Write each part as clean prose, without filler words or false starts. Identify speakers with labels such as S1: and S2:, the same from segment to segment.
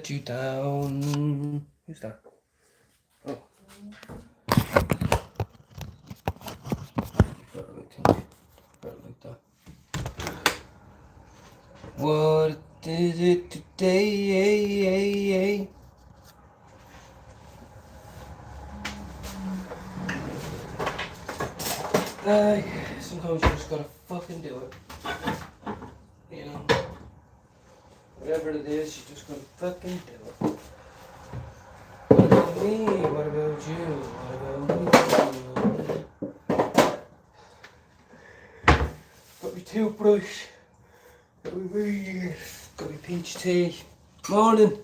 S1: let you down. Who's that? Oh. Like that. What is it today? Sometimes you just gotta fucking do it. You know? Whatever it is, you just gotta fucking do it. What about me? What about you? What about me? Got me toothbrush. Got me weed. Got me peach tea. Morning.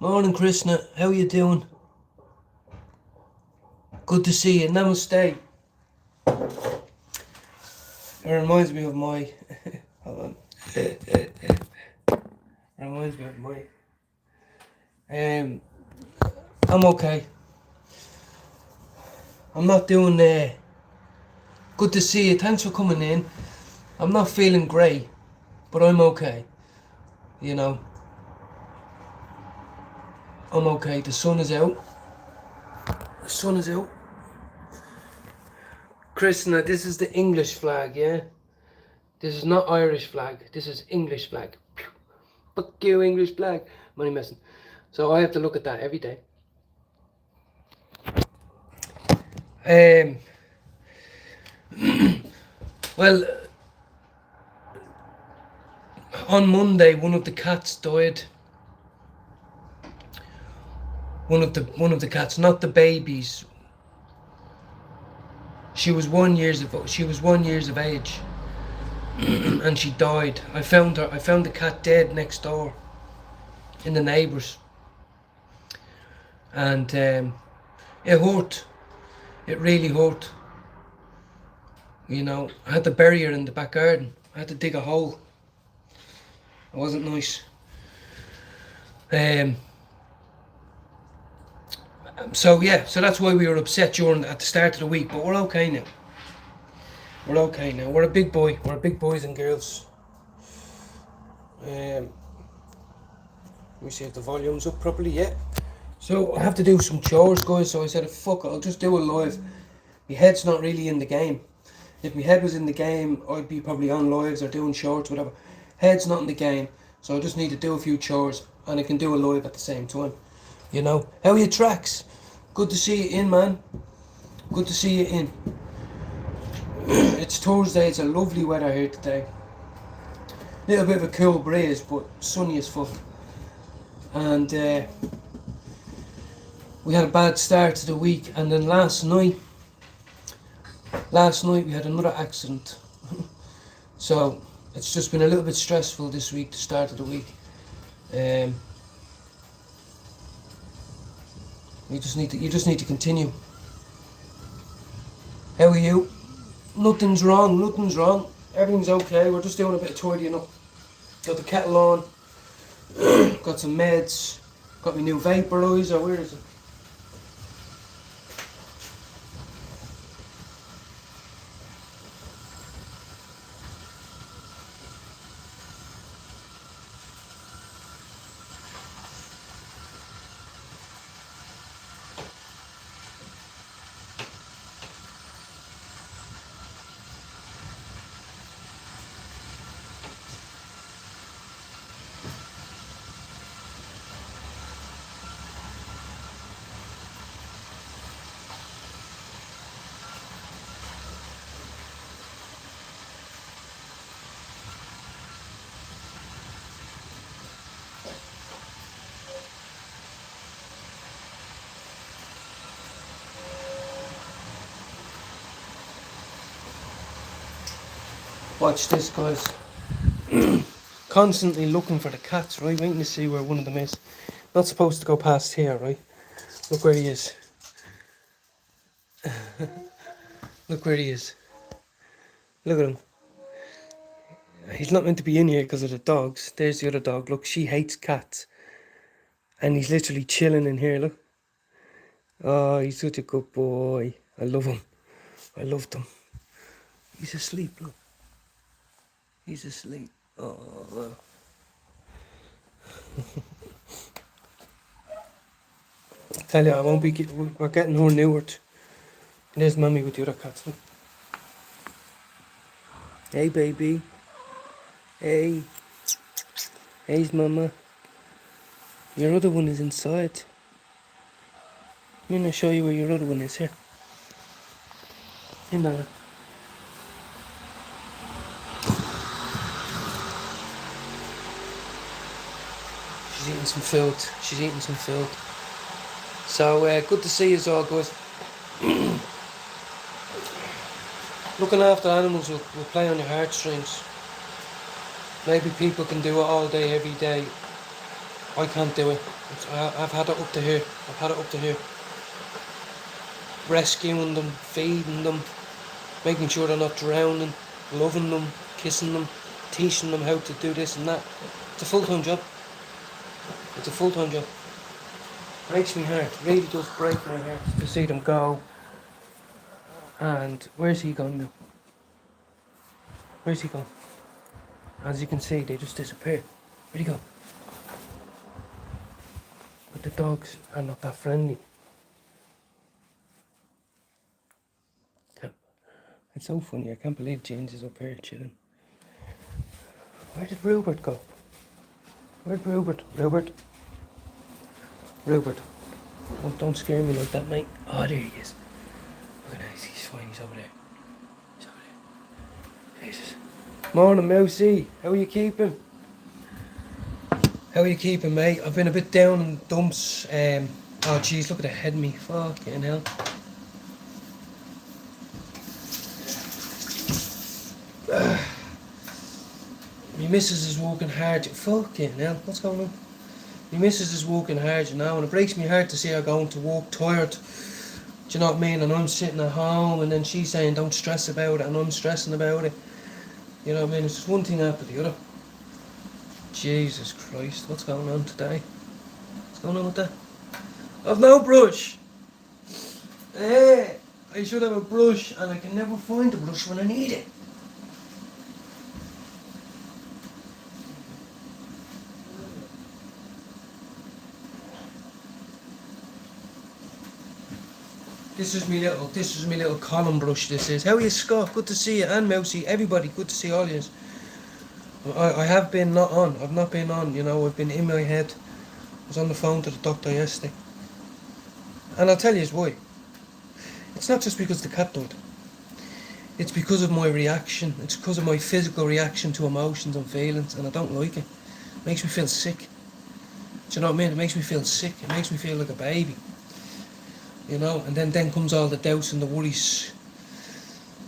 S1: Morning, Krishna. How you doing? Good to see you. Namaste. It reminds me of my... Hold on. It reminds me of my... I'm okay. I'm not doing... Good to see you. Thanks for coming in. I'm not feeling great, but I'm okay. You know. I'm okay. The sun is out. The sun is out. Krishna, this is the English flag, yeah? This is not Irish flag. This is English flag. Fuck you, English flag. Money messing. So I have to look at that every day. Well, on Monday, one of the cats died. One of the cats, not the babies. She was 1 year of age, and she died. I found the cat dead next door, in the neighbours, and it hurt. It really hurt. You know, I had to bury her in the back garden. I had to dig a hole. It wasn't nice. So that's why we were upset at the start of the week, but we're okay now. We're okay now. We're a big boy. We're big boys and girls. Let me see if the volume's up properly. Yeah. So I have to do some chores, guys. So I said, fuck it, I'll just do it live. My head's not really in the game. If my head was in the game, I'd be probably on lives or doing shorts, whatever. Head's not in the game, so I just need to do a few chores, and I can do a live at the same time. You know, how are your tracks? Good to see you in, man. Good to see you in. It's Thursday. It's a lovely weather here today. Little bit of a cool breeze, but sunny as fuck. And we had a bad start to the week, and then last night we had another accident. So it's just been a little bit stressful this week, the start of the week. You just need to continue. How are you? Nothing's wrong. Everything's okay. We're just doing a bit of tidying up. Got the kettle on. Got some meds. Got my new vaporizer. Where is it? Watch this, guys. Constantly looking for the cats, right? Waiting to see where one of them is. Not supposed to go past here, right? Look where he is. Look where he is. Look at him. He's not meant to be in here because of the dogs. There's the other dog. Look, she hates cats. And he's literally chilling in here, look. Oh, he's such a good boy. I love him. I loved him. He's asleep, look. He's asleep. Oh. Tell you, I won't be. We're getting her neutered. And there's Mummy with the other cats. Look. Hey, baby. Hey. Hey's Mama. Your other one is inside. I'm gonna show you where your other one is here. In there. She's eating some food. She's eating some food. So good to see you all, guys. Looking after animals will play on your heartstrings. Maybe people can do it all day, every day. I can't do it. I've had it up to here. I've had it up to here. Rescuing them, feeding them, making sure they're not drowning, loving them, kissing them, teaching them how to do this and that. It's a full-time job. It's a full-time job. Breaks me heart. Really does break my heart to see them go. And where's he gone now? Where's he gone? As you can see, they just disappear. Where'd he go? But the dogs are not that friendly. It's so funny, I can't believe James is up here chilling. Where did Rupert go? Where'd Rupert? Rupert? Don't scare me like that, mate. Oh, there he is. Look at that, he's fine, he's over there. He's over there. Jesus. Morning, Mousy. How are you keeping? How are you keeping, mate? I've been a bit down in dumps. Oh, jeez, look at the head of me. Fucking hell. My missus is working hard. Fucking hell, what's going on? My missus is working hard, you know, and it breaks me heart to see her going to work tired. Do you know what I mean? And I'm sitting at home, and then she's saying, don't stress about it, and I'm stressing about it. You know what I mean? It's just one thing after the other. Jesus Christ, what's going on today? What's going on with that? I've no brush! Hey, I should have a brush, and I can never find a brush when I need it. This is me little column brush, this is. How are you, Scott? Good to see you, and Mousy, everybody, good to see all of you. I have been not on, I've not been on, you know, I've been in my head. I was on the phone to the doctor yesterday. And I'll tell you why. It's not just because the cat died. It's because of my reaction. It's because of my physical reaction to emotions and feelings, and I don't like it. It makes me feel sick. Do you know what I mean? It makes me feel sick. It makes me feel like a baby. You know, and then comes all the doubts and the worries.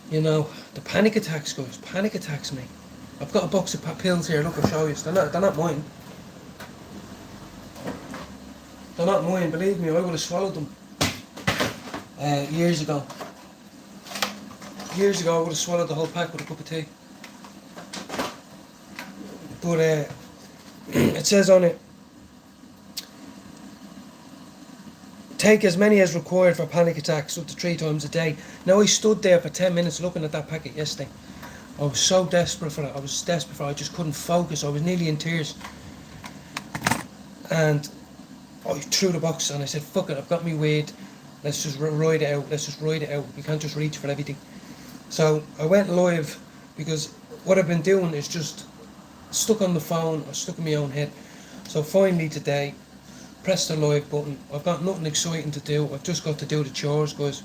S1: You know, the panic attacks, guys. Panic attacks, mate. I've got a box of pills here. Look, I'll show you. They're not mine. They're not mine. Believe me, I would have swallowed them years ago. Years ago, I would have swallowed the whole pack with a cup of tea. But it says on it, take as many as required for panic attacks, up to 3 times a day. Now, I stood there for 10 minutes looking at that packet yesterday. I was so desperate for it. I just couldn't focus. I was nearly in tears. And I threw the box and I said, fuck it, I've got me weed. Let's just ride it out. You can't just reach for everything. So I went live because what I've been doing is just stuck on the phone or stuck in my own head. So finally today, press the live button. I've got nothing exciting to do. I've just got to do the chores, guys.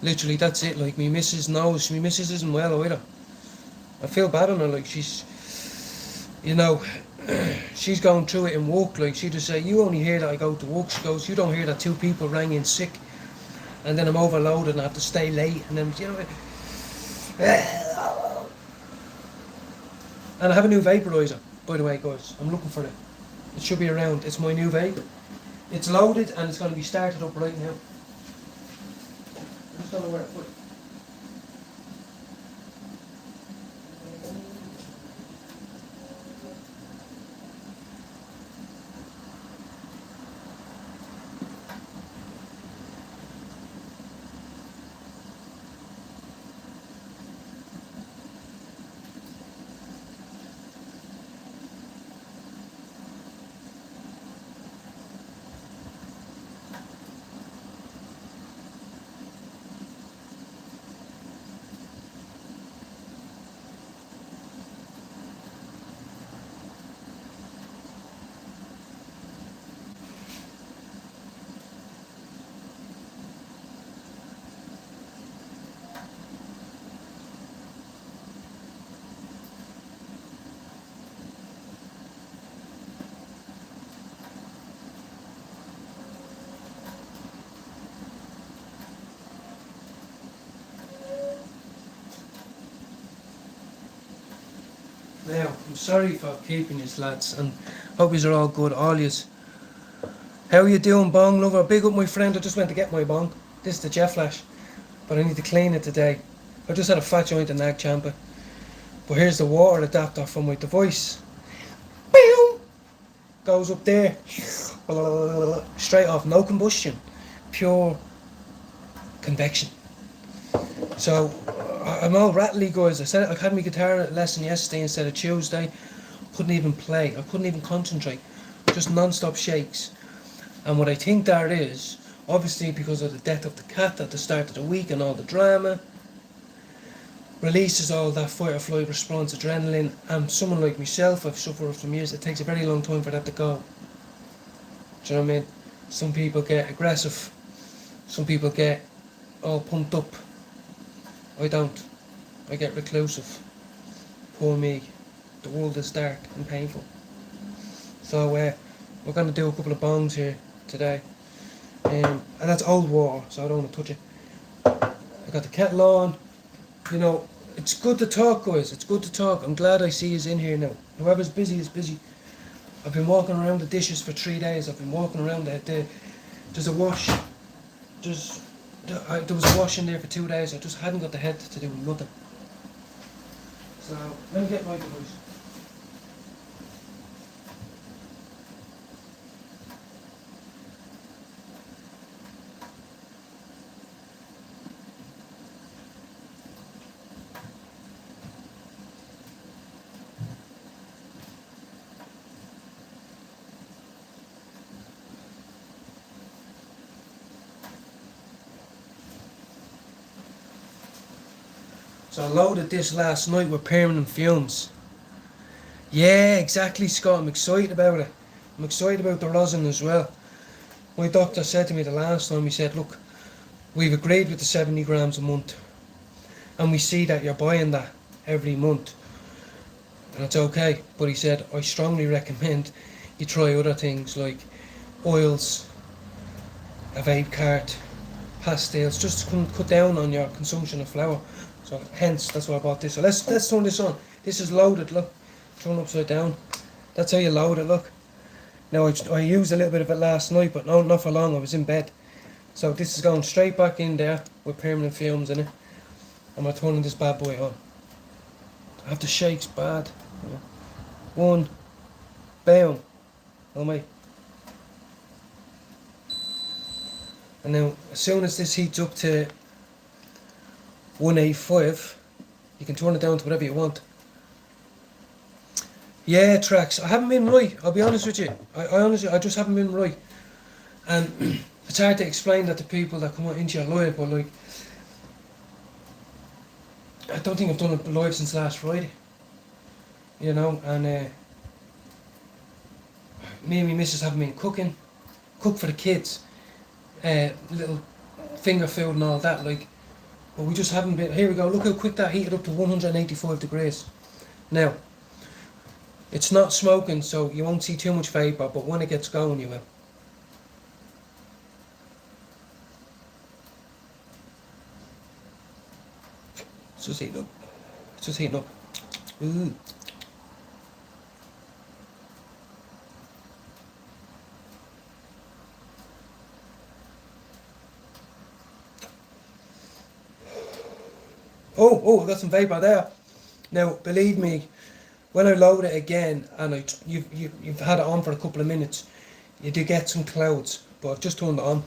S1: Literally, that's it. Like, me missus knows. Me missus isn't well either. I feel bad on her. Like, she's, you know, she's going through it in work. Like, she just say, you only hear that I go to work. She goes, you don't hear that 2 people rang in sick, and then I'm overloaded and I have to stay late, and then, you know. And I have a new vaporizer, by the way, guys. I'm looking for it. It should be around. It's my new vape. It's loaded and it's going to be started up right now. I just don't know where to put it. Now, I'm sorry for keeping you lads, and hope you are all good, all yous. How you doing, bong lover? Big up my friend, I just went to get my bong. This is the jet flash, but I need to clean it today. I just had a fat joint and nag champa. But here's the water adapter for my device. Boom! Goes up there. Straight off, no combustion. Pure convection. So, I'm all rattly, guys. I had my guitar lesson yesterday instead of Tuesday. Couldn't even play. I couldn't even concentrate. Just non-stop shakes. And what I think that is, obviously because of the death of the cat at the start of the week and all the drama, releases all that fight or flight response, adrenaline, and someone like myself, I've suffered from years, it takes a very long time for that to go. Do you know what I mean? Some people get aggressive, some people get all pumped up. I don't. I get reclusive. Poor me. The world is dark and painful. So we're going to do a couple of bongs here today. And that's old water, so I don't want to touch it. I got the kettle on. You know, it's good to talk, guys. It's good to talk. I'm glad I see you in here now. Whoever's busy is busy. I've been walking around the dishes for 3 days. I've been walking around there's a wash. There was a wash in there for 2 days. I just hadn't got the head to do nothing. So let me get my device. So I loaded this last night with permanent fumes. Yeah, exactly, Scott. I'm excited about it. I'm excited about the rosin as well. My doctor said to me the last time, he said, look, we've agreed with the 70 grams a month. And we see that you're buying that every month. And it's okay. But he said, I strongly recommend you try other things like oils, a vape cart, pastels, just to cut down on your consumption of flour. So hence, that's why I bought this. So let's turn this on. This is loaded, look. Turn upside down. That's how you load it, look. Now I used a little bit of it last night, but no, not for long. I was in bed. So this is going straight back in there with permanent fumes in it. And we're turning this bad boy on. I have the shakes bad. One, boom. Oh my. And now, as soon as this heats up to 185, you can turn it down to whatever you want. Yeah, tracks. I haven't been right. I'll be honest with you. I just haven't been right. And it's hard to explain that to people that come into your life, but like, I don't think I've done a live since last Friday. You know, and me and my missus haven't been cooking. Cook for the kids. Little finger food and all that, like, but we just haven't been. Here we go, look how quick that heated up to 185 degrees. Now, it's not smoking, so you won't see too much vapour, but when it gets going, you will. It's just heating up. It's just heating up. Ooh. Oh, I got some vapour there. Now, believe me, when I load it again and you've had it on for a couple of minutes, you do get some clouds, but I've just turned it on.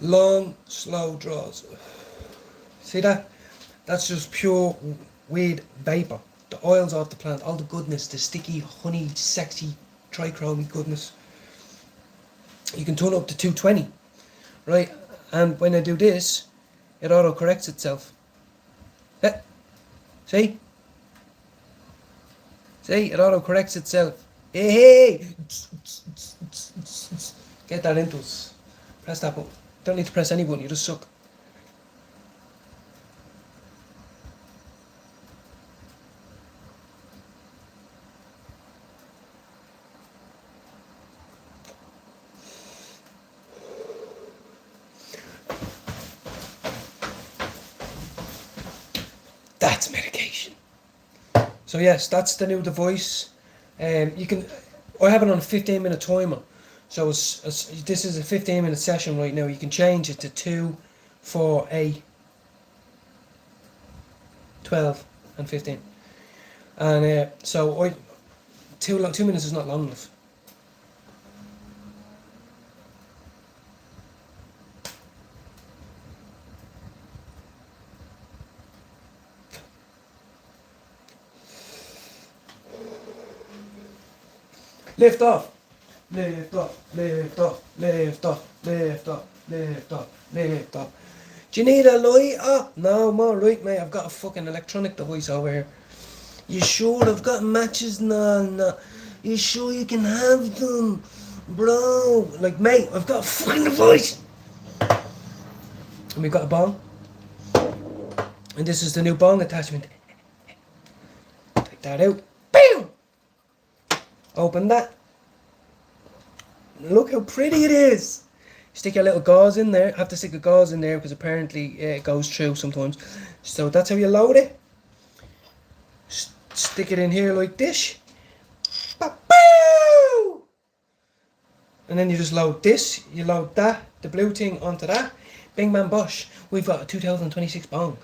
S1: Long, slow draws. See that? That's just pure weed vapour. The oils off the plant, all the goodness, the sticky, honey, sexy, trichromy goodness. You can turn it up to 220, right? And when I do this, it auto corrects itself. See? See, it auto corrects itself. Hey! Get that into us. Press that button. Don't need to press any button, you just suck. That's medication. So yes, that's the new device. You can. I have it on a 15-minute timer. So this is a 15-minute session right now. You can change it to 2, 4, 8, 12, and 15. And so 2 minutes is not long enough. Lift off. Lift off. Lift off. Lift off. Lift off. Lift off. Lift off. Do you need a light? Oh, no, I'm alright, mate. I've got a fucking electronic device over here. You sure I've got matches? No. You sure you can have them? Bro. Like, mate, I've got a fucking device. And we've got a bong. And this is the new bong attachment. Take that out. Bam! Open that. Look how pretty it is. Stick your little gauze in there. I have to stick a gauze in there because apparently it goes through sometimes. So that's how you load it. Stick it in here like this. Ba-boo! And then you just load this. You load that, the blue thing onto that. Bing bang bosh. We've got a 2026 bong.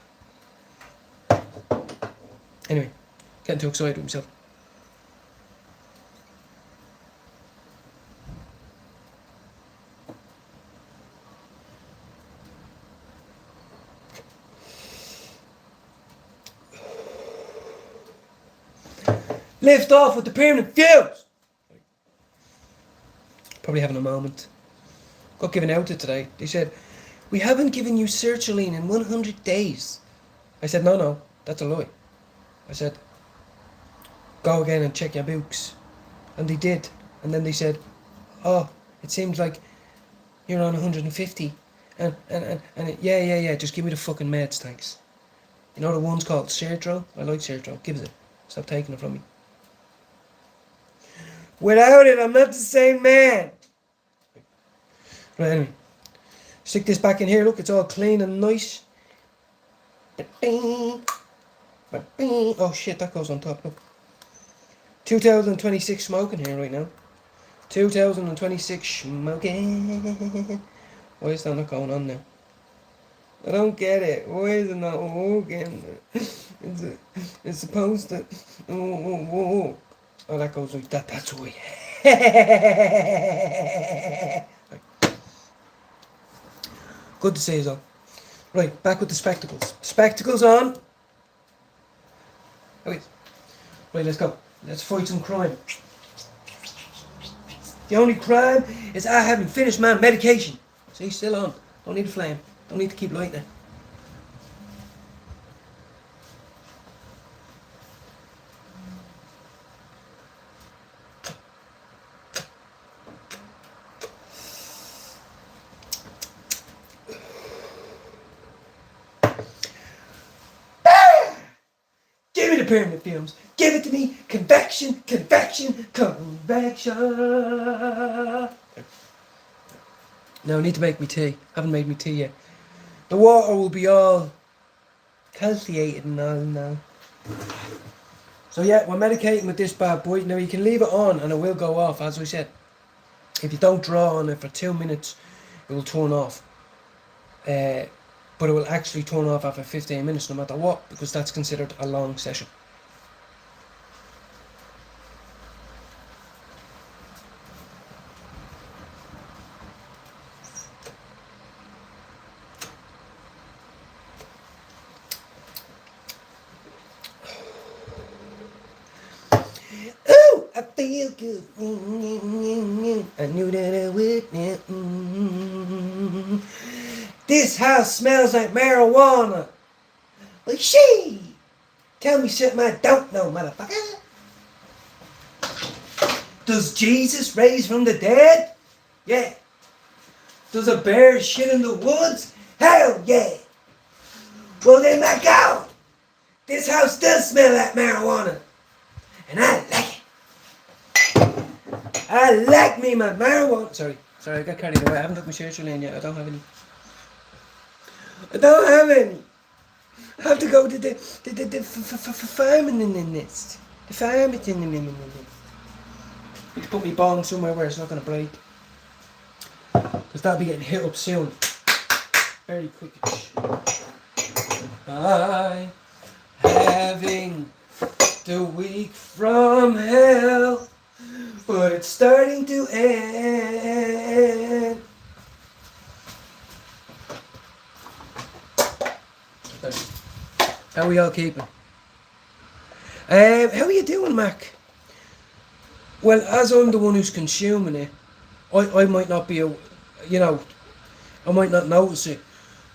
S1: Anyway, getting too excited with myself. Lift off with the permanent fuse! Probably having a moment. Got given out it today. They said, we haven't given you sertraline in 100 days. I said, no, that's a lie. I said, go again and check your books. And they did. And then they said, oh, it seems like you're on 150. And yeah, just give me the fucking meds, thanks. You know the one's called Sertro? I like Sertro. Give us it. Stop taking it from me. Without it, I'm not the same man. Right, anyway. Stick this back in here. Look, it's all clean and nice. Oh shit, that goes on top. Look. 2026 smoking here right now. 2026 smoking. Why is that not going on now? I don't get it. Why is it not working? It's supposed to. Oh, that goes like that. That's why. Good to see you all. Right, back with the spectacles. Spectacles on. Oh, wait. Right, let's go. Let's fight some crime. The only crime is I haven't finished my medication. See, still on. Don't need a flame. Don't need to keep lighting it. Permanent films. Give it to me. Convection. Now I need to make me tea. Haven't made me tea yet. The water will be all calciated and all now. So yeah, we're medicating with this bad boy. Now you can leave it on and it will go off, as we said. If you don't draw on it for 2 minutes, it will turn off. But it will actually turn off after 15 minutes no matter what, because that's considered a long session. Ooh, I feel good. I knew that I would. This house smells like marijuana. Like she. Tell me something I don't know, motherfucker. Does Jesus raise from the dead? Yeah. Does a bear shit in the woods? Hell yeah. Well then, my God, this house does smell like marijuana. And I like it. I like me my marijuana. Sorry, I got carried away. I haven't took my sertraline yet. I don't have any. I have to go to the farming in this. The farming in. Need to put me bong somewhere where it's not going to break. Because that'll be getting hit up soon. Very quick. I having the week from hell, but it's starting to end. How are we all keeping? How are you doing, Mac? Well, as I'm the one who's consuming it, I might not be, I might not notice it.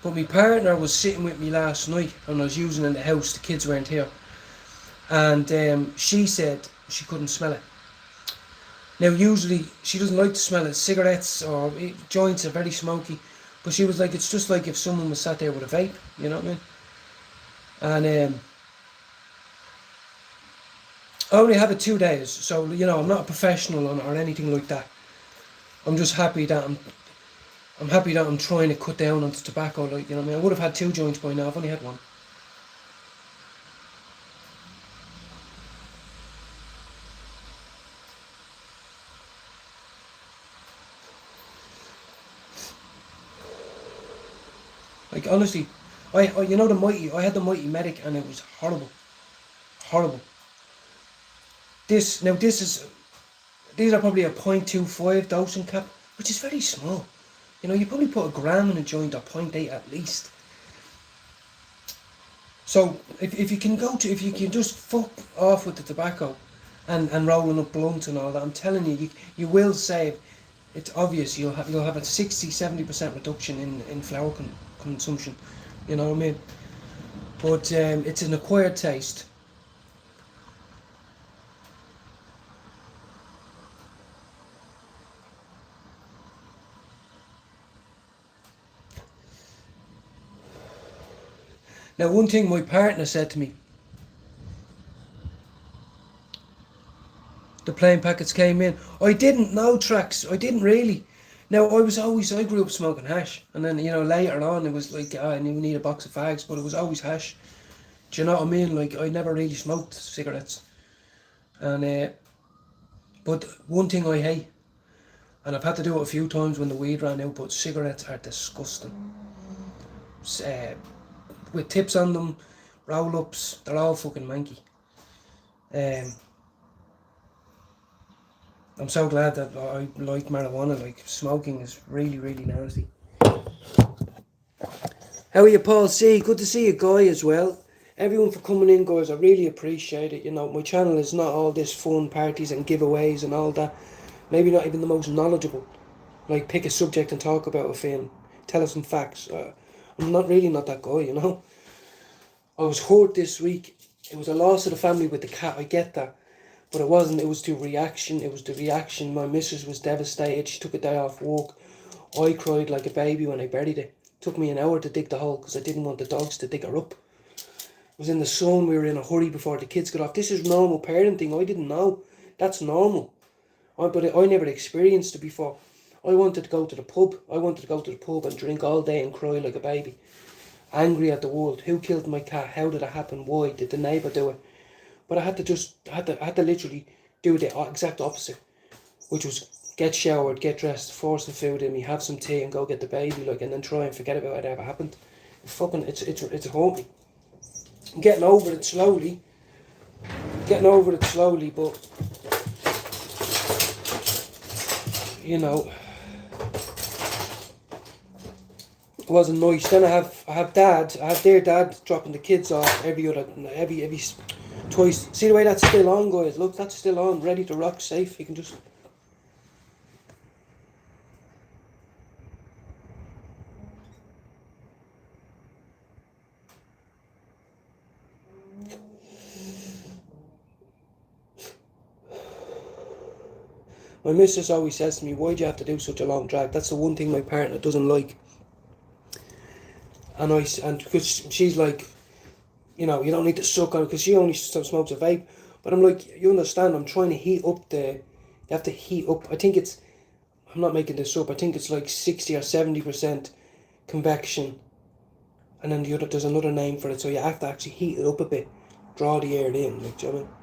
S1: But my partner was sitting with me last night and I was using it in the house, the kids weren't here. And she said she couldn't smell it. Now usually she doesn't like to smell it. Cigarettes or joints are very smoky. But she was like, it's just like if someone was sat there with a vape, you know what I mean? And I only have it 2 days, so I'm not a professional or anything like that. I'm just happy that I'm happy that I'm trying to cut down on tobacco, like, you know what I mean? I would have had 2 joints by now, I've only had 1. Like, honestly, I the Mighty, I had the Mighty Medic and it was horrible. Horrible. These are probably a 0.25 dosing cap, which is very small. You probably put a gram in a joint or 0.8 at least. So if you can just fuck off with the tobacco and rolling up blunts and all that, I'm telling you, you will save. It's obvious you'll have a 60-70% reduction in flour consumption. You know what I mean? But it's an acquired taste. Now, one thing my partner said to me, the plain packets came in. I didn't know, Tracks. I didn't really. Now, I grew up smoking hash. And then, later on, it was like, I knew we need a box of fags, but it was always hash. Do you know what I mean? Like, I never really smoked cigarettes. And, but one thing I hate, and I've had to do it a few times when the weed ran out, but cigarettes are disgusting. With tips on them, roll-ups, they're all fucking manky. I'm so glad that I like marijuana. Like, smoking is really, really nasty. How are you, Paul C? Good to see you, Guy, as well. Everyone for coming in, guys. I really appreciate it. My channel is not all this fun parties and giveaways and all that. Maybe not even the most knowledgeable. Like, pick a subject and talk about a film. Tell us some facts. I'm not that guy, I was hurt this week. It was a loss of the family with the cat. I get that. But it wasn't. It was the reaction. My missus was devastated. She took a day off work. I cried like a baby when I buried it. It took me an hour to dig the hole because I didn't want the dogs to dig her up. It was in the sun. We were in a hurry before the kids got off. This is normal parenting. I didn't know. That's normal. But I never experienced it before. I wanted to go to the pub. And drink all day and cry like a baby. Angry at the world. Who killed my cat? How did it happen? Why? Did the neighbour do it? But I had to literally do the exact opposite, which was get showered, get dressed, force the food in me, have some tea, and go get the baby, and then try and forget about it ever happened. It's haunting me. I'm getting over it slowly, but it wasn't nice. Then I have their dad dropping the kids off every twice. See the way that's still on, guys? Look, that's still on, ready to rock, safe. You can just... My missus always says to me, why do you have to do such a long drag? That's the one thing my partner doesn't like. And because she's like, you don't need to suck on it, because she only smokes a vape. But I'm like, you understand, I'm trying to heat up you have to heat up, I'm not making this up, I think it's like 60 or 70% convection and then there's another name for it, so you have to actually heat it up a bit, draw the air in, like, do you know what I mean?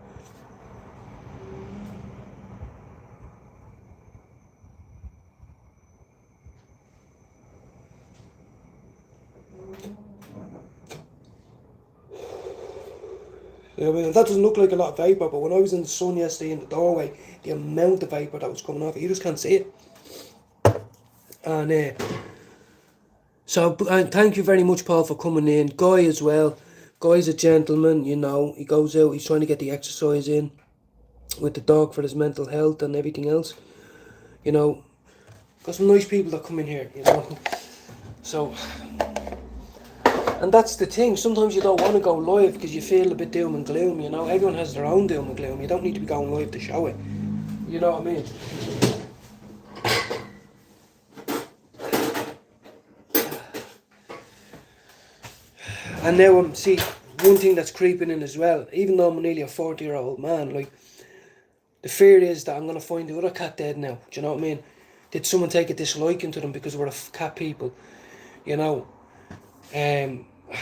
S1: You know what I mean? That doesn't look like a lot of vapour, but when I was in the sun yesterday in the doorway, the amount of vapour that was coming off it, you just can't see it. And so thank you very much, Paul, for coming in. Guy as well. Guy's a gentleman, you know. He goes out, he's trying to get the exercise in with the dog for his mental health and everything else. You know, got some nice people that come in here, you know. So, and that's the thing. Sometimes you don't want to go live because you feel a bit doom and gloom, you know. Everyone has their own doom and gloom. You don't need to be going live to show it. You know what I mean? And now see, one thing that's creeping in as well, even though I'm nearly a 40-year-old man, like, the fear is that I'm going to find the other cat dead now. Do you know what I mean? Did someone take a disliking to them because we're cat people? You know?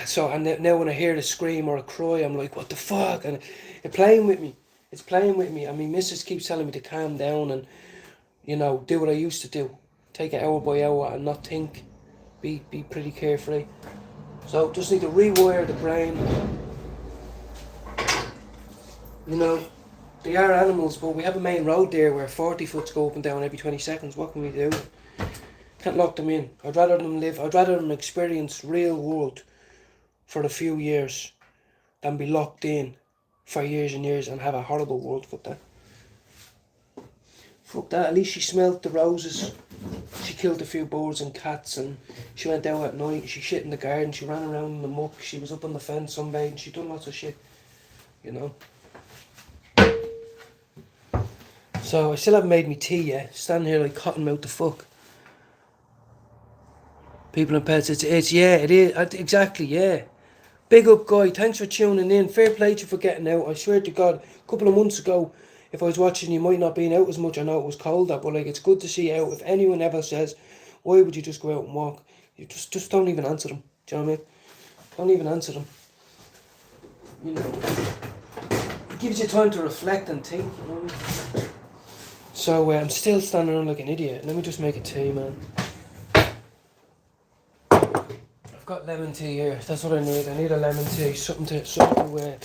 S1: So, and now when I hear a scream or a cry, I'm like, what the fuck? And it's playing with me. It's playing with me. I mean, Mrs. keeps telling me to calm down and, you know, do what I used to do. Take it hour by hour and not think. Be pretty carefree. So, just need to rewire the brain. You know, they are animals, but we have a main road there where 40 foots go up and down every 20 seconds. What can we do? Can't lock them in. I'd rather them experience real world for a few years than be locked in for years and years and have a horrible world. Fuck that. Fuck that. At least she smelt the roses. She killed a few birds and cats, and she went out at night. She shit in the garden. She ran around in the muck. She was up on the fence sunbathing. She done lots of shit, you know. So I still haven't made me tea yet. Standing here like cottonmouth the fuck. People and pets. It's yeah. It is exactly yeah. Big up, Guy. Thanks for tuning in. Fair play to you for getting out. I swear to God, a couple of months ago, if I was watching, you might not been out as much. I know it was colder, but like, it's good to see you out. If anyone ever says, why would you just go out and walk? You just don't even answer them. Do you know what I mean? Don't even answer them. You know, it gives you time to reflect and think. You know what I mean? So I'm still standing around like an idiot. Let me just make a tea, man. I've got lemon tea here. That's what I need. I need a lemon tea. Something to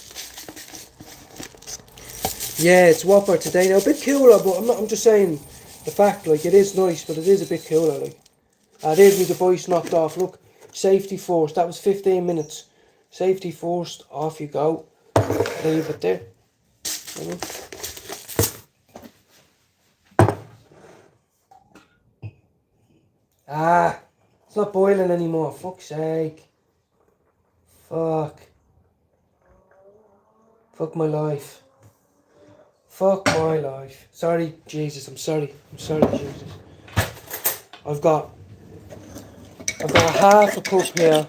S1: yeah, it's whopper today. Now a bit cooler, but I'm just saying the fact, like, it is nice, but it is a bit cooler, like. There's me device knocked off. Look, safety first. That was 15 minutes. Safety first. Off you go. Leave it there. It's not boiling anymore. Fuck's sake. Fuck my life. Fuck my life. Sorry, Jesus. I'm sorry, Jesus. I've got a half a cup here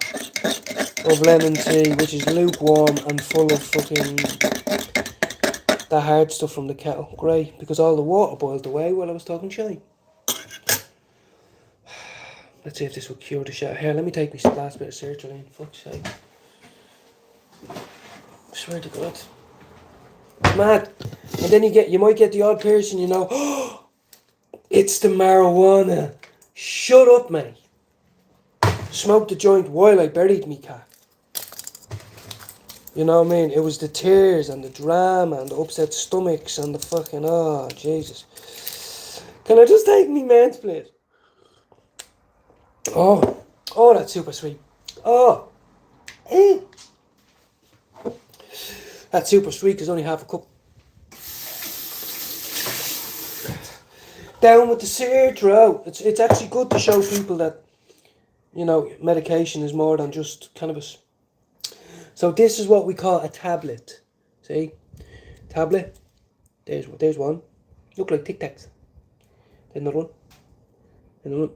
S1: of lemon tea, which is lukewarm and full of fucking the hard stuff from the kettle. Great, because all the water boiled away while I was talking shite. Let's see if this will cure the shit. Here, let me take this last bit of sertraline. Fuck's sake. I swear to God. Mad. And then you might get the odd person, you know, oh, it's the marijuana. Shut up, mate. Smoked the joint while I buried me cat. You know what I mean? It was the tears and the drama and the upset stomachs and the fucking, oh, Jesus. Can I just take me man's plate? Oh, that's super sweet. Oh, that's super sweet because only half a cup. Down with the Sertro. It's actually good to show people that, you know, medication is more than just cannabis. So this is what we call a tablet. See? Tablet. There's one. Look like Tic Tacs. There's another one. Another one.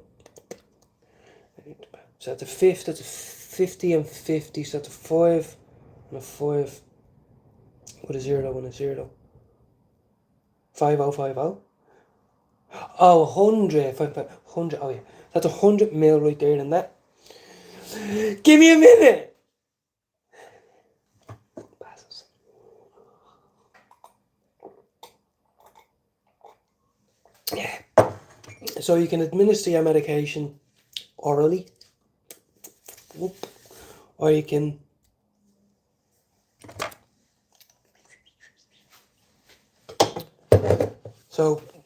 S1: So that's a 50 and 50. So that's a 5 and a 5. With a 0 and a 0. 5050. Oh, 100. 100. Oh, yeah. That's 100 ml right there in that. Give me a minute. Yeah. So you can administer your medication orally, or you can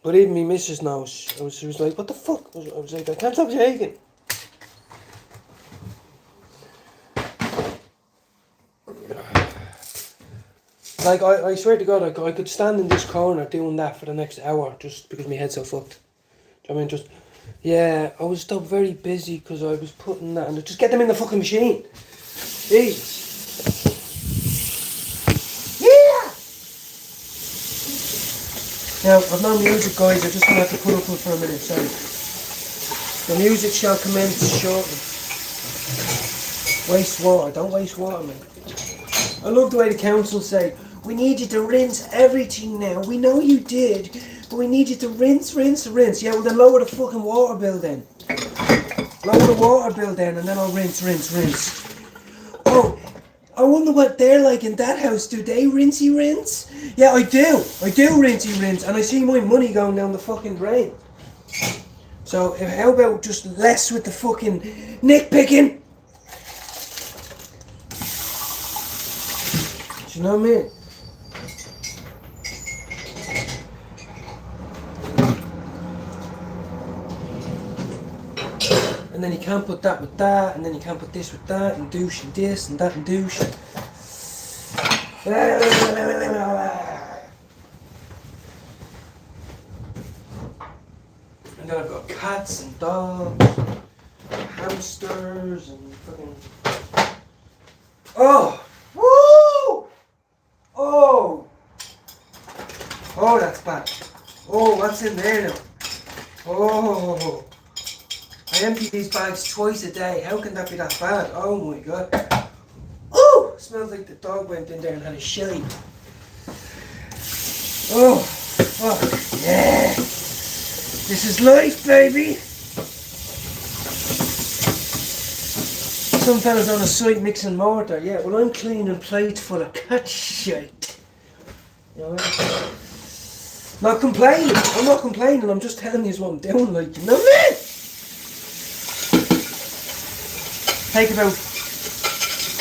S1: but even me missus knows. She was like, what the fuck? I was like, I can't stop shaking. Like, I swear to God, I could stand in this corner doing that for the next hour just because my head's so fucked. Do you know what I mean? Yeah, I was still very busy because I was putting that, and just get them in the fucking machine. Jeez. Yeah! Now, I've no music, guys. I'm just going to have to put up with it for a minute, sorry. The music shall commence shortly. Waste water. Don't waste water, man. I love the way the council say, we need you to rinse everything now. We know you did, but we need you to rinse. Yeah, well then lower the fucking water bill then. Lower the water bill then, and then I'll rinse. Oh, I wonder what they're like in that house. Do they rinsey rinse? Yeah, I do rinsey rinse, and I see my money going down the fucking drain. So how about just less with the fucking nitpicking? Do you know what I mean? And then you can't put that with that, and then you can't put this with that, and douche and this, and that and douche. And then I've got cats and dogs, hamsters, and fucking... Oh! Woo! Oh! Oh, that's bad. Oh, what's in there now? Oh! I empty these bags twice a day. How can that be that bad? Oh my God. Oh! Smells like the dog went in there and had a shite. Oh, fuck. Yeah. This is life, baby. Some fellas on a site mixing mortar. Yeah, well, I'm cleaning plates full of cat shite. You know what I mean? Not complaining. I'm not complaining. I'm just telling you what I'm doing. Like, you know what I mean? Take about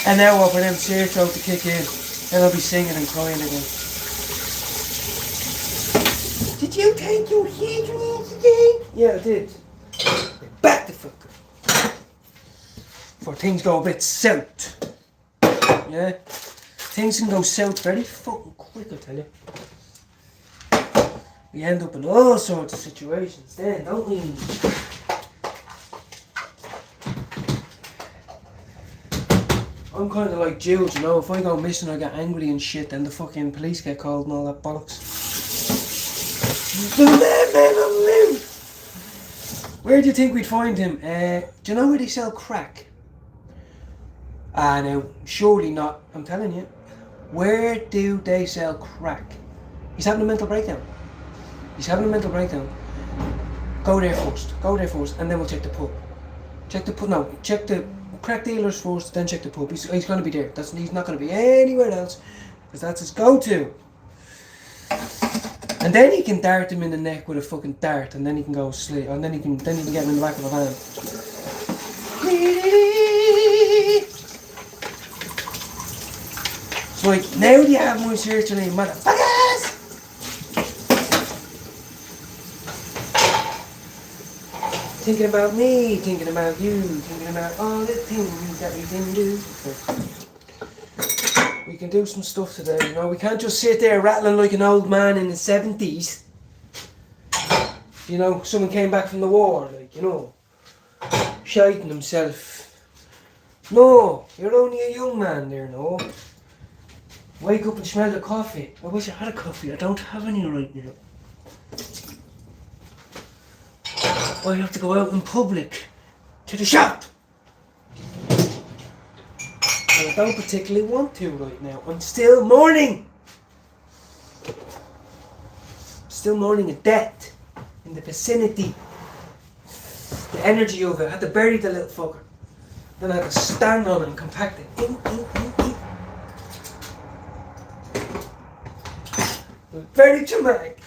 S1: an hour for them tear throat to kick in, and I'll be singing and crying again. Did you take your heat today? Yeah, I did. Back the fuck up. Before things go a bit south. Yeah? Things can go south very fucking quick, I tell you. We end up in all sorts of situations then, don't we? I'm kind of like Jules, you know, if I go missing I get angry and shit, then the fucking police get called and all that bollocks. Where do you think we'd find him? Do you know where they sell crack? No, surely not, I'm telling you. Where do they sell crack? He's having a mental breakdown. Go there first, and then we'll check the pub. Check the crack dealers first, then check the pub. He's going to be there. He's not going to be anywhere else, because that's his go-to. And then he can dart him in the neck with a fucking dart, and then he can go sleep, and then he can get him in the back of a van. So like, now do you have my search name, motherfuckers? Thinking about me, thinking about you, thinking about all the things that we can do. We can do some stuff today, you know. We can't just sit there rattling like an old man in the 70s. You know, someone came back from the war, like, you know, shiting himself. No, you're only a young man there, no. Wake up and smell the coffee. I wish I had a coffee. I don't have any right now. I have to go out in public to the shop. And I don't particularly want to right now. I'm still mourning. Still mourning a death in the vicinity. The energy of it. I had to bury the little fucker. Then I had to stand on it and compact it. It was very traumatic.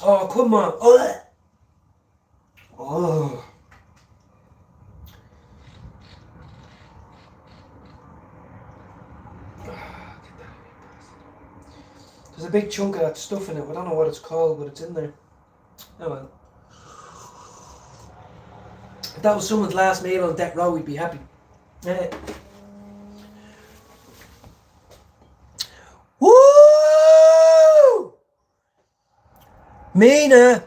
S1: Oh, come on. Oh. There's a big chunk of that stuff in it. I don't know what it's called, but it's in there. Oh well. If that was someone's last meal on death row, we'd be happy. Woo! Mina!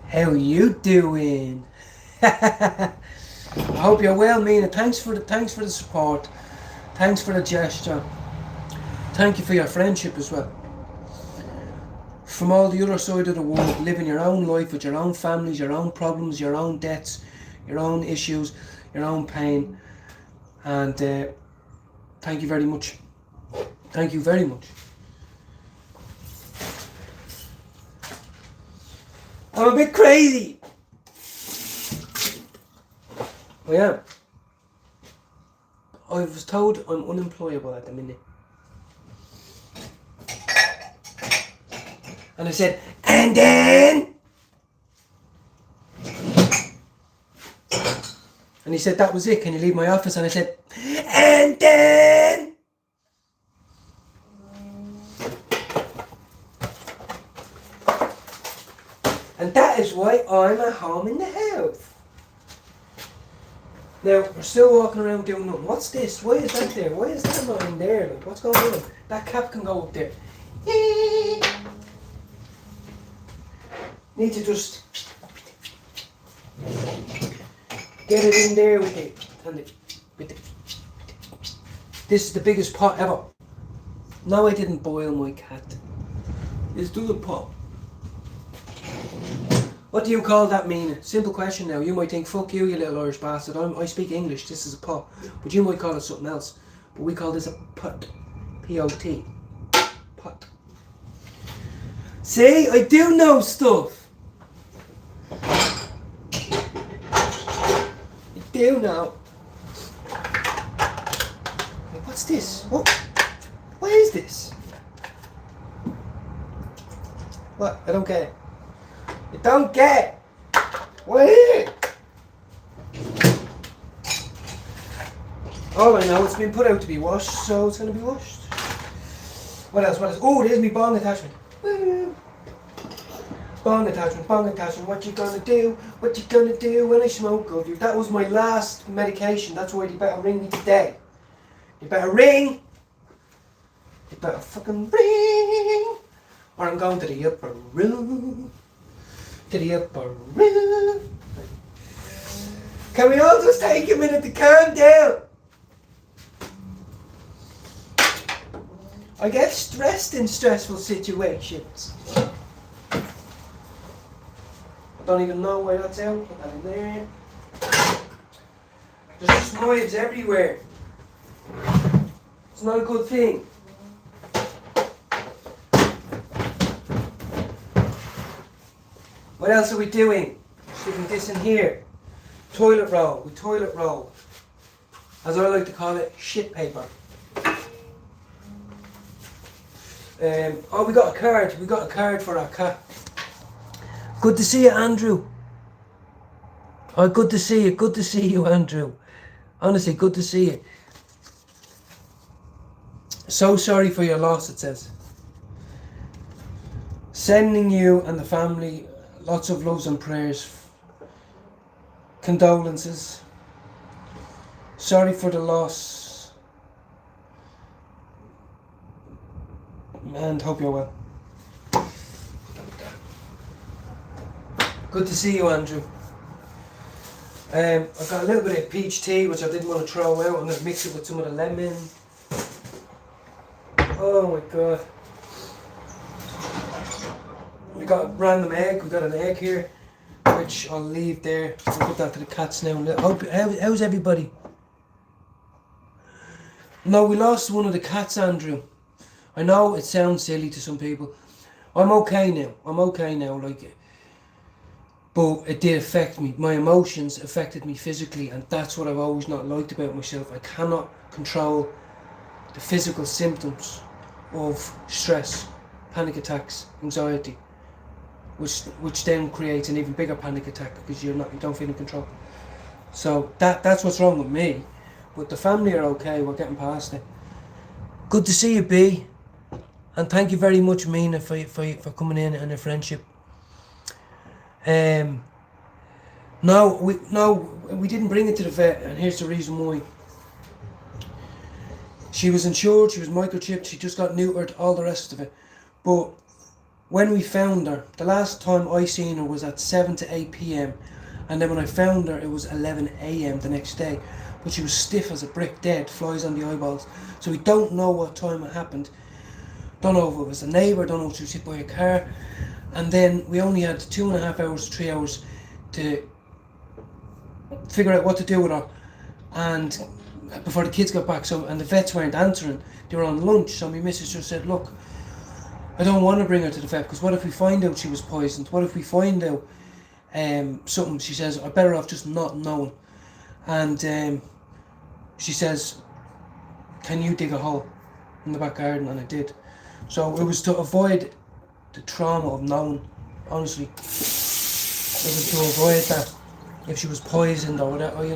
S1: How you doing? I hope you're well, Mina. Thanks for the support. Thanks for the gesture. Thank you for your friendship as well. From all the other side of the world, living your own life with your own families, your own problems, your own debts, your own issues, your own pain. And thank you very much. Thank you very much. I'm a bit crazy. I am. I was told I'm unemployable at the minute. And I said, and then? And he said, that was it, can you leave my office? And I said, and then? And that is why I'm at home in the house. Now, we're still walking around doing nothing. What's this? Why is that there? Why is that not in there? Like, what's going on? That cap can go up there. Need to just get it in there with it. This is the biggest pot ever. No, I didn't boil my cat. It's doing pot. What do you call that, Mina? Simple question now. You might think, fuck you, you little Irish bastard. I speak English. This is a pot. But you might call it something else. But we call this a pot. P-O-T. Pot. See? I do know stuff. I do know. What's this? What is this? What? I don't get it. I don't get it. What is it? All I know, it's been put out to be washed, so it's going to be washed. What else? What else? Oh, there's my bong attachment. Bong attachment, bong attachment. What you gonna do? What you gonna do when I smoke of you? That was my last medication. That's why you better ring me today. You better ring. You better fucking ring. Or I'm going to the upper room. To the upper room. Can we all just take a minute to calm down? I get stressed in stressful situations. I don't even know why that's out. Put that in there. There's just knives everywhere. It's not a good thing. What else are we doing? Sticking this in here. Toilet roll. We toilet roll. As I like to call it, shit paper. Oh, we got a card. We got a card for our cat. Good to see you, Andrew. Oh, good to see you. Good to see you, Andrew. Honestly, good to see you. So sorry for your loss, it says. Sending you and the family lots of loves and prayers. Condolences. Sorry for the loss. And hope you're well. Good to see you, Andrew. I've got a little bit of peach tea which I didn't want to throw out. I'm going to mix it with some of the lemon. Oh my god. We got a random egg. We got an egg here which I'll leave there. I'll put that to the cats now. How's everybody? No, we lost one of the cats, Andrew. I know it sounds silly to some people. I'm okay now. I'm okay now. Like, But it did affect me. My emotions affected me physically, and that's what I've always not liked about myself. I cannot control the physical symptoms of stress, panic attacks, anxiety, which then creates an even bigger panic attack because you don't feel in control. So that's what's wrong with me. But the family are okay. We're getting past it. Good to see you, B. And thank you very much, Mina, for coming in and your friendship. No, we didn't bring it to the vet, and here's the reason why. She was insured, she was microchipped, she just got neutered, all the rest of it. But when we found her, the last time I seen her was at 7 to 8 p.m. And then when I found her, it was 11 a.m. the next day. But she was stiff as a brick, dead, flies on the eyeballs. So we don't know what time it happened. Don't know if it was a neighbour, don't know if she was hit by a car. And then we only had 2.5 hours, 3 hours to figure out what to do with her. And before the kids got back, and the vets weren't answering, they were on lunch. So my missus just said, look, I don't want to bring her to the vet because what if we find out she was poisoned? What if we find out something? She says, I'm better off just not knowing. And she says, can you dig a hole in the back garden? And I did. So it was to avoid the trauma of knowing, honestly. It was to avoid that. If she was poisoned or whatever, it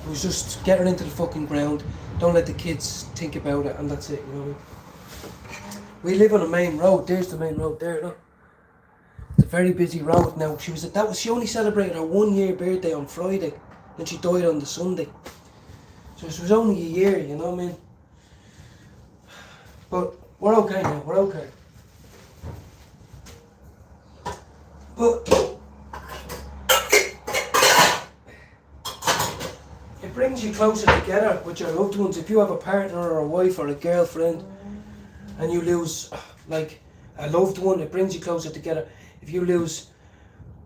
S1: was just get her into the fucking ground, don't let the kids think about it, and that's it, you know. We live on a main road, there's the main road there, look. It's a very busy road now. She only celebrated her 1 year birthday on Friday, and she died on the Sunday. So it was only a year, you know what I mean? But we're okay now, we're okay. But it brings you closer together with your loved ones. If you have a partner or a wife or a girlfriend and you lose like a loved one, it brings you closer together. If you lose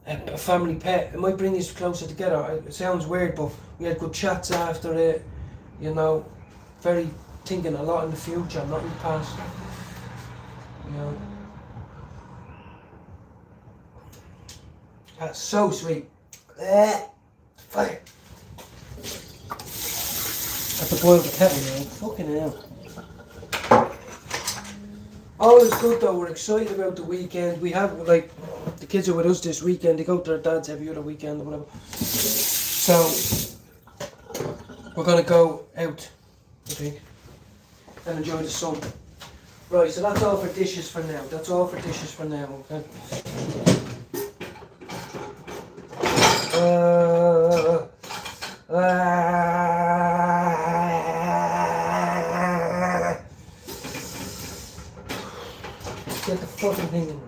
S1: a family pet, it might bring you closer together. It sounds weird, but we had good chats after it, you know, very thinking a lot in the future, not in the past, you know. That's so sweet. Fire. I have to boil the kettle now. Fucking hell. All is good though. We're excited about the weekend. We have, like, the kids are with us this weekend. They go to their dad's every other weekend or whatever. So, we're going to go out, I think, and enjoy the sun. Right, so that's all for dishes for now. That's all for dishes for now, okay? Get the fucking thing in.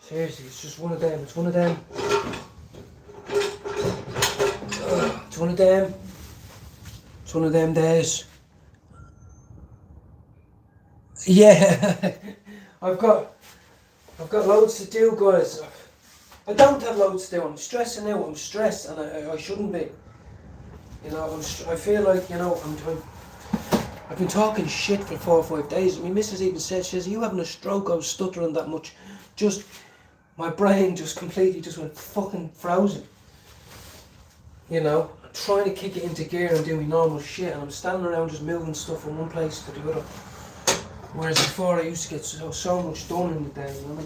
S1: Seriously, it's just one of them. It's one of them. It's one of them. It's one of them days. Yeah, I've got loads to do, guys. I don't have loads to do. I'm stressing out. I'm stressed, and I shouldn't be. You know, I feel like, you know, I've been talking shit for 4 or 5 days. My missus even said, she says, are you having a stroke? I was stuttering that much. Just, my brain just completely just went fucking frozen. You know, I'm trying to kick it into gear and do my normal shit, and I'm standing around just moving stuff from one place to the other. Whereas before I used to get so much done in the day, you know.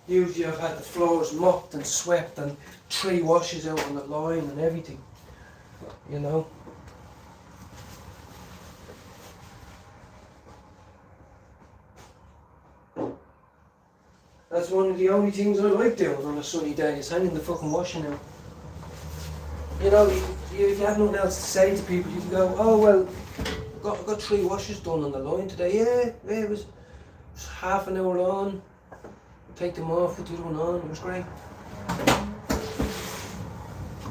S1: Usually I've had the floors mopped and swept and 3 washes out on the line and everything, you know. That's one of the only things I like doing on a sunny day, is hanging the fucking washing out. You know, if you have nothing else to say to people, you can go, oh well, I got 3 washes done on the line today. Yeah, it was half an hour on. Take them off, put the other one on. It was great.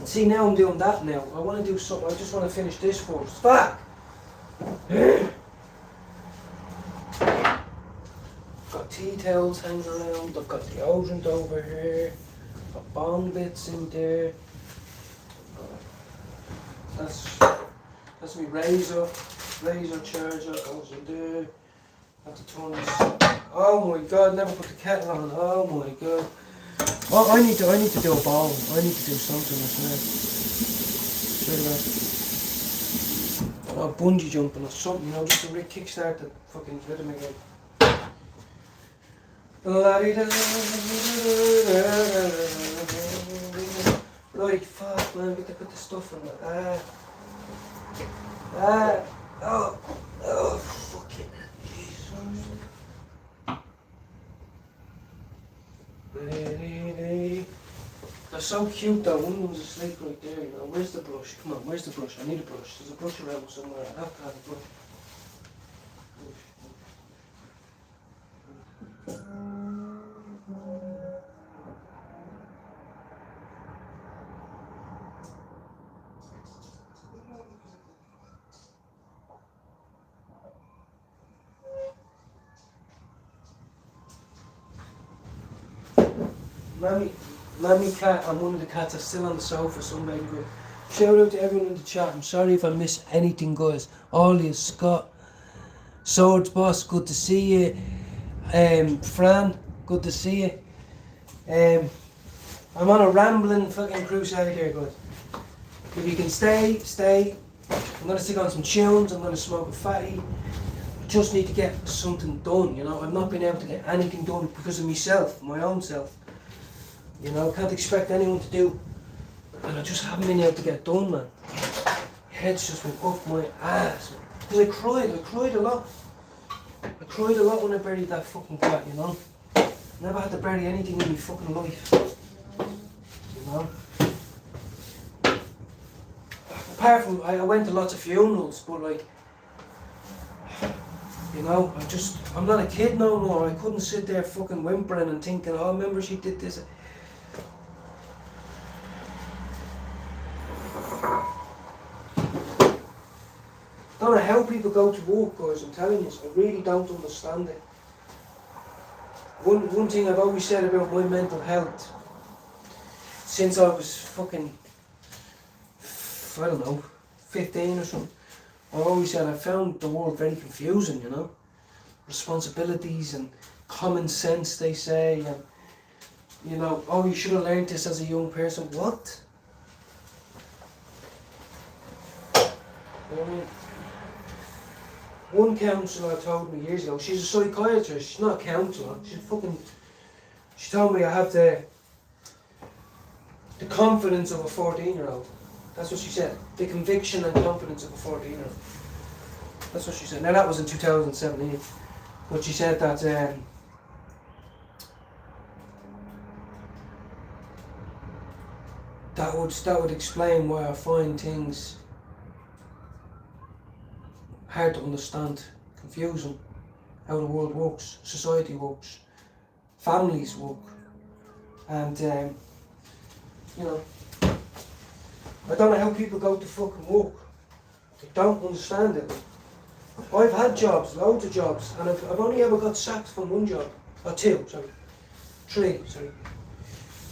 S1: See, now I'm doing that now. I want to do something. I just want to finish this first. Fuck! got tea towels hanging around, I've got deodorant over here, got bong bits in there. That's my razor charger goes in there. Have to turn this. Oh my god, never put the kettle on. Oh my god. Oh, I need to do a bowl. I need to do something as well. Bungee jumping or something, you know, just to kickstart the fucking rhythm again. Right, fuck man, we got to put the stuff on that. Oh, fuck it. Jesus. They're so cute though, one of them's asleep right there, you know. Where's the brush? Come on, where's the brush? I need a brush. There's a brush around somewhere. I have to have a brush. Mammy cat and one of the cats are still on the sofa sunbathing. Good. Shout out to everyone in the chat. I'm sorry if I missed anything, guys. Ollie, Scott, Swords Boss, good to see you. Fran, good to see you. I'm on a rambling fucking crusade here, guys. If you can stay. I'm gonna stick on some tunes. I'm gonna smoke a fatty. I just need to get something done, you know. I've not been able to get anything done because of myself, my own self. You know, can't expect anyone to do, and I just haven't been able to get done, man. My head's just been up my ass, man. Because I cried a lot. I cried a lot when I buried that fucking cat, you know. Never had to bury anything in my fucking life, you know. Apart from, I went to lots of funerals, but like, you know, I'm not a kid no more. I couldn't sit there fucking whimpering and thinking, oh, remember she did this. I don't know how people go to work, guys, I'm telling you, I really don't understand it. One thing I've always said about my mental health, since I was fucking, I don't know, 15 or something, I always said I found the world very confusing, you know. Responsibilities and common sense, they say, and, you know, oh, you should have learned this as a young person. What? You know what I mean? One counsellor told me years ago, she's a psychiatrist, she's not a counsellor, she told me I have the confidence of a 14-year-old. That's what she said. The conviction and confidence of a 14-year-old. That's what she said. Now that was in 2017. But she said that that would explain why I find things hard to understand, confusing, how the world works, society works, families work, and you know, I don't know how people go to fucking work. They don't understand it. I've had jobs, loads of jobs, and I've only ever got sacked from one job, or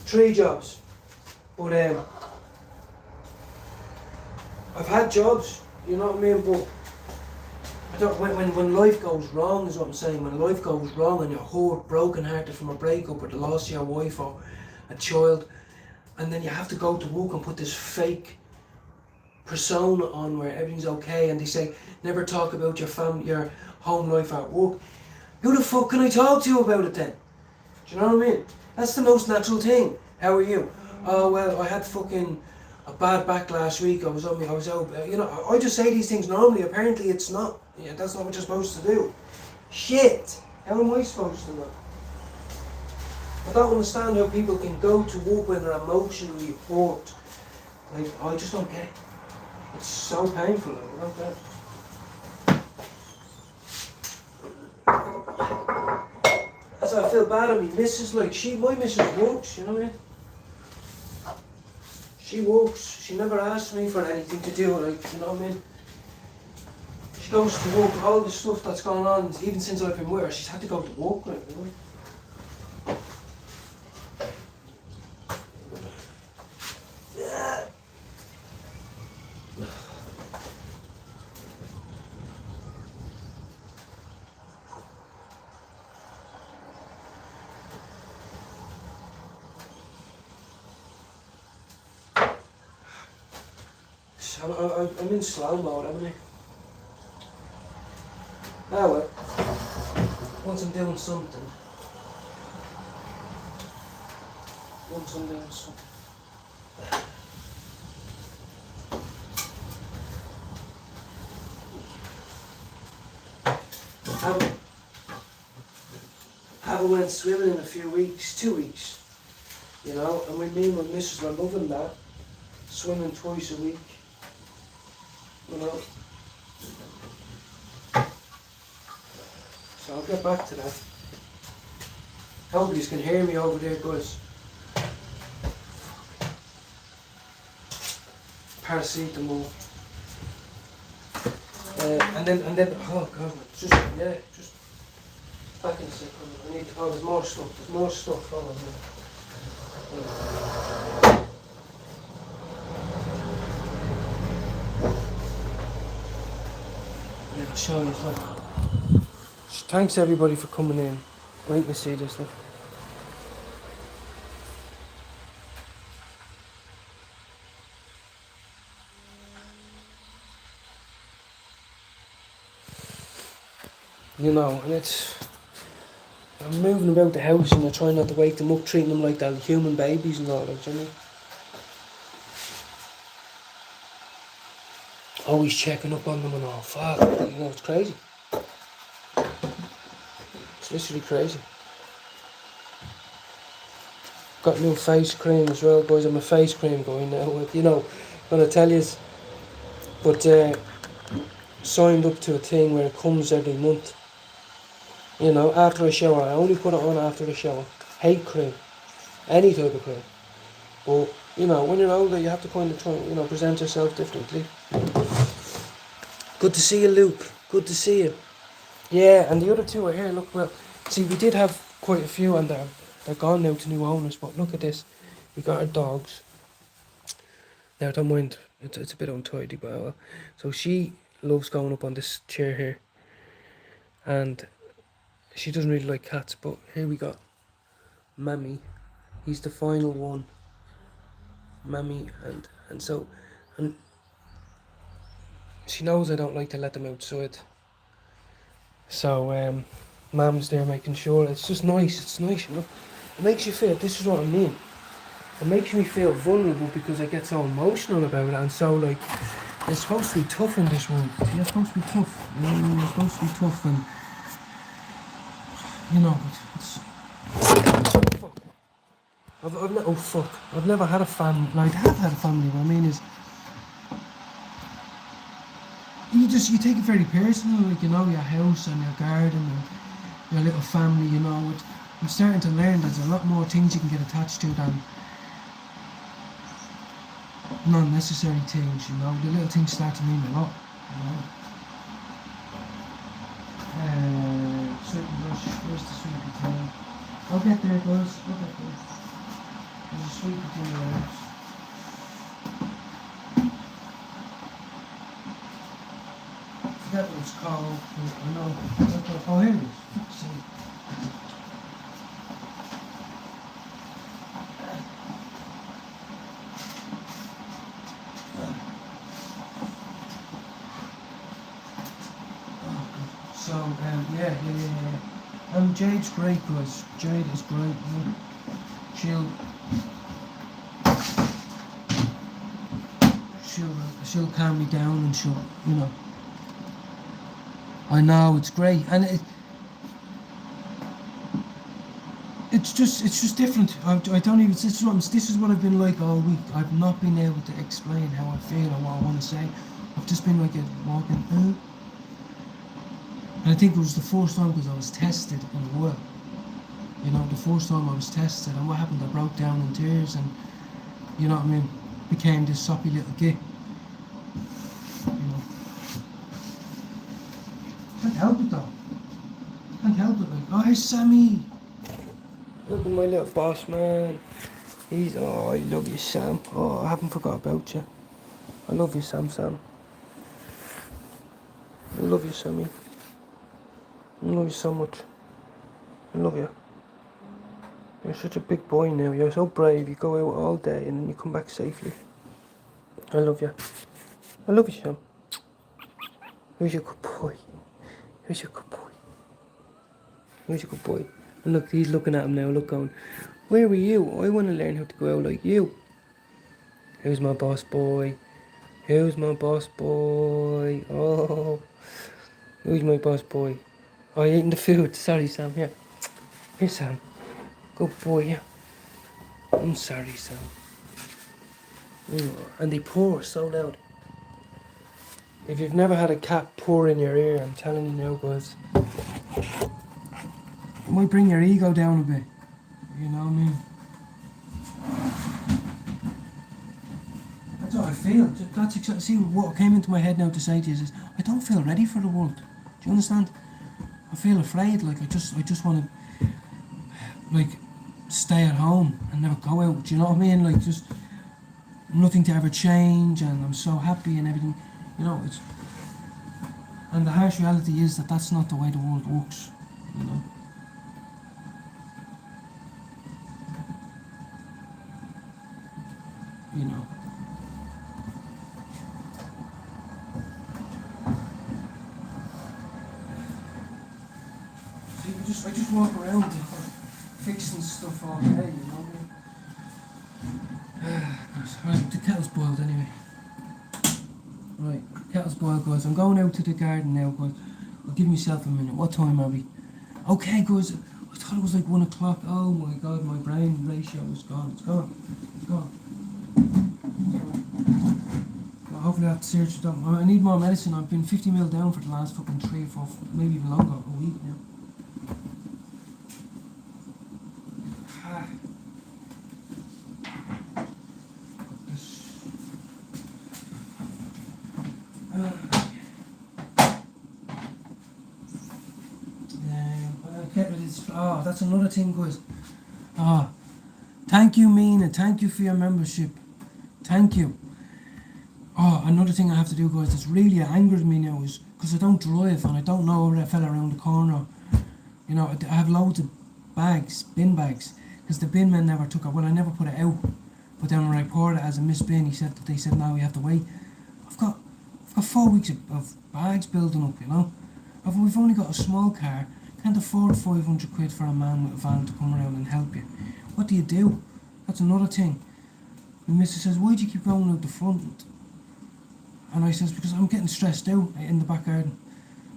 S1: three jobs. But I've had jobs, you know what I mean. But when life goes wrong is what I'm saying. When life goes wrong and you're hurt, broken hearted from a breakup or the loss of your wife or a child, and then you have to go to work and put this fake persona on where everything's okay, and they say never talk about your family, your home life at work. Who the fuck can I talk to you about it then? Do you know what I mean? That's the most natural thing. How are you? Oh well, I had fucking a bad back last week. I was out. You know, I just say these things normally. Apparently, it's not. Yeah, that's not what you're supposed to do. Shit. How am I supposed to know? I don't understand how people can go to work when they're emotionally hurt. Like, I just don't get it. It's so painful. I don't get it. That's why I feel bad on me missus. Like, my missus works, you know what I mean? She works. She never asked me for anything to do, like, you know what I mean? she goes to work, all the stuff that's gone on, even since I've been with her, she's had to go to work with it, you know. I'm in slow mode, haven't I? Ah well, once I'm doing something. Haven't went swimming in a few weeks, 2 weeks, you know, and when me and my missus were loving that, swimming twice a week, you know. So I'll get back to that. Hope you can hear me over there, guys. Paracetamol. And then, oh god, just back in a second. I need, there's more stuff, hold on yeah, I'll show you. Thanks everybody for coming in. Wait to see this stuff. You know, and I'm moving about the house and I try not to wake them up, treating them like they're human babies and all that, you know. Always checking up on them and all, fuck, you know, it's crazy. It's literally crazy. Got new face cream as well, guys. I'm a face cream guy now, you know, gonna tell you. But signed up to a thing where it comes every month. You know, after a shower, I only put it on after the shower. Hate cream, any type of cream. But, you know, when you're older, you have to kind of try, you know, present yourself differently. Good to see you, Luke. Good to see you. Yeah, and the other two are here. Look, well, see, we did have quite a few, and they're gone now to new owners. But look at this. We got our dogs. Now, don't mind, it's a bit untidy, but well. So she loves going up on this chair here. And she doesn't really like cats, but here we got Mammy. He's the final one. Mammy, and so, and she knows I don't like to let them outside. So, Mam's there making sure. It's just nice. It's nice, you know. It makes you feel. This is what I mean. It makes me feel vulnerable because I get so emotional about it, and so like, you're supposed to be tough in this world. You're supposed to be tough. You're supposed to be tough, and you know, it's fuck. I've never had a family. Like, I have had a family. What I mean is, you take it very personal. Like, you know, your house and your garden and your little family. You know, I'm starting to learn there's a lot more things you can get attached to than non-necessary things. You know, the little things start to mean a lot. You know. Where's the sweet potato? I'll get there, guys. I'll get there. There's a sweet potato there. I forget what it's called, but I know. Oh, here it is. See. So, yeah. Jade's great, guys. Jade is great. She'll calm me down, and she'll, you know. I know, it's great, and it's just different. I don't even. This is what I've been like all week. I've not been able to explain how I feel or what I want to say. I've just been like a walking. And I think it was the first time because I was tested in a while. You know, the first time I was tested, and what happened? I broke down in tears, and you know what I mean, became this soppy little git. You know. Hi, Sammy. Look at my little boss, man. Oh, I love you, Sam. Oh, I haven't forgot about you. I love you, Sam. I love you, Sammy. I love you so much. I love you. You're such a big boy now. You're so brave. You go out all day and then you come back safely. I love you. I love you, Sam. Who's your good boy? Who's your good boy? Who's your good boy? And look, he's looking at him now. Look, going, where were you? I want to learn how to go out like you. Who's my boss boy? Who's my boss boy? Oh, who's my boss boy? Oh, you're eating the food. Sorry, Sam. Here. Here, Sam. Good boy, yeah. I'm sorry, Sam. And they purr so loud. If you've never had a cat purr in your ear, I'm telling you now, guys. It might bring your ego down a bit. You know what I mean? That's how I feel. That's exactly. See, what came into my head now to say to you is, I don't feel ready for the world. Do you understand? I feel afraid. Like I just want to, like, stay at home and never go out. Do you know what I mean? Like just nothing to ever change, and I'm so happy and everything. You know, it's. And the harsh reality is that that's not the way the world works. You know. You know. See, I just walk around fixing stuff all day, you know what I mean? Right, the kettle's boiled anyway. Right, kettle's boiled, guys. I'm going out to the garden now, guys. I'll give myself a minute. What time are we? Okay, guys. I thought it was like 1 o'clock. Oh my god, my brain ratio is gone. It's gone. It's gone. Well, hopefully I have to search it up. I need more medicine. I've been 50 ml down for the last fucking 3 or 4, maybe even longer, a week now. Oh, that's another thing, guys. Thank you, Mina. Thank you for your membership. Thank you. Oh, another thing I have to do, guys, that's really angered me now is because I don't drive and I don't know where that fella around the corner. You know, I have loads of bags, bin bags, because the bin man never took it. Well, I never put it out. But then when I poured it as a missed bin, they said, no, we have to wait. I've got 4 weeks of bags building up, you know. We've only got a small car. Can't afford 500 quid for a man with a van to come around and help you. What do you do? That's another thing. My missus says, why do you keep going out the front? And I says, because I'm getting stressed out in the back garden.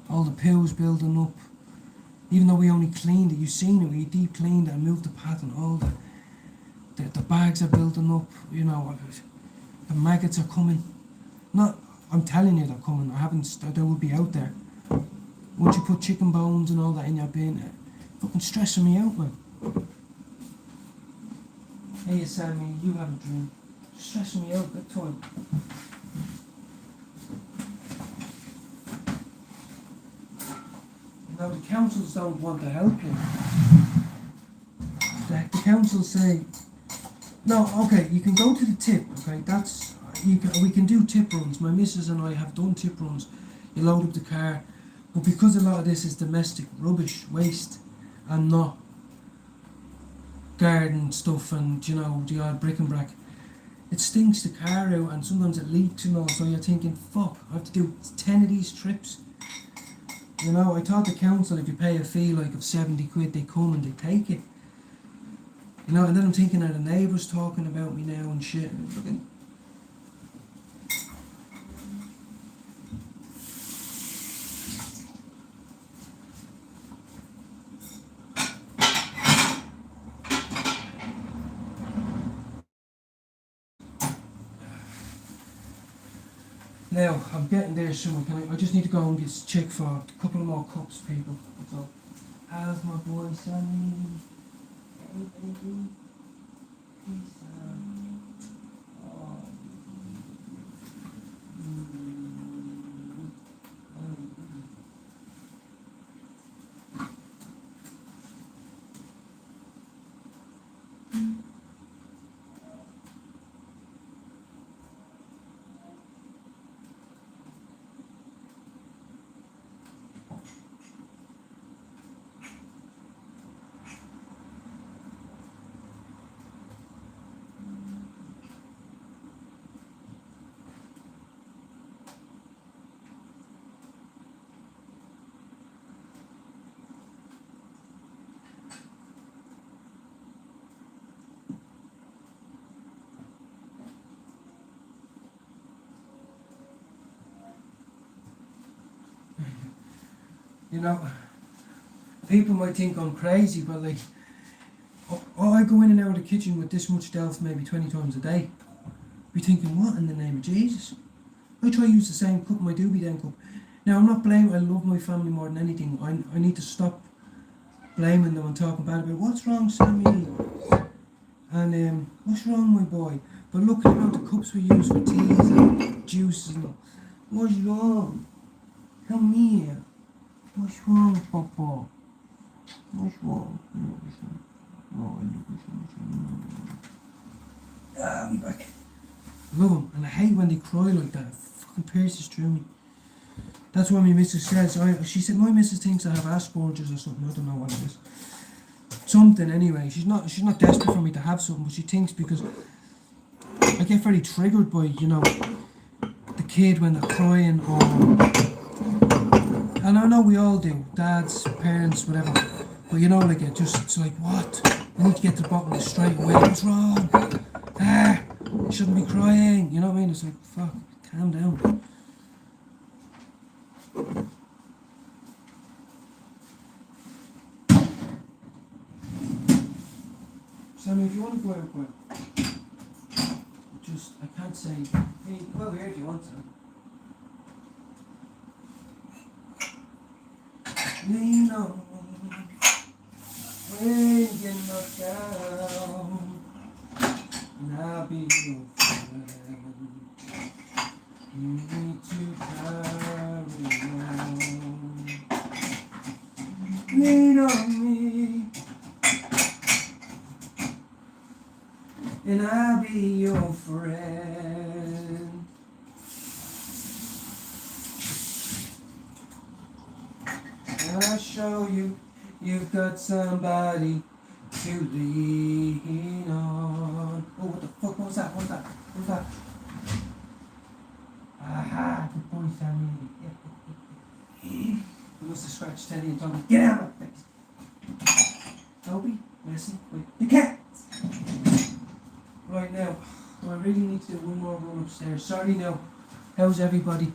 S1: All the poo's building up. Even though we only cleaned it, you've seen it, we deep cleaned it and moved the path and all the bags are building up, you know, the maggots are coming. I'm telling you they're coming, they will be out there. Once you put chicken bones and all that in your bin, fucking stressing me out, man. Hey Sammy, you have a drink. Stressing me out big time. Now the councils don't want to help you. The councils say, no, okay, you can go to the tip, okay, we can do tip runs. My missus and I have done tip runs. You load up the car, but because a lot of this is domestic rubbish, waste, and not garden stuff and, you know, the odd bric and brac, it stinks the car out and sometimes it leaks and all, so you're thinking, fuck, I have to do 10 of these trips. You know, I thought the council, if you pay a fee like of 70 quid, they come and they take it. You know, and then I'm thinking of the neighbours talking about me now and shit. And now, I'm getting there soon. I just need to go and get checked for a couple of more cups, people. That's all. How's my boy, Sammy? Hey, baby. Hey, Sam. Oh. You know, people might think I'm crazy, but like, I go in and out of the kitchen with this much delf maybe 20 times a day. Be thinking, what in the name of Jesus? I try to use the same cup, my doobie down cup. Now I'm not blaming, I love my family more than anything. I need to stop blaming them and talking bad about what's wrong, Sammy? And what's wrong, my boy? But look at the amount of cups we use for teas and juices and all. What's wrong? Come here. What's wrong, Papa? What's wrong? I'm back. Love them, and I hate when they cry like that. It fucking pierces through me. That's why my missus says, she said my missus thinks I have Asperger's or something, I don't know what it is. Something anyway, she's not desperate for me to have something, but she thinks because I get very triggered by, you know, the kid when they're crying or, and I know we all do, dads, parents, whatever, but you know, like it's like, what? I need to get to the bottom of it straight away, what's wrong? You shouldn't be crying, you know what I mean? It's like, fuck, calm down. Sammy, if you want to go out, well, just, I can't say, hey, go here if you want to. Lean on when you're knocked down, and I'll be your friend. You need to carry on. Lean on me, and I'll be your friend. And I'll show you, you've got somebody to lean on. Oh, what the fuck? What's that? What's that? What's that? Aha, good boy, Sammy. I must have scratched Teddy and told him, get out of my face. Toby, listen, wait, you can't. Right now, I really need to do one more run upstairs. Sorry now. How's everybody?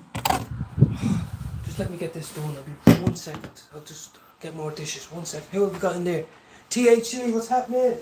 S1: Just let me get this done. I'll be 1 second. I'll just get more dishes. 1 second. Who have we got in there? THC, what's happening?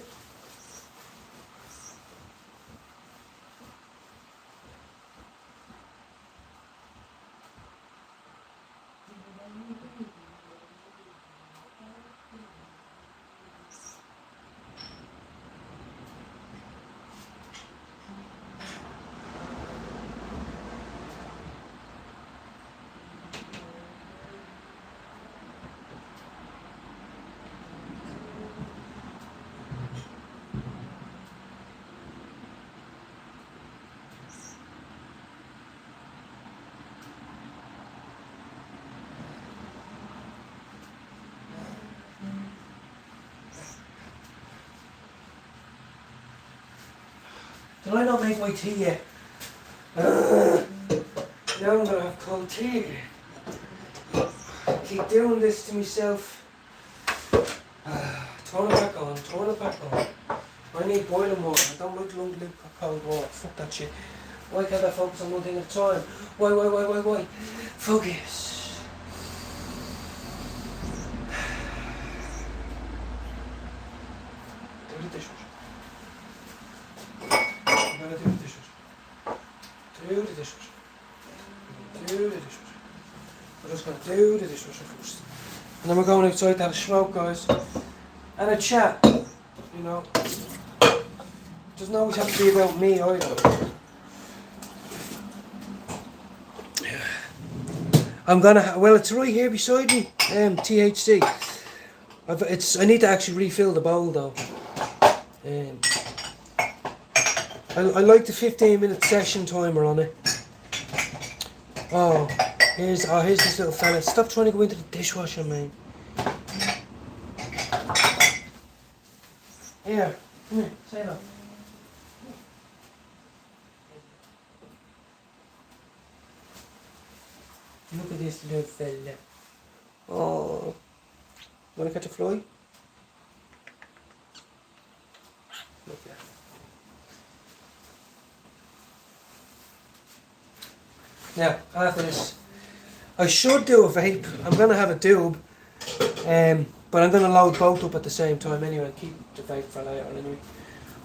S1: Did I not make my tea yet? Now I'm gonna have cold tea. Keep doing this to myself. Turn it back on, turn it back on. I need boiling water. I don't like long loop of cold water. Fuck that shit. Why can't I focus on one thing at a time? Why? Focus. Do the dishwasher. I'm gonna do the dishwasher. Do the dishwasher. Do the dishwasher. We're just gonna do the dishwasher first. And then we're going outside to have a smoke, guys. And a chat. You know. It doesn't always have to be about me either. I'm gonna, well, it's right here beside me, THC. I need to actually refill the bowl though. I like the 15-minute session timer on it. Oh, here's this little fella. Stop trying to go into the dishwasher, man. Here, come here, say hello. Look at this little fella. Oh, wanna catch a fly? Look there. Now, after this, I should do a vape. I'm gonna have a doob, But I'm going to load both up at the same time anyway, and keep the vape for later anyway.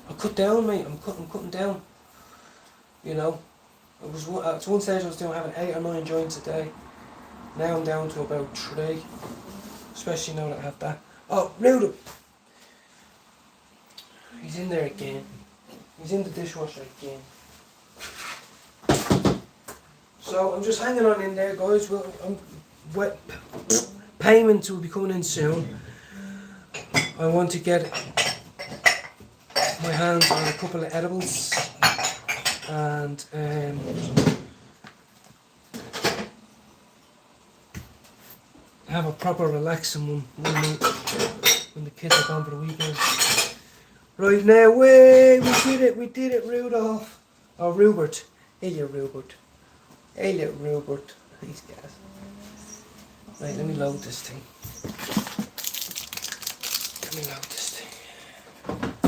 S1: I cut down, mate. I'm cutting down. You know, at one stage I was having 8 or 9 joints a day. Now I'm down to about 3, especially now that I have that. Oh, Noodle! He's in there again. He's in the dishwasher again. So I'm just hanging on in there, guys. Payments will be coming in soon. I want to get my hands on a couple of edibles and have a proper relaxing one night when the kids are gone for the weekend. Right now, we did it, Rudolph. Oh, Rupert. Hey, you Rupert. Hey, little Rupert. He's gas. Right, let me load this thing.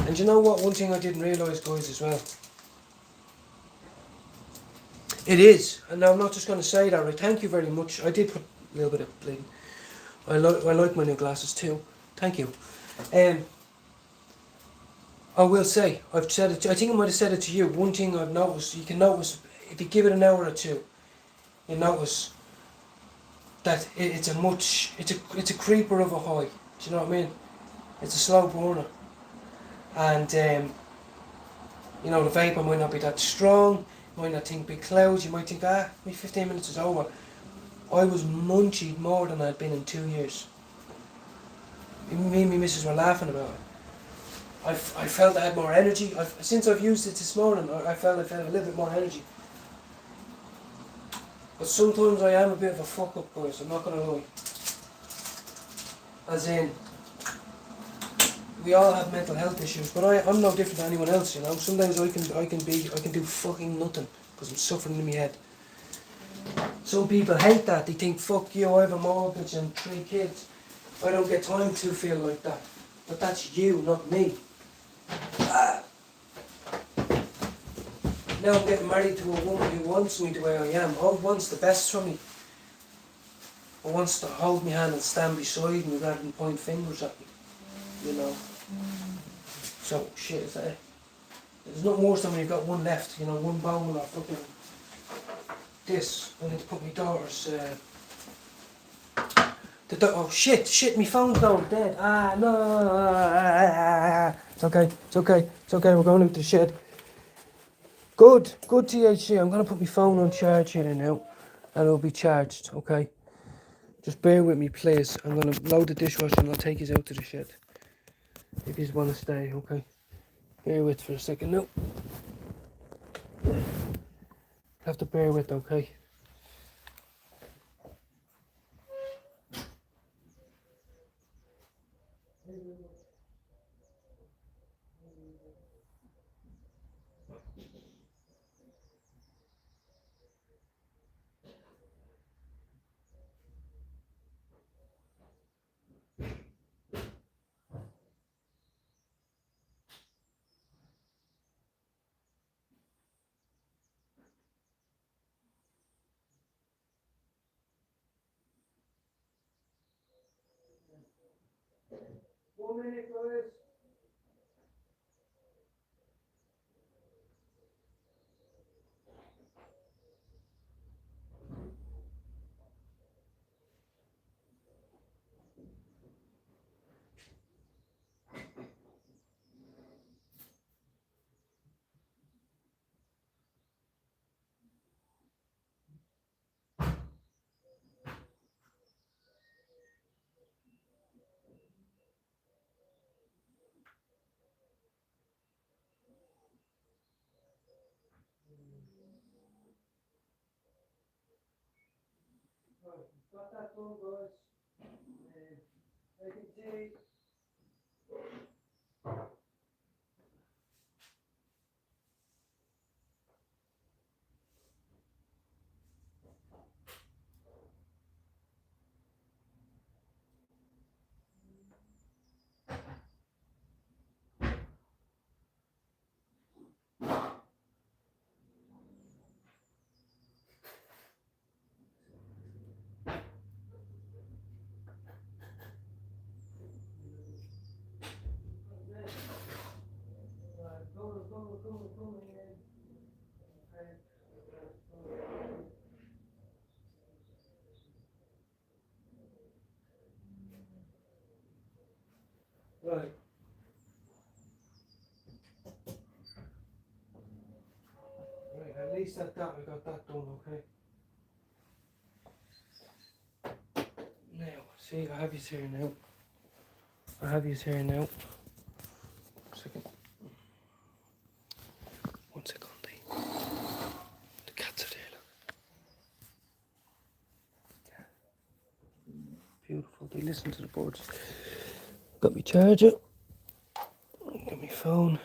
S1: And you know what? One thing I didn't realise, guys, as well. It is. And now I'm not just going to say that, right? Thank you very much. I did put a little bit of bling. I like my new glasses too. Thank you. I will say, I've said it. I think I might have said it to you. One thing I've noticed, you can notice if you give it an hour or two, you notice that it's a creeper of a high. Do you know what I mean? It's a slow burner, and you know, the vapor might not be that strong. You might not think big clouds. You might think, my 15 minutes is over. I was munchied more than I'd been in 2 years. Me and my missus were laughing about it. I felt I had more energy. Since I've used it this morning, I felt a little bit more energy. But sometimes I am a bit of a fuck up, guys, I'm not going to lie. As in, we all have mental health issues, but I'm no different to anyone else, you know. Sometimes I can do fucking nothing because I'm suffering in my head. Some people hate that. They think, fuck you, I have a mortgage and 3 kids. I don't get time to feel like that. But that's you, not me. Now I'm getting married to a woman who wants me the way I am, who wants the best for me, who wants to hold my hand and stand beside me rather than point fingers at me, you know. So, shit, is that it? There's nothing worse than when you've got one left, you know, one bone or fucking this. I need to put my daughter's, oh shit, my phone's going dead. No. It's okay, we're going into the shed. Good THC. I'm going to put my phone on charge here now, and it'll be charged, okay? Just bear with me, please. I'm going to load the dishwasher and I'll take you out to the shed. If you want to stay, okay? Bear with for a second now. Have to bear with, okay? One minute, guys. Got that done, guys. I can see. least at that, I got that done, okay. Now, see, I have you here now. Second. One second, the cats are there, look. Beautiful, they listen to the birds. Got my charger, got my phone.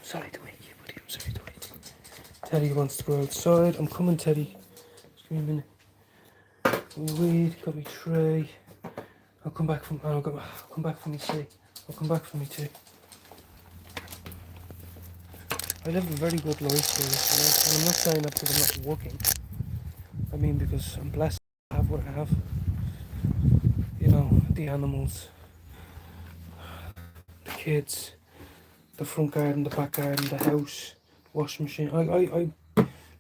S1: Sorry to wake you, buddy, I'm sorry to wake you. Teddy wants to go outside. I'm coming, Teddy. Just give me a minute. Got my weed, got my tray. I'll come back from. I'll come back from me tea. I'll come back from me tea. I live a very good life here, and I'm not saying that because I'm not working. I mean because I'm blessed to have what I have. You know, the animals, the kids, the front garden, the back garden, the house, washing machine. I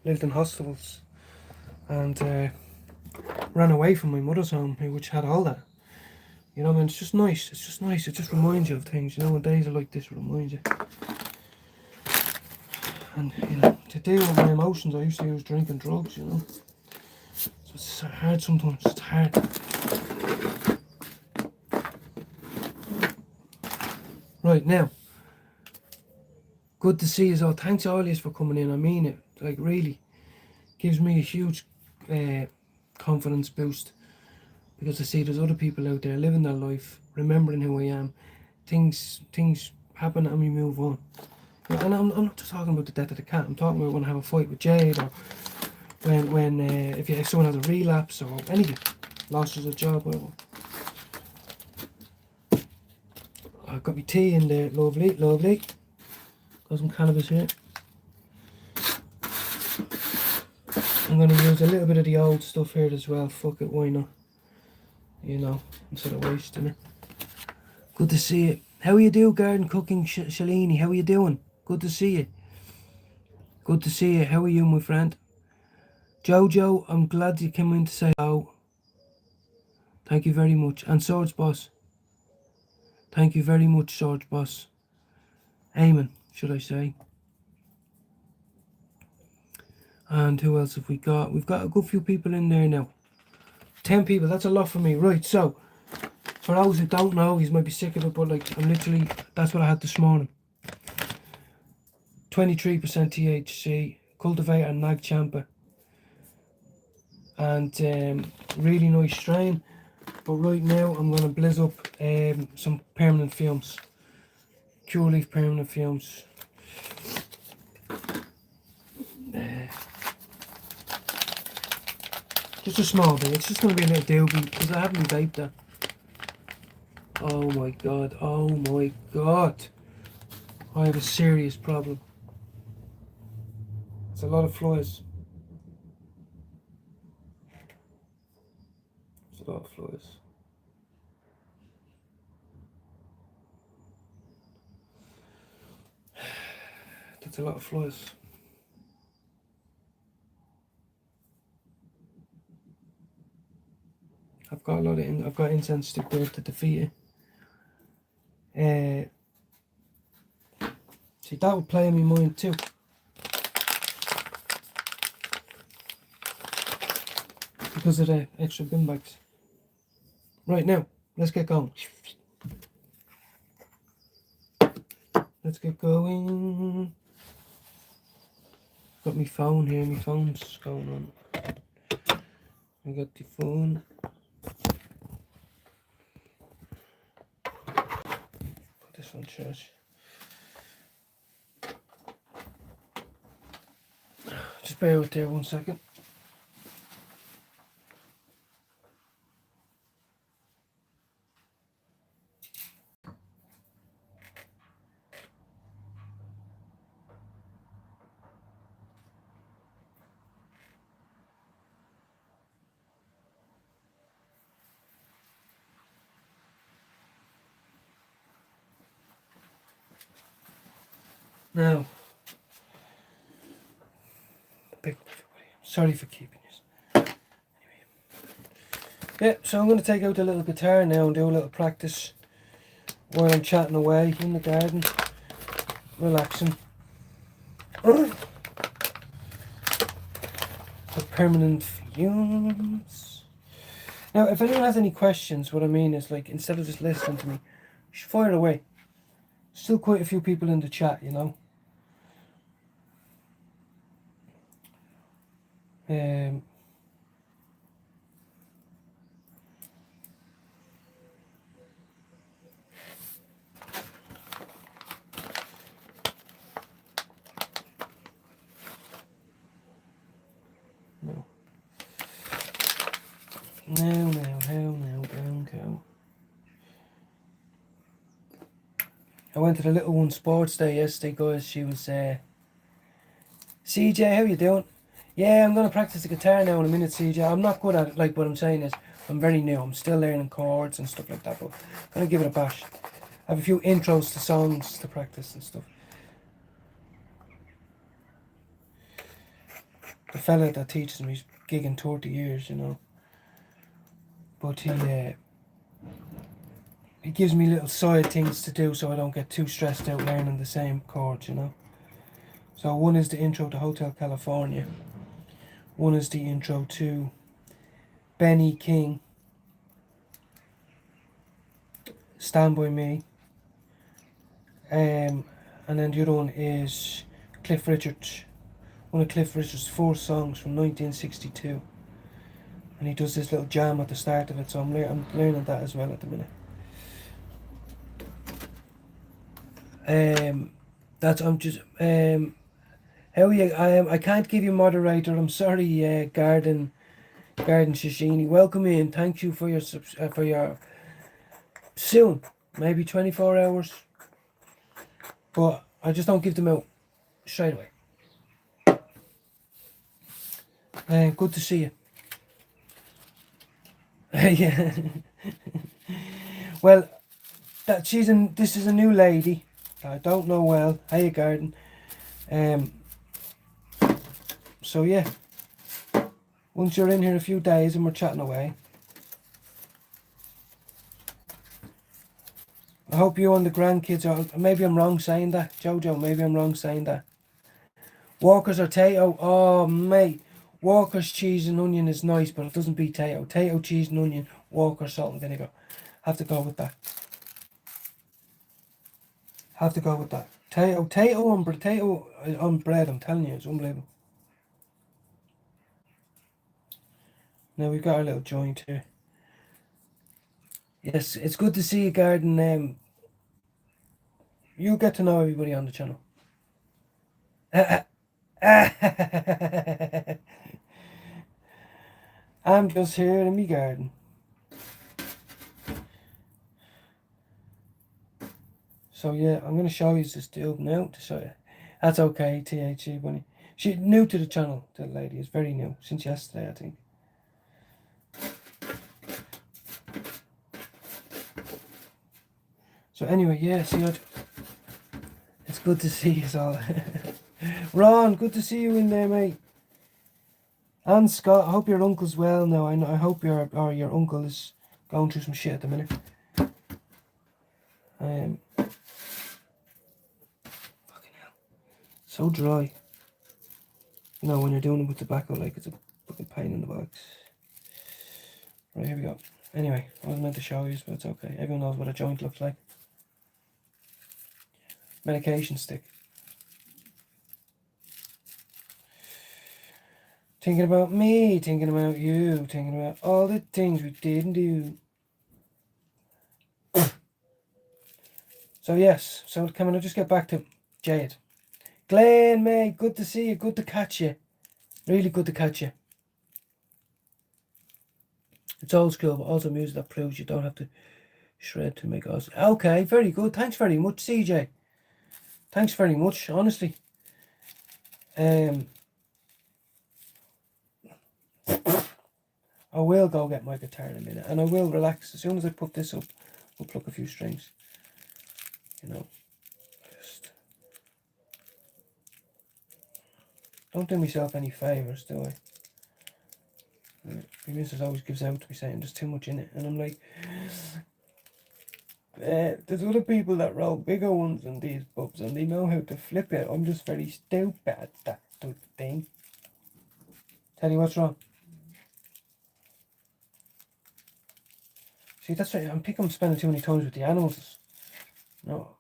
S1: lived in hostels and ran away from my mother's home, which had all that. You know, and it's just nice. It's just nice. It just reminds you of things. You know, when days are like this, it reminds you. And you know, to deal with my emotions, I used to use drink and drugs. You know, so it's hard sometimes. It's hard. Right now, good to see you all. Thanks all you for coming in. I mean it. Like really, gives me a huge confidence boost because I see there's other people out there living their life, remembering who I am. Things happen and we move on. And I'm not just talking about the death of the cat. I'm talking about when I have a fight with Jade, or when if someone has a relapse or anything, losses a job. I've got my tea in there, lovely. Got some cannabis here. I'm going to use a little bit of the old stuff here as well. Fuck it, why not? You know, instead of wasting it. Good to see you. How you do, garden cooking, Shalini? How are you doing? Good to see you. Good to see you. How are you, my friend? Jojo, I'm glad you came in to say hello. Thank you very much. And Swords Boss. Thank you very much, Swords Boss. Eamon, should I say. And who else have we got? We've got a good few people in there now. 10 people, that's a lot for me. Right, so, for those who don't know, you might be sick of it, but like, I'm literally, that's what I had this morning. 23% THC, cultivator and nag champa. And really nice strain. But right now, I'm going to blizz up some permanent fumes. Cure leaf permanent fumes. Just a small bit. It's just going to be a little doobie because I haven't vaped that. Oh my god. Oh my god. I have a serious problem. It's a lot of flies. It's a lot of flies. That's a lot of flies. I've got a lot of I've got incense stick there to defeat it. See, that would play in my mind too. Because of the extra bin bags. Right now, let's get going. Let's get going. Got my phone here, my phone's going on. I got the phone. Put this on charge. Just bear with there 1 second. Now, sorry for keeping this. Anyway. Yeah, so I'm going to take out the little guitar now and do a little practice. while I'm chatting away in the garden, relaxing. The permanent fumes. Now, if anyone has any questions, what I mean is, like, instead of just listening to me, fire away. Still quite a few people in the chat, you know. No, brown cow. I went to the little one sports day yesterday, guys. She was, CJ, how you doing? Yeah, I'm going to practice the guitar now in a minute, CJ. I'm not good at it, like what I'm saying is, I'm very new. I'm still learning chords and stuff like that, but I'm going to give it a bash. I have a few intros to songs to practice and stuff. The fella that teaches me is gigging 30 years, you know. But he gives me little side things to do so I don't get too stressed out learning the same chords, you know. So one is the intro to Hotel California. One is the intro to Benny King, Stand By Me. And then the other one is Cliff Richard's, one of Cliff Richard's 4 songs from 1962. And he does this little jam at the start of it, so I'm learning that as well at the minute. How are you? I can't give you moderator. I'm sorry, Garden Shishini. Welcome in. Thank you for your soon, maybe 24 hours. But I just don't give them out straight away. Good to see you. Yeah. Well, this is a new lady. I don't know well. Hey, Garden. So yeah. Once you're in here a few days and we're chatting away. I hope you and the grandkids are. Maybe I'm wrong saying that, Jojo. Maybe I'm wrong saying that. Walker's or Tato. Oh, mate. Walker's cheese and onion is nice, but it doesn't beat Tato. Tato cheese and onion. Walker's salt and vinegar. Have to go with that. Tato on bread. I'm telling you, it's unbelievable. Now we've got our little joint here. Yes, it's good to see you, Garden. You get to know everybody on the channel. I'm just here in my garden. So yeah, I'm going to show you this tube now to show you. That's okay, THC Bunny. She's new to the channel, the lady is very new, since yesterday, I think. So anyway, yeah, see you. It's good to see you all. Ron, good to see you in there, mate. And Scott, I hope your uncle's well now. I hope your uncle is going through some shit at the minute. Fucking hell. So dry. You know, when you're doing it with tobacco, like, it's a fucking pain in the box. Right, here we go. Anyway, I wasn't meant to show you, but it's okay. Everyone knows what a joint looks like. Medication stick. Thinking about me, thinking about you, thinking about all the things we didn't do. So yes, so come on, I'll just get back to Jade. Glenn, mate, good to see you, good to catch you. Really good to catch you. It's old school, but also music that proves you don't have to shred to make us. Okay, very good. Thanks very much, CJ. Thanks very much, honestly. I will go get my guitar in a minute, and I will relax. As soon as I put this up, we'll pluck a few strings. You know, just don't do myself any favours, do I? My missus always gives out to me saying there's too much in it, and I'm like, There's other people that roll bigger ones than these bubs and they know how to flip it. I'm just very stupid at that type of thing. Tell you what's wrong. See, that's right. I'm spending too many times with the animals. No.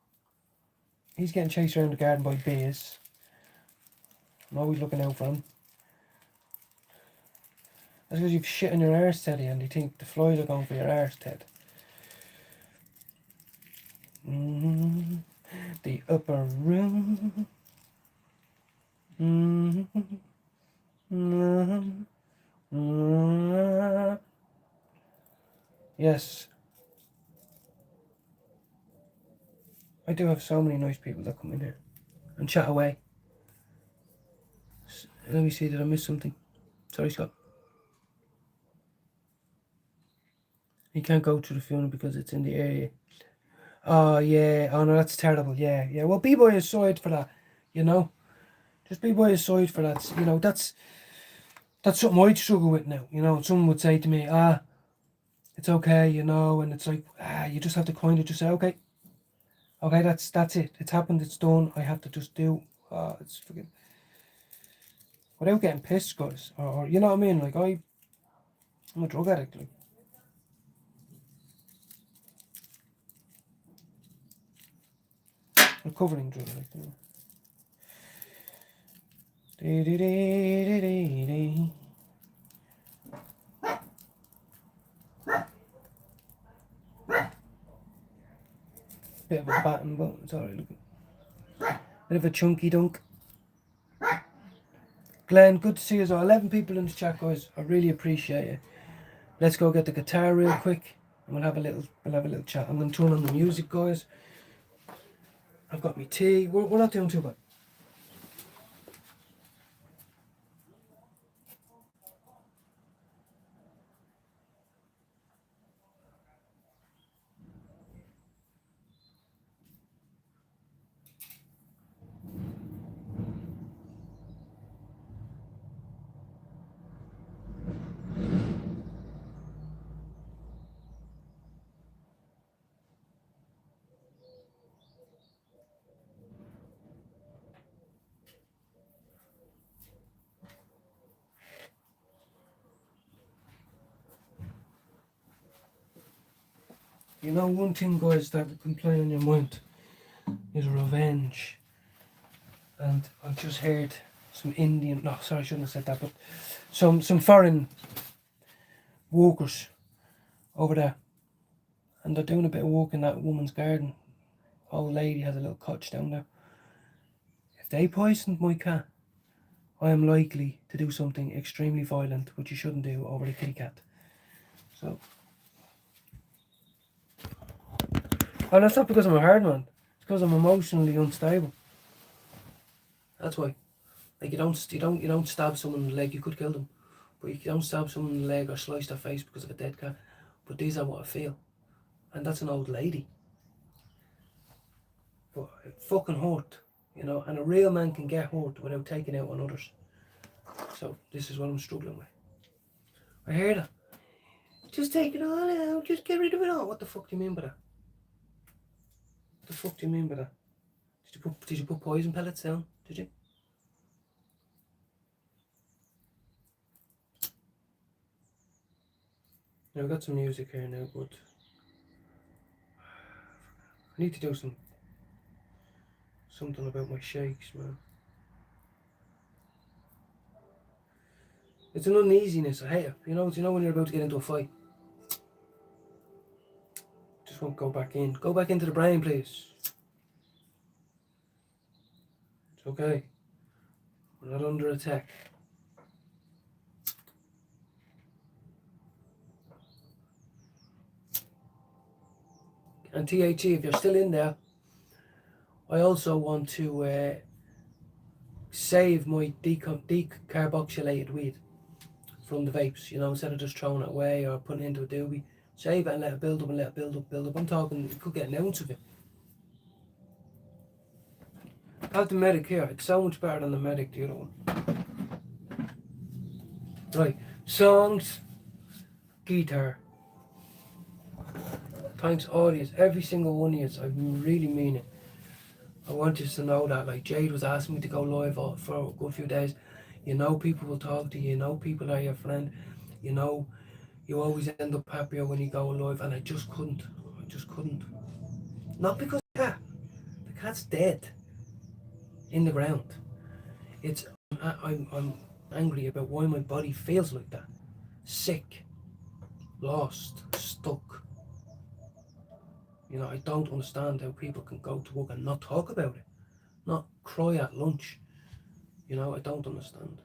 S1: He's getting chased around the garden by bees. I'm always looking out for him. That's because you've shit in your arse, Teddy, and you think the flies are going for your arse, Ted. The upper room. Yes. I do have so many nice people that come in here and chat away. Let me see, did I miss something? Sorry, Scott. You can't go to the funeral because it's in the area. Oh, yeah. Oh, no, that's terrible. Yeah, yeah. Well, be by his side for that, you know. Just be by his side for that. You know, that's something I'd struggle with now. You know, someone would say to me, it's okay, you know, and it's like, you just have to kind of just say, okay, that's it. It's happened, it's done. I have to just do, it's freaking, without getting pissed, guys. Or you know what I mean? Like, I'm a drug addict, like. Recovering drug addict, you know. Bit of a batten, but it's alright looking. Bit of a chunky dunk. Glenn, good to see you as well. 11 people in the chat, guys. I really appreciate it. Let's go get the guitar real quick and we'll have a little chat. I'm gonna turn on the music, guys. I've got my tea. We're not doing too bad. You know, one thing, guys, that can play on your mind is revenge. And I just heard some Indian, no, sorry, I shouldn't have said that, but some foreign workers over there. And they're doing a bit of work in that woman's garden. Old lady has a little cottage down there. If they poisoned my cat, I am likely to do something extremely violent, which you shouldn't do over a kitty cat. So, and that's not because I'm a hard man. It's because I'm emotionally unstable. That's why. Like you don't stab someone in the leg. You could kill them, but you don't stab someone in the leg or slice their face because of a dead cat. But these are what I feel, and that's an old lady. But it fucking hurt, you know. And a real man can get hurt without taking out on others. So this is what I'm struggling with. I hear that. Just take it all out. Just get rid of it all. What the fuck do you mean by that? What the fuck do you mean by that? Did you put poison pellets down? Did you? Now I've got some music here now, but I need to do something about my shakes, man. It's an uneasiness. I hate it. You know when you're about to get into a fight. Just won't go back in. Go back into the brain, please. It's okay. We're not under attack. And THE, if you're still in there, I also want to save my decarboxylated weed from the vapes, you know, instead of just throwing it away or putting it into a doobie. Save it and let it build up and let it build up. I'm talking, you could get an ounce of it. I have the medic here. It's so much better than the medic, the other one. Right, songs, guitar. Thanks audience, every single one of you. I really mean it. I want you to know that. Like Jade was asking me to go live for a good few days. You know people will talk to you. You know people are your friend. You know you always end up happier when you go live. And I just couldn't. I just couldn't. Not because of the cat. The cat's dead. In the ground. It's I'm angry about why my body feels like that. Sick. Lost. Stuck. You know, I don't understand how people can go to work and not talk about it. Not cry at lunch. You know, I don't understand.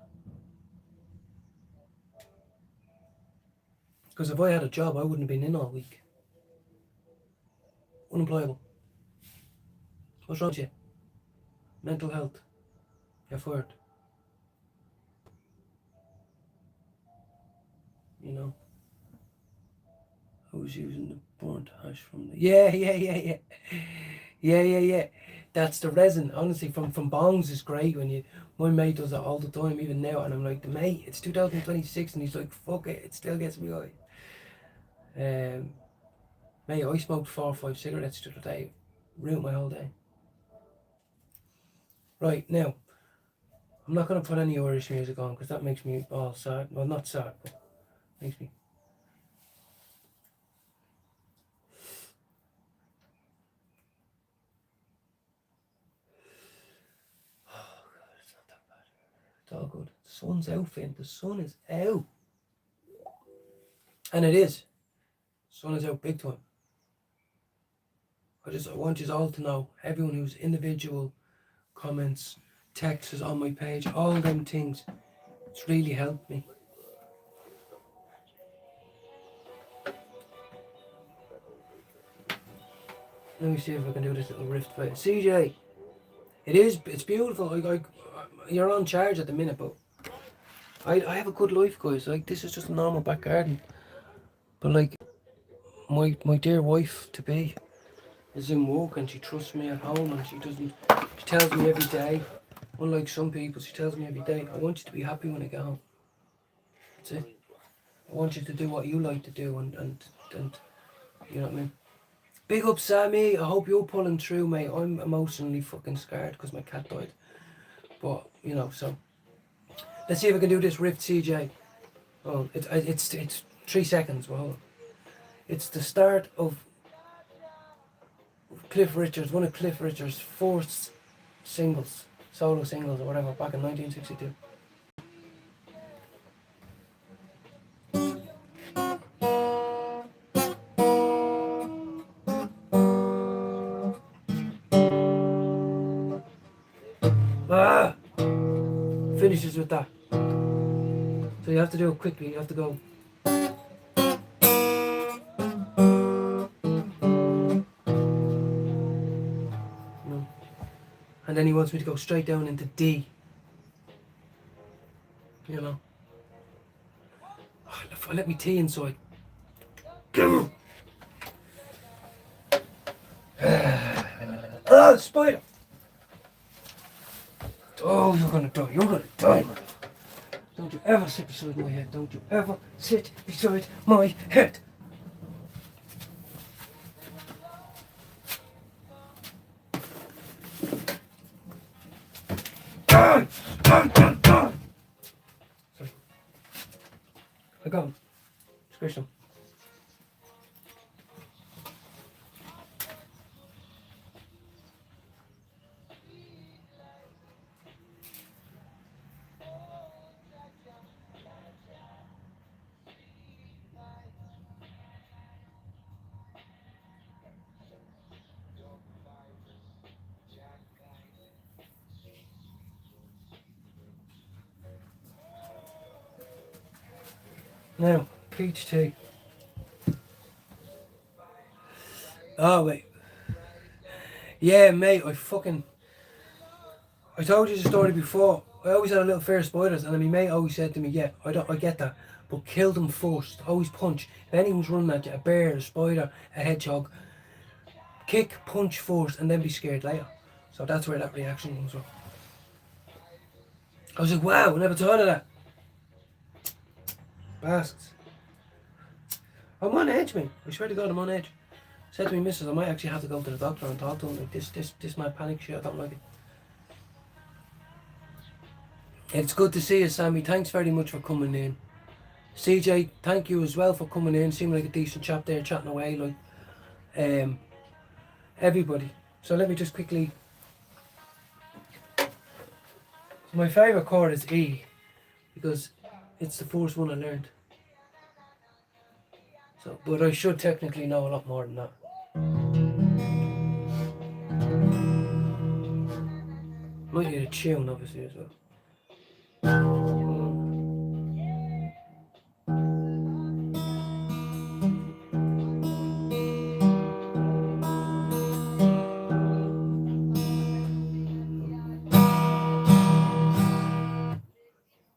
S1: Because if I had a job, I wouldn't have been in all week. Unemployable. What's wrong with you? Mental health. You're fired. You know. I was using the burnt hash from the... Yeah. Yeah. That's the resin. Honestly, from bongs is great when you... My mate does it all the time, even now. And I'm like, mate, it's 2026. And he's like, fuck it. It still gets me high. Mate, I smoked 4 or 5 cigarettes the other day. Ruined my whole day. Right, now, I'm not going to put any Irish music on because that makes me all sad. Well, not sad, but makes me... Oh, God, it's not that bad. It's all good. The sun's out, Finn. The sun is out. And it is. The sun is out big time. I want you all to know, everyone who's individual comments, texts on my page, all them things, it's really helped me. Let me see if I can do this little rift fight. CJ, it's beautiful. You're on charge at the minute, but I have a good life, guys. Like, this is just a normal back garden. But like, my dear wife to be is in work and she trusts me at home and she tells me every day. Unlike some people, she tells me every day, I want you to be happy when I get home. That's it. I want you to do what you like to do and you know what I mean? Big up Sammy, I hope you're pulling through, mate. I'm emotionally fucking scared because my cat died. But, you know, so let's see if I can do this rift, CJ. Oh, it's 3 seconds, well hold on. It's the start of Cliff Richard's, one of Cliff Richard's first solo singles or whatever, back in 1962. Finishes with that. So you have to do it quickly, you have to go. And then he wants me to go straight down into D. You know. Oh, let me tea inside. Ah, spider! Oh, you're gonna die, man. Don't you ever sit beside my head. Don't you ever sit beside my head. Die! Sorry. I got him. Squish him. Now, peach tea. Oh, wait. Yeah, mate, I told you the story before. I always had a little fear of spiders, and then my mate always said to me, yeah, I get that, but kill them first. Always punch. If anyone's running at you, a bear, a spider, a hedgehog, kick, punch first, and then be scared later. So that's where that reaction comes from. I was like, wow, I never thought of that. Bastards. I'm on edge, mate. I swear to God, I'm on edge. said to me missus, I might actually have to go to the doctor and talk to him. Like this my panic shit. I don't like it. It's good to see you, Sammy. Thanks very much for coming in. CJ, thank you as well for coming in. Seemed like a decent chap there, chatting away, like everybody. So let me just quickly. My favourite chord is E because it's the first one I learned. So, but I should technically know a lot more than that. Might need a tune, obviously, as well.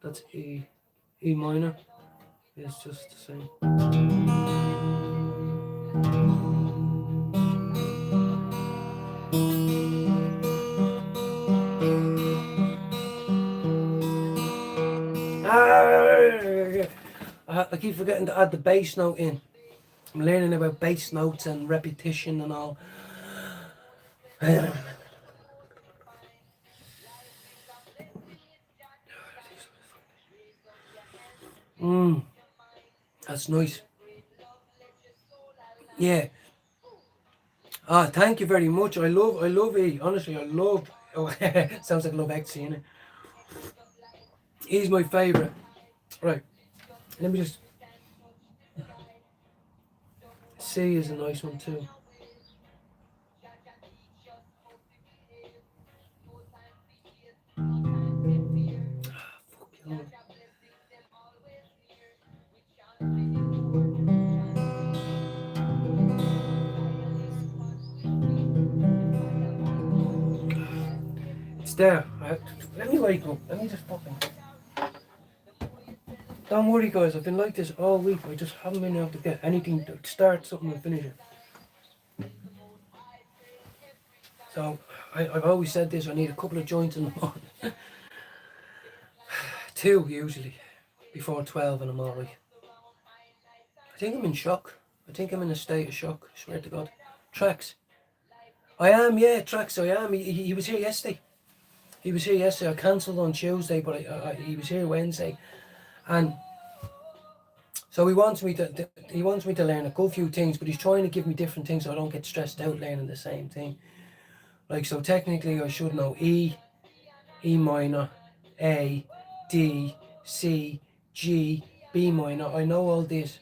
S1: That's E. E minor. It's just the same. I keep forgetting to add the bass note in. I'm learning about bass notes and repetition and all. That's nice. Yeah. Thank you very much. I love E. Honestly, I love. Oh, sounds like I love ecstasy, innit? He's my favourite. Right. Let me just. C is a nice one too. Fuck you. It's there. Let me wake up. Let me just fucking. Don't worry, guys. I've been like this all week. I just haven't been able to get anything to start something and finish it. So I've always said this. I need a couple of joints in the morning. 2 usually before 12, and I'm alright. I think I'm in shock. I think I'm in a state of shock. I swear to God. Tracks. I am, yeah, Tracks. I am. He was here yesterday. He was here yesterday. I cancelled on Tuesday, but he was here Wednesday, and so he wants me to learn a good few things, but he's trying to give me different things so I don't get stressed out learning the same thing. Like, so technically I should know E, E minor, A, D, C, G, B minor. I know all this.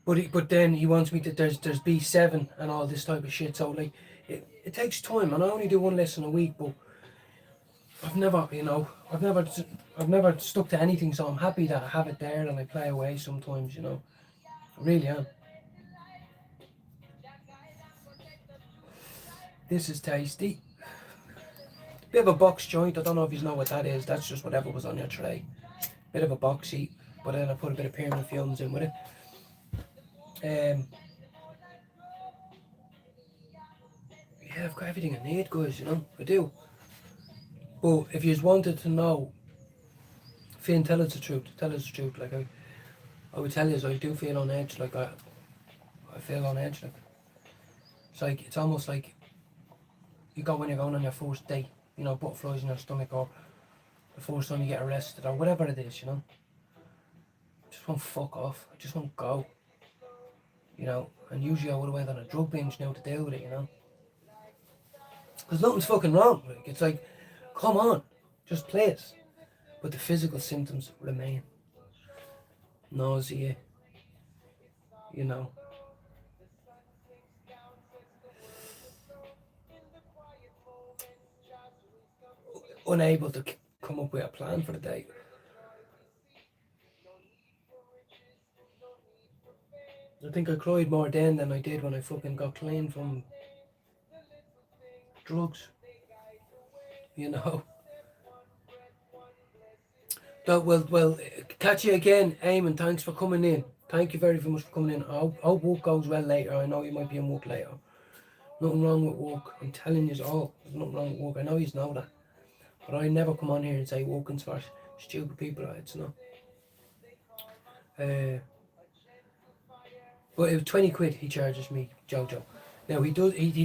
S1: But then he wants me to there's B7 and all this type of shit. So like it takes time, and I only do one lesson a week, but I've never stuck to anything, so I'm happy that I have it there and I play away sometimes, I really am. This is tasty. Bit of a box joint. I don't know if you know what that is. That's just whatever was on your tray. Bit of a boxy, but then I put a bit of pyramid films in with it. Yeah, I've got everything I need, guys, I do. But if you just wanted to know, Finn, tell us the truth. Like, I would tell you, I do feel on edge. Like, I feel on edge. Like, it's almost like you go when you're going on your first date, butterflies in your stomach, or the first time you get arrested, or whatever it is, I just want to fuck off. I just want to go, and usually I would have went on a drug binge now to deal with it, because nothing's fucking wrong. Like, it's like, come on, just play it. But the physical symptoms remain. Nausea, unable to come up with a plan for the day. I think I cried more then than I did when I fucking got clean from drugs. Well, catch you again, Eamon. Thanks for coming in. Thank you very much for coming in. I hope work goes well later. I know you might be in work later. Nothing wrong with work. I'm telling you all, there's nothing wrong with work. I know you know that. But I never come on here and say working's for stupid people. It's not. But it was 20 quid he charges me, Jojo. Now he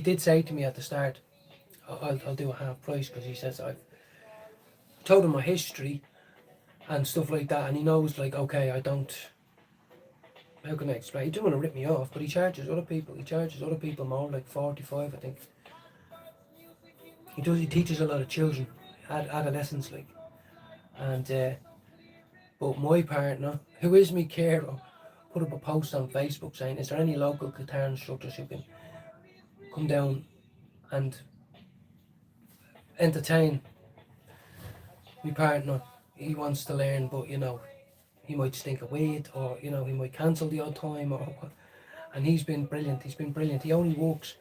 S1: did say to me at the start, I'll do a half price, because he says I've told him my history and stuff like that, and he knows, like, okay, I don't, how can I explain? He doesn't want to rip me off, but he charges other people. He charges other people more, like 45, I think. He teaches a lot of children, adolescents, like, and but my partner, who is me carer, put up a post on Facebook saying, is there any local guitar instructors who can come down and entertain my partner? He wants to learn, but he might stink of weed, or he might cancel the odd time, or what. And he's been brilliant. He only walks.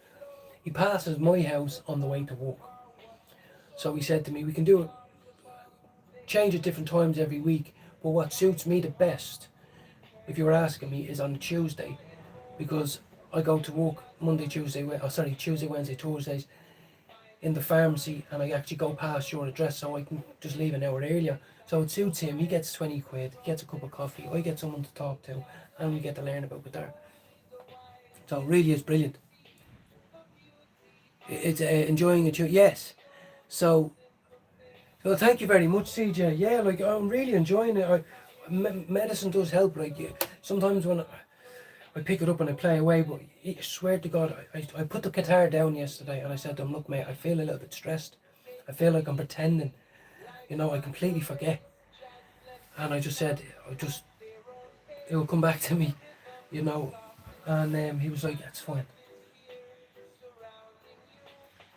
S1: He passes my house on the way to work. So he said to me, we can do it, change at different times every week, but what suits me the best, if you were asking me, is on a Tuesday, because I go to work Tuesday, Wednesday, Thursdays in the pharmacy, and I actually go past your address, so I can just leave an hour earlier. So it suits him. He gets 20 quid, he gets a cup of coffee, I get someone to talk to, and we get to learn about guitar. So it really is brilliant. It's enjoying it, yes. So, well, thank you very much, CJ. Yeah, like, I'm really enjoying it. Medicine does help. Like, sometimes when I pick it up and I play away, but I swear to God, I put the guitar down yesterday and I said to him, look, mate, I feel a little bit stressed. I feel like I'm pretending. I completely forget. And I just said, it will come back to me, And he was like, that's fine.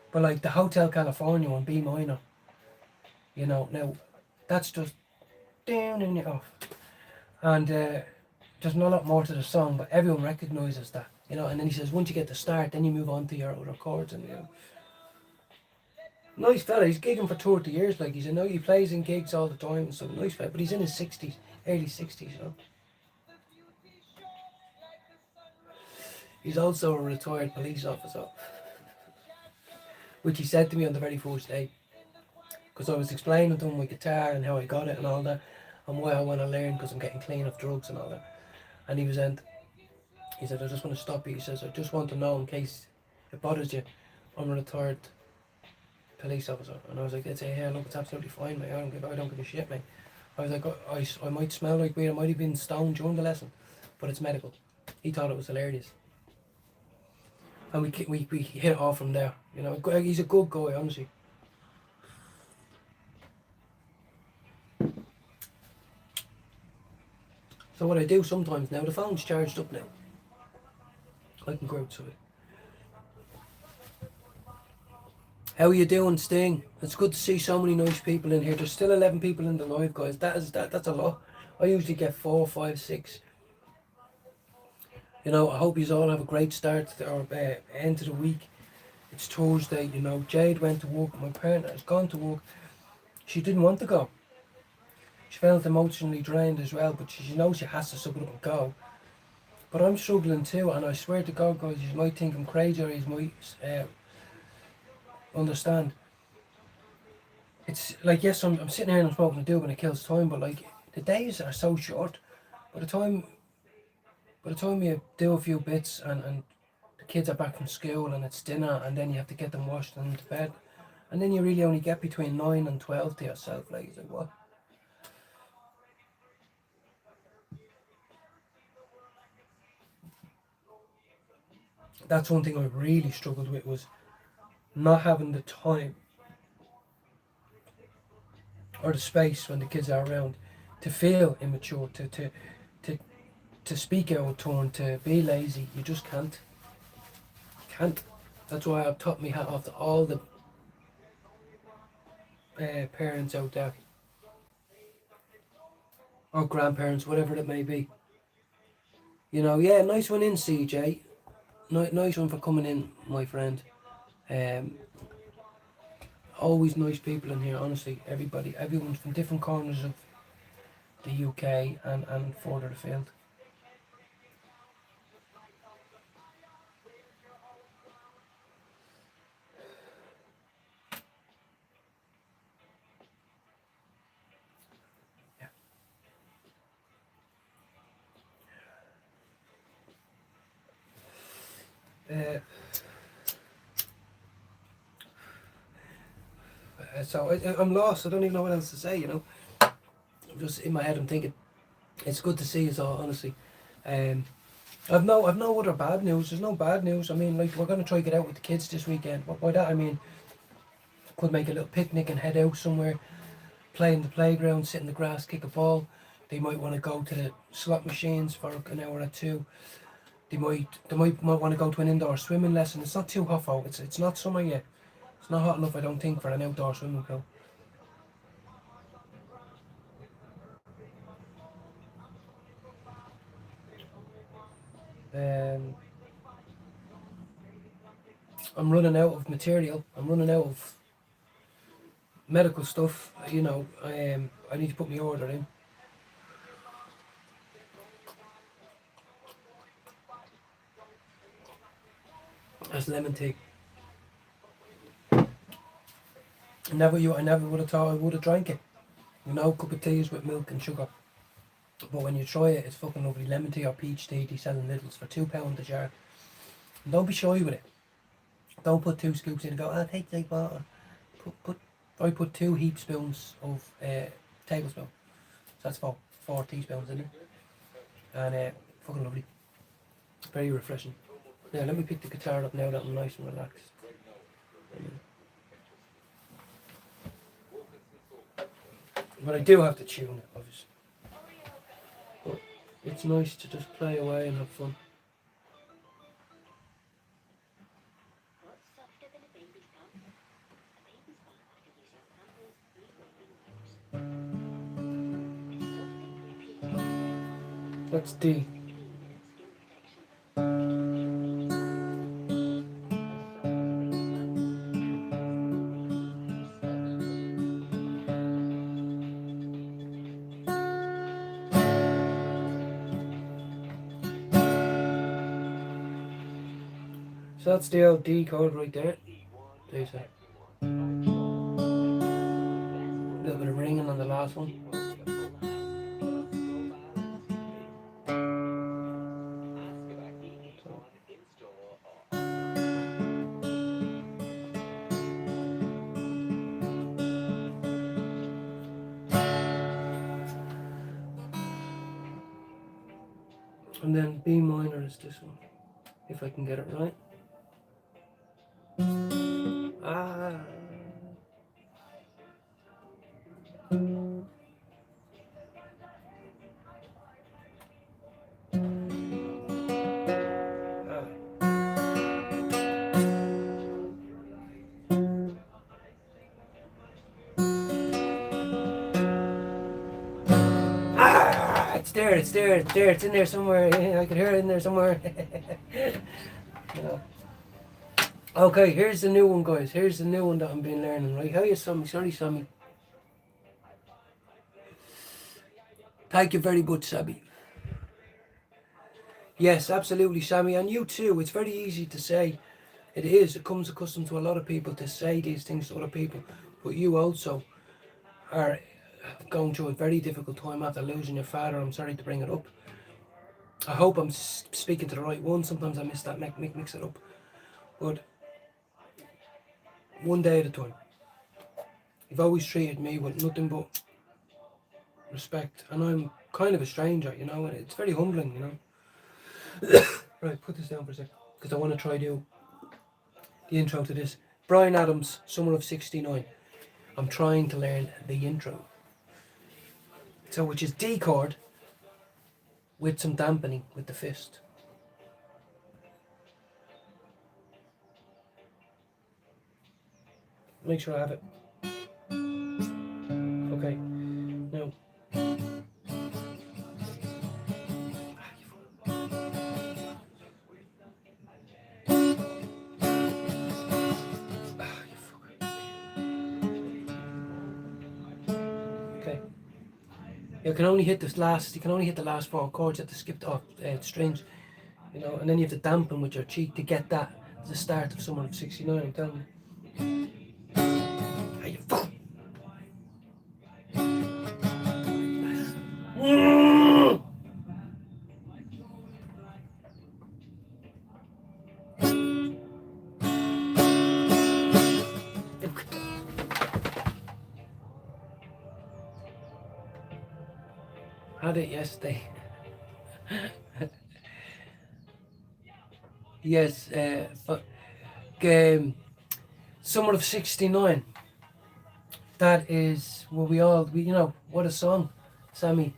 S1: But like the Hotel California on B minor, now that's just down and off. And there's not a lot more to the song, but everyone recognises that, And then he says, once you get the start, then you move on to your other chords, and nice fella. He's gigging for 30 years, like he plays in gigs all the time, so nice fella. But he's in his 60s, early 60s, He's also a retired police officer, which he said to me on the very first day, because I was explaining to him my guitar and how I got it and all that, and why I want to learn, because I'm getting clean of drugs and all that. And he said, I just want to stop you. He says, I just want to know, in case it bothers you, I'm a retired police officer. And I was like, they'd say, yeah, look, it's absolutely fine, mate. I don't give a shit, mate. I was like, I might smell like weed, I might have been stoned during the lesson, but it's medical. He thought it was hilarious. And we hit it off from there. He's a good guy, honestly. So what I do sometimes now, the phone's charged up now. I can go outside. How are you doing, Sting? It's good to see so many nice people in here. There's still 11 people in the live, guys. That's a lot. I usually get 4, 5, 6. I hope you all have a great start or end of the week. It's Thursday, Jade went to work. My partner has gone to work. She didn't want to go. She felt emotionally drained as well, but she knows she has to suck it up and go. But I'm struggling too, and I swear to God, guys, you might think I'm crazy, or you might understand. It's like, yes, I'm sitting here and I'm smoking a doob and it kills time, but like, the days are so short. By the time you do a few bits and the kids are back from school and it's dinner, and then you have to get them washed and into bed, and then you really only get between 9 and 12 to yourself. Like, it's like, what? That's one thing I really struggled with, was not having the time or the space when the kids are around to feel immature, to speak out of turn, to be lazy. You just can't. You can't. That's why I've taught me hat off to all the parents out there, or grandparents, whatever it may be. Yeah, nice one in, CJ. Nice one for coming in, my friend. Always nice people in here, honestly. Everyone's from different corners of the UK and further afield. So I'm lost. I don't even know what else to say. You know, I'm just in my head. I'm thinking it's good to see us all. Honestly, I've no other bad news. There's no bad news. I mean, like, we're gonna try to get out with the kids this weekend. But by that I mean, could make a little picnic and head out somewhere, play in the playground, sit in the grass, kick a ball. They might want to go to the slot machines for an hour or two. They might want to go to an indoor swimming lesson. It's not too hot out. It's not summer yet. It's not hot enough, I don't think, for an outdoor swimming pool. Um, I'm running out of material. I'm running out of medical stuff. You know, I need to put my order in. That's lemon tea. I never would have thought I would have drank it. You know, cup of tea is with milk and sugar. But when you try it, it's fucking lovely. Lemon tea or peach tea, they sell in littles for £2 a jar. And don't be shy with it. Don't put 2 scoops in and go, I'll take water. I put 2 heap spoons of tablespoon. So that's 4 teaspoons in it. And fucking lovely. Very refreshing. Now let me pick the guitar up now that I'm nice and relaxed. But I do have to tune it, obviously. But it's nice to just play away and have fun. That's D. So that's the old D chord right there. There's a little bit of ringing on the last one. And then B minor is this one, if I can get it right. Ah. It's there, it's in there somewhere. I can hear it in there somewhere. Yeah. Okay, here's the new one, guys. Here's the new one that I've been learning, right? How you, Sammy? Sorry, Sammy. Thank you very much, Sammy. Yes, absolutely, Sammy. And you too. It's very easy to say. It is. It comes accustomed to a lot of people to say these things to other people. But you also are going through a very difficult time after losing your father. I'm sorry to bring it up. I hope I'm speaking to the right one. Sometimes I miss that, mix it up. But one day at a time. You've always treated me with nothing but respect. And I'm kind of a stranger, you know, and it's very humbling, you know. Right, put this down for a sec. Because I want to try do the intro to this. Bryan Adams, Summer of '69. I'm trying to learn the intro. So, which is D chord with some dampening with the fist. Make sure I have it. Okay. Now. Okay. You can only hit the last 4 chords. You have to skip the strings, you know, and then you have to dampen with your cheek to get that at the start of Summer of '69. I'm telling you. Hey, you fuck. Had it yesterday. Yes, Summer of '69. That is what you know, what a song, Sammy.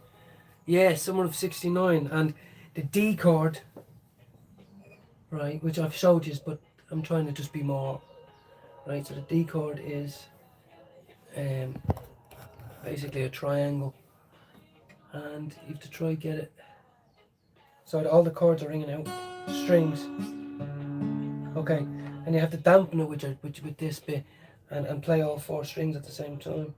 S1: Yeah, Summer of '69. And the D chord, right, which I've showed you, but I'm trying to just be more, right, so the D chord is um, basically a triangle. And you have to try get it so that all the chords are ringing out. Strings. Okay, and you have to dampen it with this bit and play all 4 strings at the same time.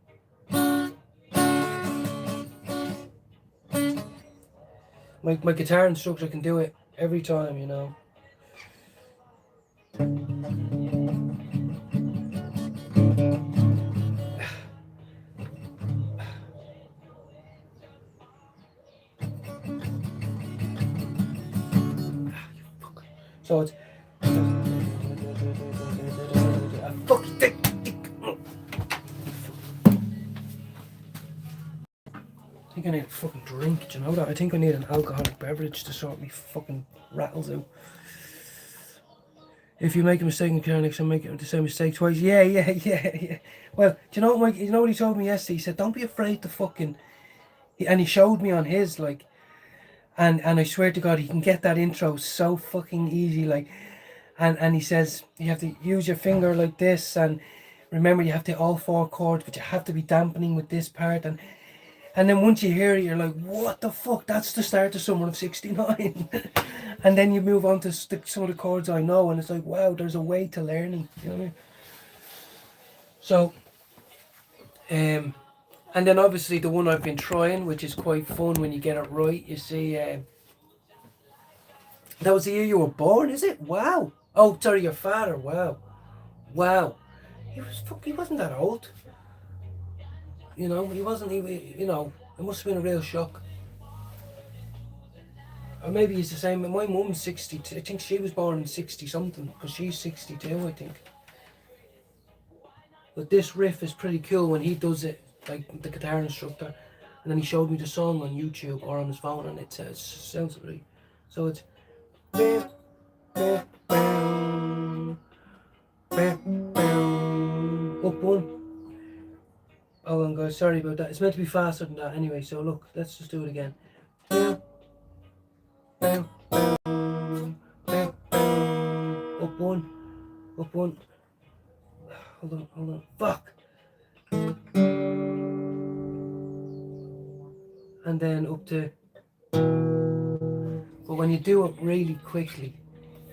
S1: My guitar instructor can do it every time, you know. So it's fucking dick. I think I need a fucking drink, do you know that? I think I need an alcoholic beverage to sort me fucking rattles out. If you make a mistake in the car next time, make it the same mistake twice. Yeah. Well, do you know what, Mike? You know what he told me yesterday? He said, don't be afraid to fucking... And he showed me on his, like... And I swear to God, he can get that intro so fucking easy, like... And he says, you have to use your finger like this, and remember you have to all 4 chords, but you have to be dampening with this part, and then once you hear it, you're like, what the fuck? That's the start of Summer of '69. And then you move on to some of the chords I know, and it's like, wow, there's a way to learning. You know what I mean? So, and then obviously the one I've been trying, which is quite fun when you get it right. You see, that was the year you were born, is it? Wow. Oh, sorry, your father. Wow. He wasn't that old. You know, he wasn't even, you know, it must have been a real shock. Or maybe he's the same. My mum's 62. I think she was born in 60 something, because she's 62, I think. But this riff is pretty cool when he does it, like the guitar instructor. And then he showed me the song on YouTube or on his phone, and it sounds really. So it's. Up one. Oh, and guys, sorry about that. It's meant to be faster than that anyway. So look, let's just do it again. Up one. Hold on. Fuck. And then up to. But when you do it really quickly,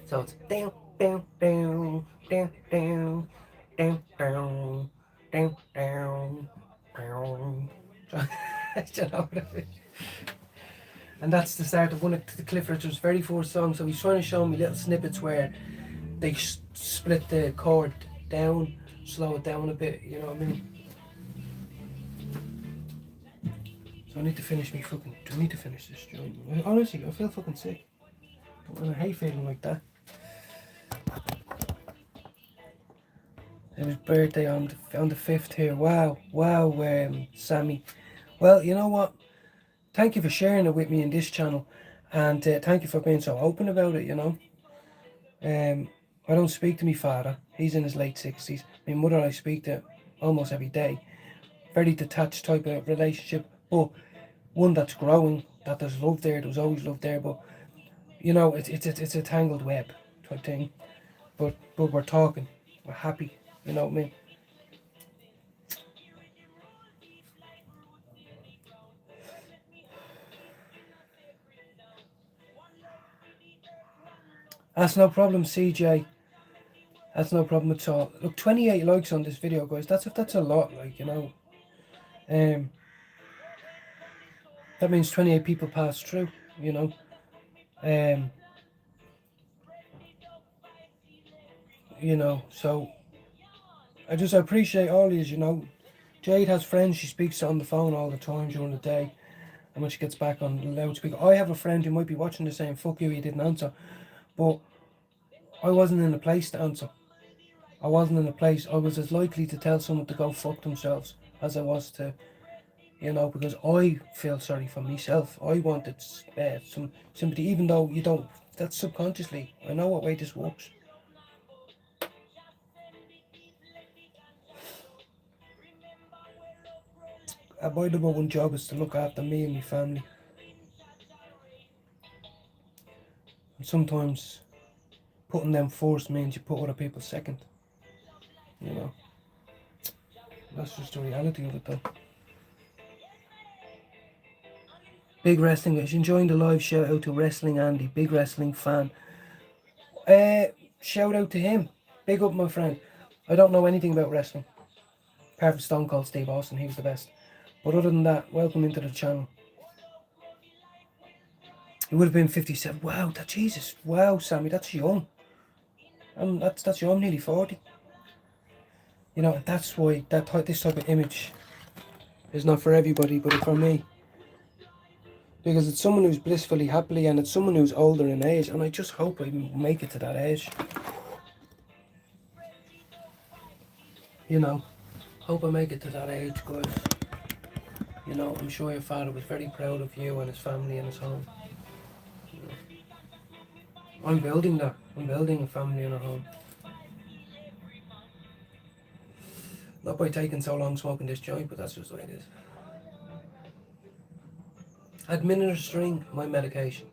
S1: so it's down. And that's the start of one of the Cliff Richard's very first songs. So he's trying to show me little snippets where they split the chord down, slow it down a bit, you know what I mean? So I need to finish this joint. Honestly, I feel fucking sick. And I hate feeling like that. It was birthday on the 5th here. Wow, Sammy. Well, you know what? Thank you for sharing it with me in this channel, and thank you for being so open about it, you know. I don't speak to my father. He's in his late 60s. My mother I speak to almost every day. Very detached type of relationship, but one that's growing, that there's love there, there's always love there, but you know, it's a tangled web type thing. But we're talking, we're happy, you know what I mean? That's no problem, CJ. That's no problem at all. Look, 28 likes on this video, guys. That's a lot, like, you know. That means 28 people passed through, you know. You know, so I appreciate all these, you know. Jade has friends she speaks to on the phone all the time during the day, and when she gets back on the loudspeaker. I have a friend who might be watching this saying, fuck you didn't answer. But I wasn't in a place to answer. I wasn't in a place. I was as likely to tell someone to go fuck themselves as I was to You know, because I feel sorry for myself. I wanted some sympathy, even though you don't. That's subconsciously. I know what way this works. My number one job is to look after me and my family. And sometimes putting them first means you put other people second. You know, that's just the reality of it, though. Big wrestling. Is enjoying the live. Shout out to Wrestling Andy, big wrestling fan. Shout out to him. Big up, my friend. I don't know anything about wrestling, apart from Stone Cold Steve Austin. He was the best. But other than that, welcome into the channel. He would have been 57. Wow, that Jesus. Wow, Sammy, that's young. That's young. I'm nearly 40. You know, that's why this type of image is not for everybody, but for me. Because it's someone who's blissfully happy, and it's someone who's older in age, and I just hope I make it to that age. You know, hope I make it to that age, guys. You know, I'm sure your father was very proud of you and his family and his home. You know. I'm building that. I'm building a family and a home. Not by taking so long smoking this joint, but that's just the way it is. Administering my medication.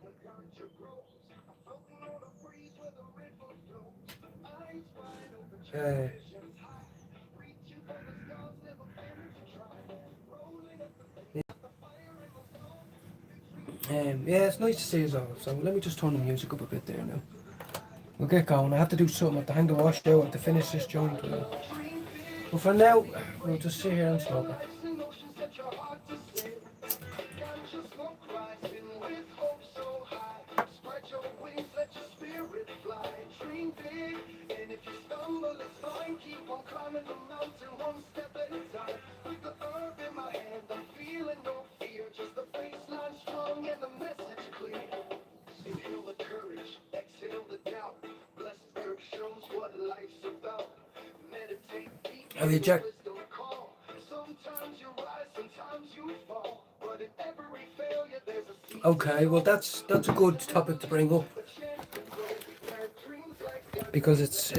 S1: Yeah, it's nice to see us all. So let me just turn the music up a bit there now. We'll get going. I have to do something. I have to hang the wash out. I have to finish this joint. But for now, we'll just sit here and smoke it. Have you checked? Okay, well that's a good topic to bring up, because it's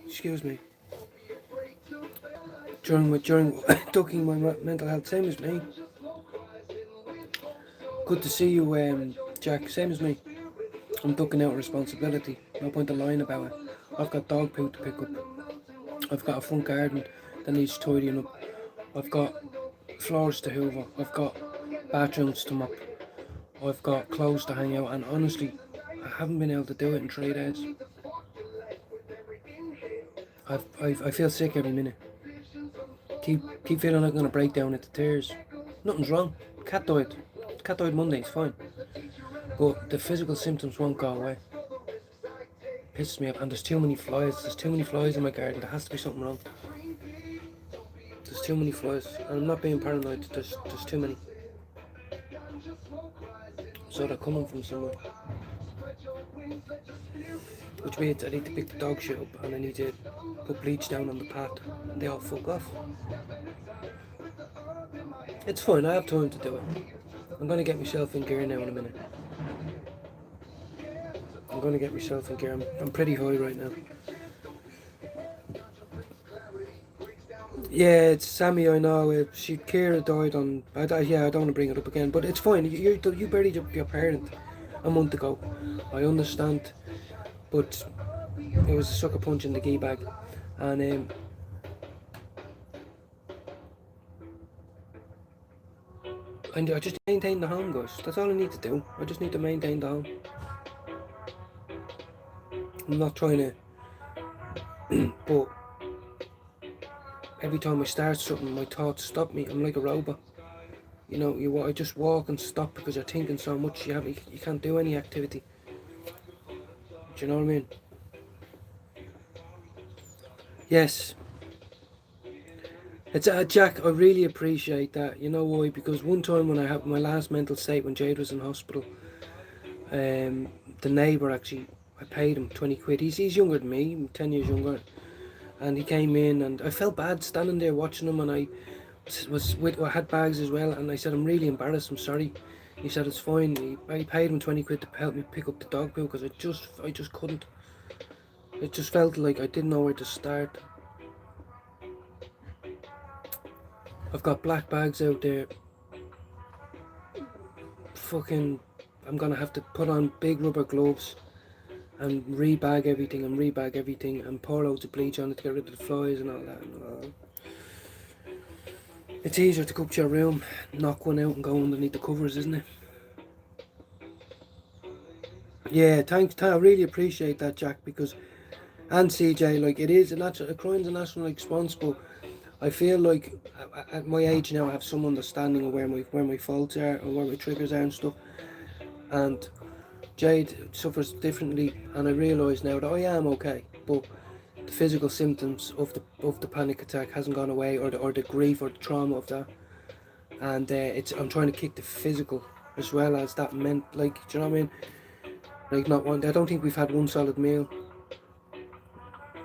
S1: excuse me, during ducking my mental health, same as me. Good to see you, Jack. Same as me. I'm ducking out responsibility. No point of lying about it. I've got dog poo to pick up. I've got a front garden that needs tidying up. I've got floors to hoover. I've got bathrooms to mop. I've got clothes to hang out, and honestly, I haven't been able to do it in 3 days. I feel sick every minute. Keep feeling like I'm gonna break down into tears. Nothing's wrong. Cat died. Cat died Monday. It's fine. But the physical symptoms won't go away. Pisses me off, and there's too many flies. There's too many flies in my garden. There has to be something wrong. There's too many flies, and I'm not being paranoid. There's too many. So they're coming from somewhere. Which means I need to pick the dog shit up, and I need to put bleach down on the path, and they all fuck off. It's fine, I have time to do it. I'm going to get myself in gear now in a minute. I'm going to get myself in gear. I'm pretty high right now. Yeah, it's Sammy, I know. Kira died on... I don't want to bring it up again, but it's fine. You buried your parent a month ago. I understand. But it was a sucker punch in the gee bag. And I just maintain the home, guys. That's all I need to do. I just need to maintain the home. I'm not trying to... but every time I start something, my thoughts stop me. I'm like a robot. You know, I just walk and stop because you're thinking so much. You can't do any activity. Do you know what I mean? Yes. It's Jack, I really appreciate that. You know why? Because one time when I had my last mental state, when Jade was in hospital, the neighbour actually, I paid him 20 quid. He's younger than me, 10 years younger. and he came in, and I felt bad standing there watching him, and I I had bags as well, and I said, I'm really embarrassed, I'm sorry. He said it's fine. I paid him 20 quid to help me pick up the dog poo, because I just couldn't. It just felt like I didn't know where to start. I've got black bags out there. Fucking, I'm gonna have to put on big rubber gloves and rebag everything and pour loads of bleach on it to get rid of the flies and all that. It's easier to go up to your room, knock one out and go underneath the covers, isn't it? Yeah, thanks. I really appreciate that, Jack, because, and CJ, like, it is a crime's a national response, but I feel like at my age now I have some understanding of where my faults are and where my triggers are and stuff. And Jade suffers differently, and I realise now that I am okay, but the physical symptoms of the panic attack hasn't gone away, or the grief or the trauma of that, and I'm trying to kick the physical as well as that meant, like, do you know what I mean? Like, not one. I don't think we've had one solid meal.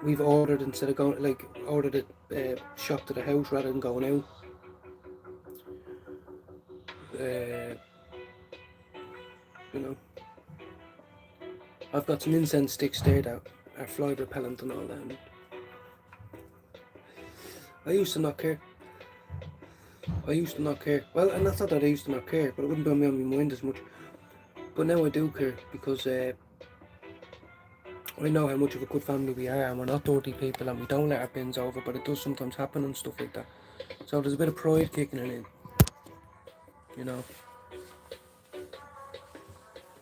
S1: We've ordered instead of going, like, ordered a shop to the house rather than going out. You know, I've got some incense sticks there that are fly repellent and all that. I used to not care. Well, and that's not that I used to not care, but it wouldn't be on my mind as much. But now I do care, because I know how much of a good family we are, and we're not dirty people, and we don't let our bins over, but it does sometimes happen and stuff like that. So there's a bit of pride kicking it in, you know.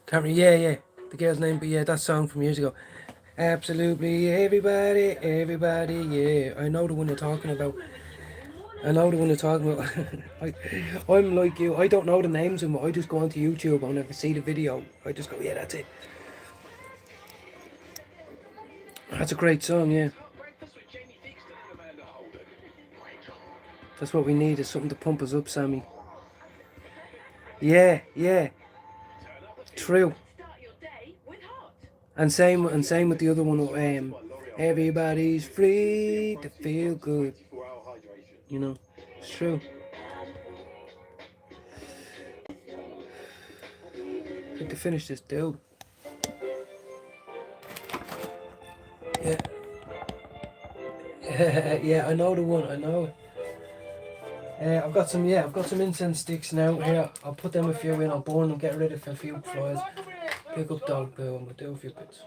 S1: Can't remember, yeah, the girl's name, but yeah, that song from years ago. Absolutely, everybody, yeah. I know the one you're talking about. I'm like you. I don't know the names of them. I just go onto YouTube. I'll never see the video. I just go, yeah, that's it. That's a great song, yeah. That's what we need, is something to pump us up, Sammy. Yeah. True. And same with the other one. Everybody's free to feel good. You know, it's true. I think to finish this deal. Yeah. Yeah, I know the one. I know it. I've got some incense sticks now. Here, I'll put them a few in. I'll burn them, get rid of a few flies, pick up dog poo, and we'll do a few bits.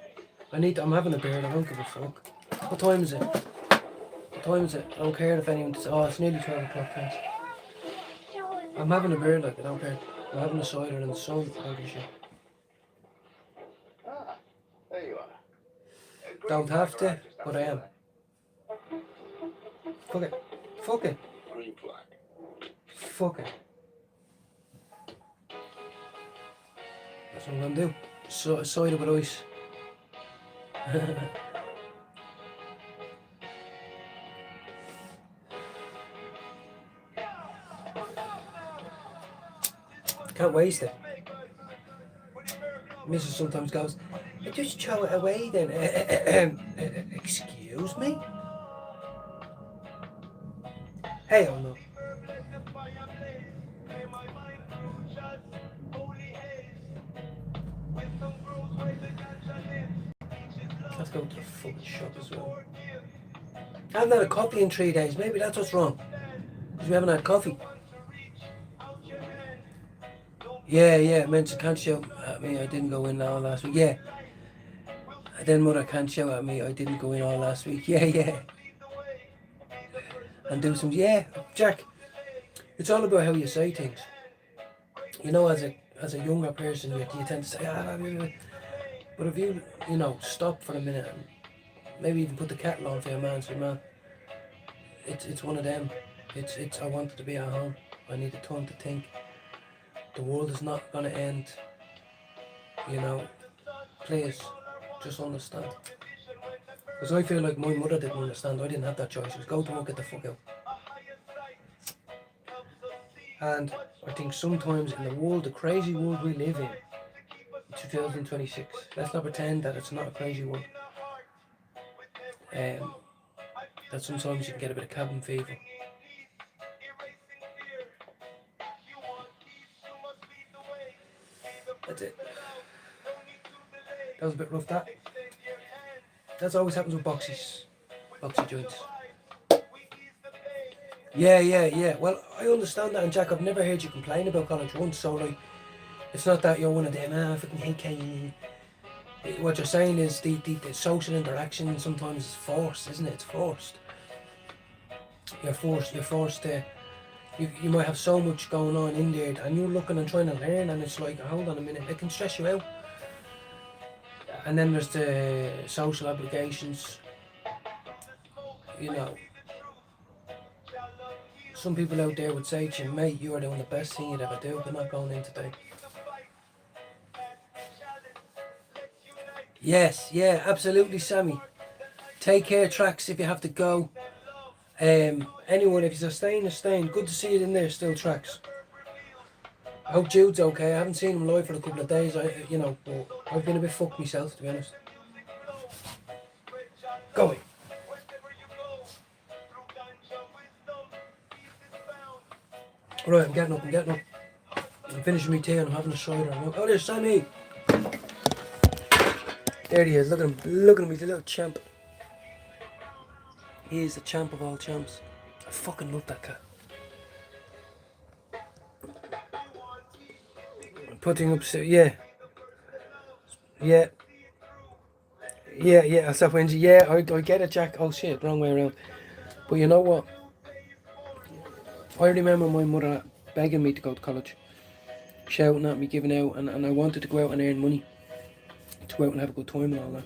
S1: I'm having a beer. I don't give a fuck. What time is it? I don't care if anyone says, oh, it's nearly 12 o'clock, thanks. I'm having a beer, like, I don't care. I'm having a cider in the sun. I don't give a shit.
S2: There you are.
S1: Don't have to, but I am. Fuck it.
S2: Green flag.
S1: Fuck it. That's what I'm gonna do. So, cider with ice. Can't waste it. Mrs. sometimes goes, just throw it away then. Excuse me? Hell no. Let's go to the fucking shop as well. I haven't had a coffee in 3 days. Maybe that's what's wrong. Because we haven't had coffee. Yeah, Mensa can't shout at me, I didn't go in all last week. Yeah. And then Mother can't shout at me, I didn't go in all last week. Yeah. And do some, yeah, Jack, it's all about how you say things. You know, as a younger person, you tend to say, but if you stop for a minute and maybe even put the kettle on for your man, say, man, it's one of them. It's I wanted to be at home. I need a time to think. The world is not going to end. Please, just understand. Because I feel like my mother didn't understand. I didn't have that choice. It was go to work, get the fuck out. And I think sometimes in the world, the crazy world we live in 2026, let's not pretend that it's not a crazy world. that sometimes you can get a bit of cabin fever. That's it. That was a bit rough, that. That's always happens with boxy joints. Yeah. Well, I understand that, and Jack, I've never heard you complain about college once, so like, it's not that you're one of them, I fucking hate Kane. What you're saying is the social interaction sometimes is forced, isn't it? It's forced. You're forced to, you might have so much going on in there, and you're looking and trying to learn, and it's like, hold on a minute, it can stress you out. And then there's the social obligations, you know. Some people out there would say to you, mate, you are doing the best thing you'd ever do, but not going in today. Yes, yeah, absolutely, Sammy. Take care, Tracks, if you have to go. Anyone, if you're staying, you're staying. Good to see you in there still, Tracks. I hope Jude's okay. I haven't seen him live for a couple of days, but I've been a bit fucked myself, to be honest. Go away. Right, I'm getting up. I'm finishing my tea and I'm having a cider. Oh, there's Sammy! There he is, look at him, he's a little champ. He is the champ of all champs. I fucking love that cat. Putting up, yeah, I stop Wendy. Yeah, I get it, Jack. Oh shit, wrong way around. But you know what? I remember my mother begging me to go to college, shouting at me, giving out, and I wanted to go out and earn money, to go out and have a good time and all that.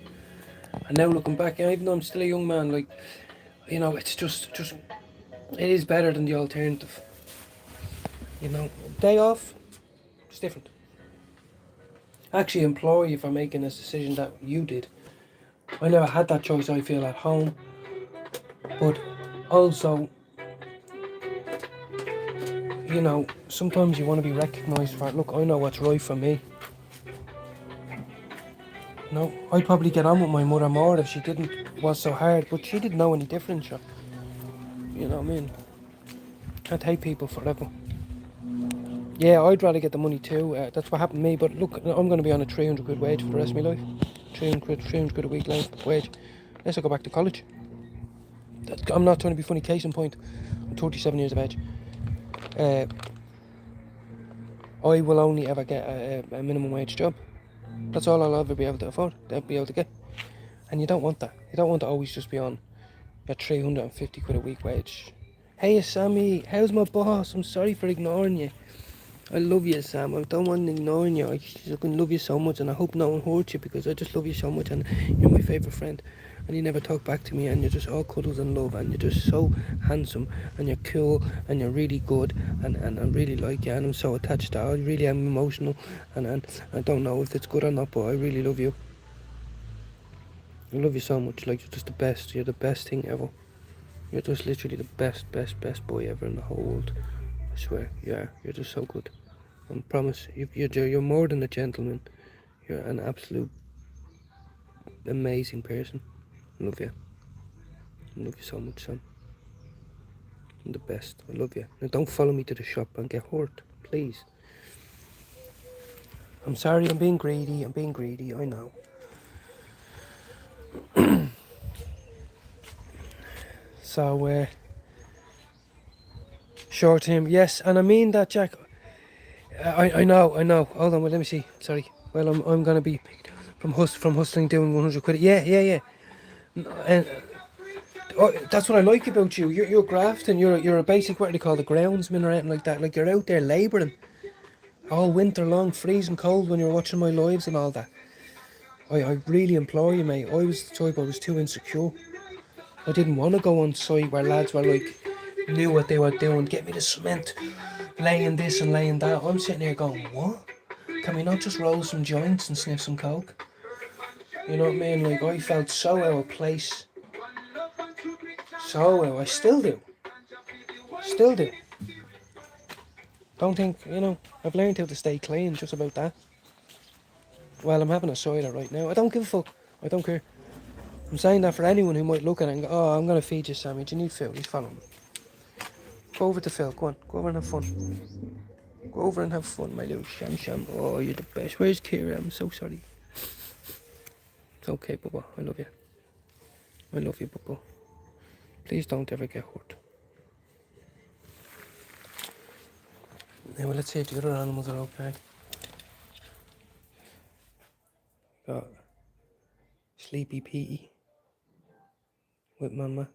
S1: And now looking back, even though I'm still a young man, like, you know, it's just it is better than the alternative. You know, day off, it's different. I actually implore you for making this decision that you did. I never had that choice, I feel, at home. But also, you know, sometimes you want to be recognised for it. Look, I know what's right for me. No, I'd probably get on with my mother more if she didn't was so hard, but she didn't know any different, sure. You know what I mean? Can't hate people forever. Yeah, I'd rather get the money too. That's what happened to me. But look, I'm going to be on a 300 quid wage for the rest of my life. 300 quid a week wage. Unless I go back to college. I'm not trying to be funny. Case in point, I'm 37 years of age. I will only ever get a minimum wage job. That's all I'll ever be able to afford. I'll be able to get. And you don't want that. You don't want to always just be on your 350 quid a week wage. Hey Sammy, how's my boss? I'm sorry for ignoring you. I love you, Sam. I don't want to ignore you. I can love you so much, and I hope no one hurts you because I just love you so much, and you're my favourite friend. And you never talk back to me, and you're just all cuddles and love, and you're just so handsome, and you're cool, and you're really good, and I really like you, and I'm so attached to you. I really am emotional, and I don't know if it's good or not, but I really love you. I love you so much. Like, you're just the best. You're the best thing ever. You're just literally the best boy ever in the whole world. I swear, you're just so good. I promise, you're more than a gentleman. You're an absolute amazing person. I love you. I love you so much, Sam. You're the best. I love you. Now don't follow me to the shop and get hurt, please. I'm sorry, I'm being greedy, I know. So, short term, yes, and I mean that, Jack. I know. Hold on, well, let me see. Sorry. Well, I'm gonna be from hustling doing 100 quid. Yeah. And that's what I like about you. You're grafting. You're a basic, what do they call, the groundsman or anything like that. Like, you're out there labouring all winter long, freezing cold when you're watching my lives and all that. I really implore you, mate. I was the type, I was too insecure. I didn't want to go on site where lads were like, knew what they were doing. Get me the cement, laying this and laying that. I'm sitting here going, what? Can we not just roll some joints and sniff some coke? You know what I mean? Like, I felt so out of place. So out. I still do. Don't think, I've learned how to stay clean, just about that. Well, I'm having a cider right now. I don't give a fuck. I don't care. I'm saying that for anyone who might look at it and go, oh, I'm going to feed you, Sammy. Do you need food? He's following me. Go over to Phil. Go on. Go over and have fun. Go over and have fun, my little sham. Oh, you're the best. Where's Kira? I'm so sorry. It's okay, Bubba. I love you. I love you, Bubba. Please don't ever get hurt. Now, let's see if the other animals are okay. Got Sleepy Petey with Mama.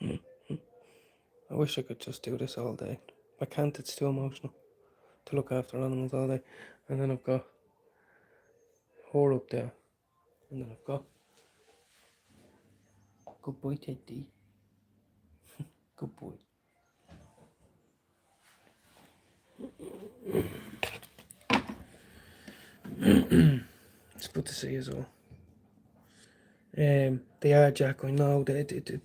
S1: I wish I could just do this all day. I can't, it's too emotional to look after animals all day. And then I've got her up there. And then I've got good boy Teddy. Good boy. It's good to see you as well. They are, Jack, I know. It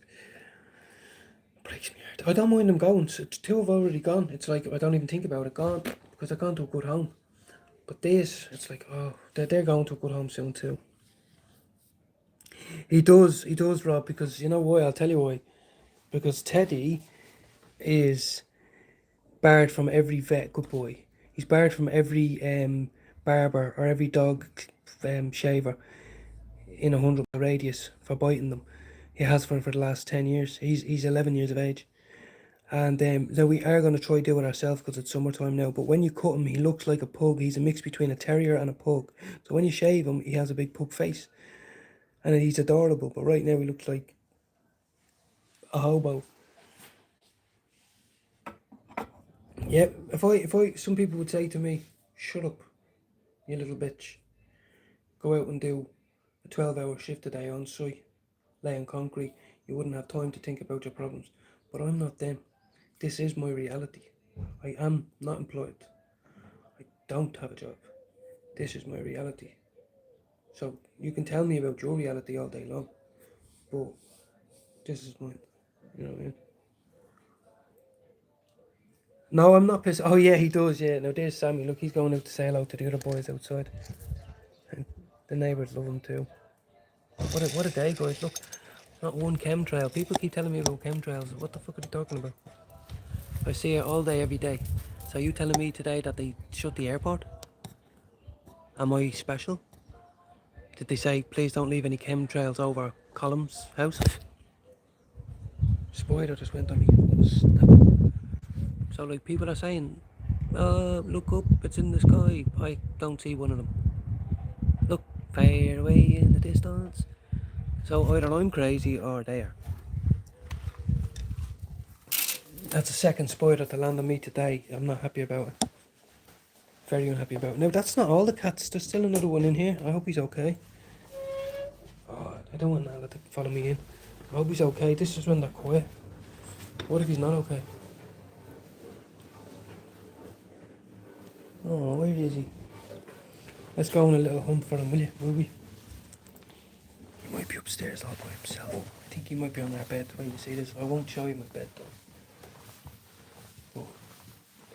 S1: breaks me heart. I don't mind them going. So 2 have already gone. It's like, I don't even think about it. Gone. Because they're gone to a good home. But this, it's like, oh, they're going to a good home soon too. He does, Rob, because you know why? I'll tell you why. Because Teddy is barred from every vet, good boy. He's barred from every barber or every dog shaver in 100 mile radius for biting them. He has for the last 10 years. He's 11 years of age. And now we are going to try do it ourselves because it's summertime now. But when you cut him, he looks like a pug. He's a mix between a terrier and a pug. So when you shave him, he has a big pug face. And he's adorable. But right now he looks like a hobo. Yeah, if I, some people would say to me, shut up, you little bitch. Go out and do a 12-hour shift a day on site, laying concrete. You wouldn't have time to think about your problems. But I'm not them. This is my reality. I am not employed. I don't have a job. This is my reality. So you can tell me about your reality all day long, but this is mine. You know what I mean? No, I'm not pissed. Oh yeah, he does. Yeah. Now there's Sammy. Look, he's going out to say hello to the other boys outside. And the neighbours love him too. What a day, guys. Look, not one chemtrail. People keep telling me about chemtrails. What the fuck are they talking about? I see it all day, every day. So you telling me today that they shut the airport? Am I special? Did they say, please don't leave any chemtrails over Column's house? Spider just went on me. Snap. So like people are saying, look up, it's in the sky. I don't see one of them. Look, far away in the distance. So either I'm crazy or they are. That's a second spider to land on me today. I'm not happy about it. Very unhappy about it. Now that's not all the cats. There's still another one in here. I hope he's okay. Oh, I don't want Nala to follow me in. I hope he's okay. This is when they're quiet. What if he's not okay? Oh, where is he? Let's go on a little hunt for him, will you? Will we? He might be upstairs all by himself. I think he might be on our bed when you see this. I won't show you my bed though. But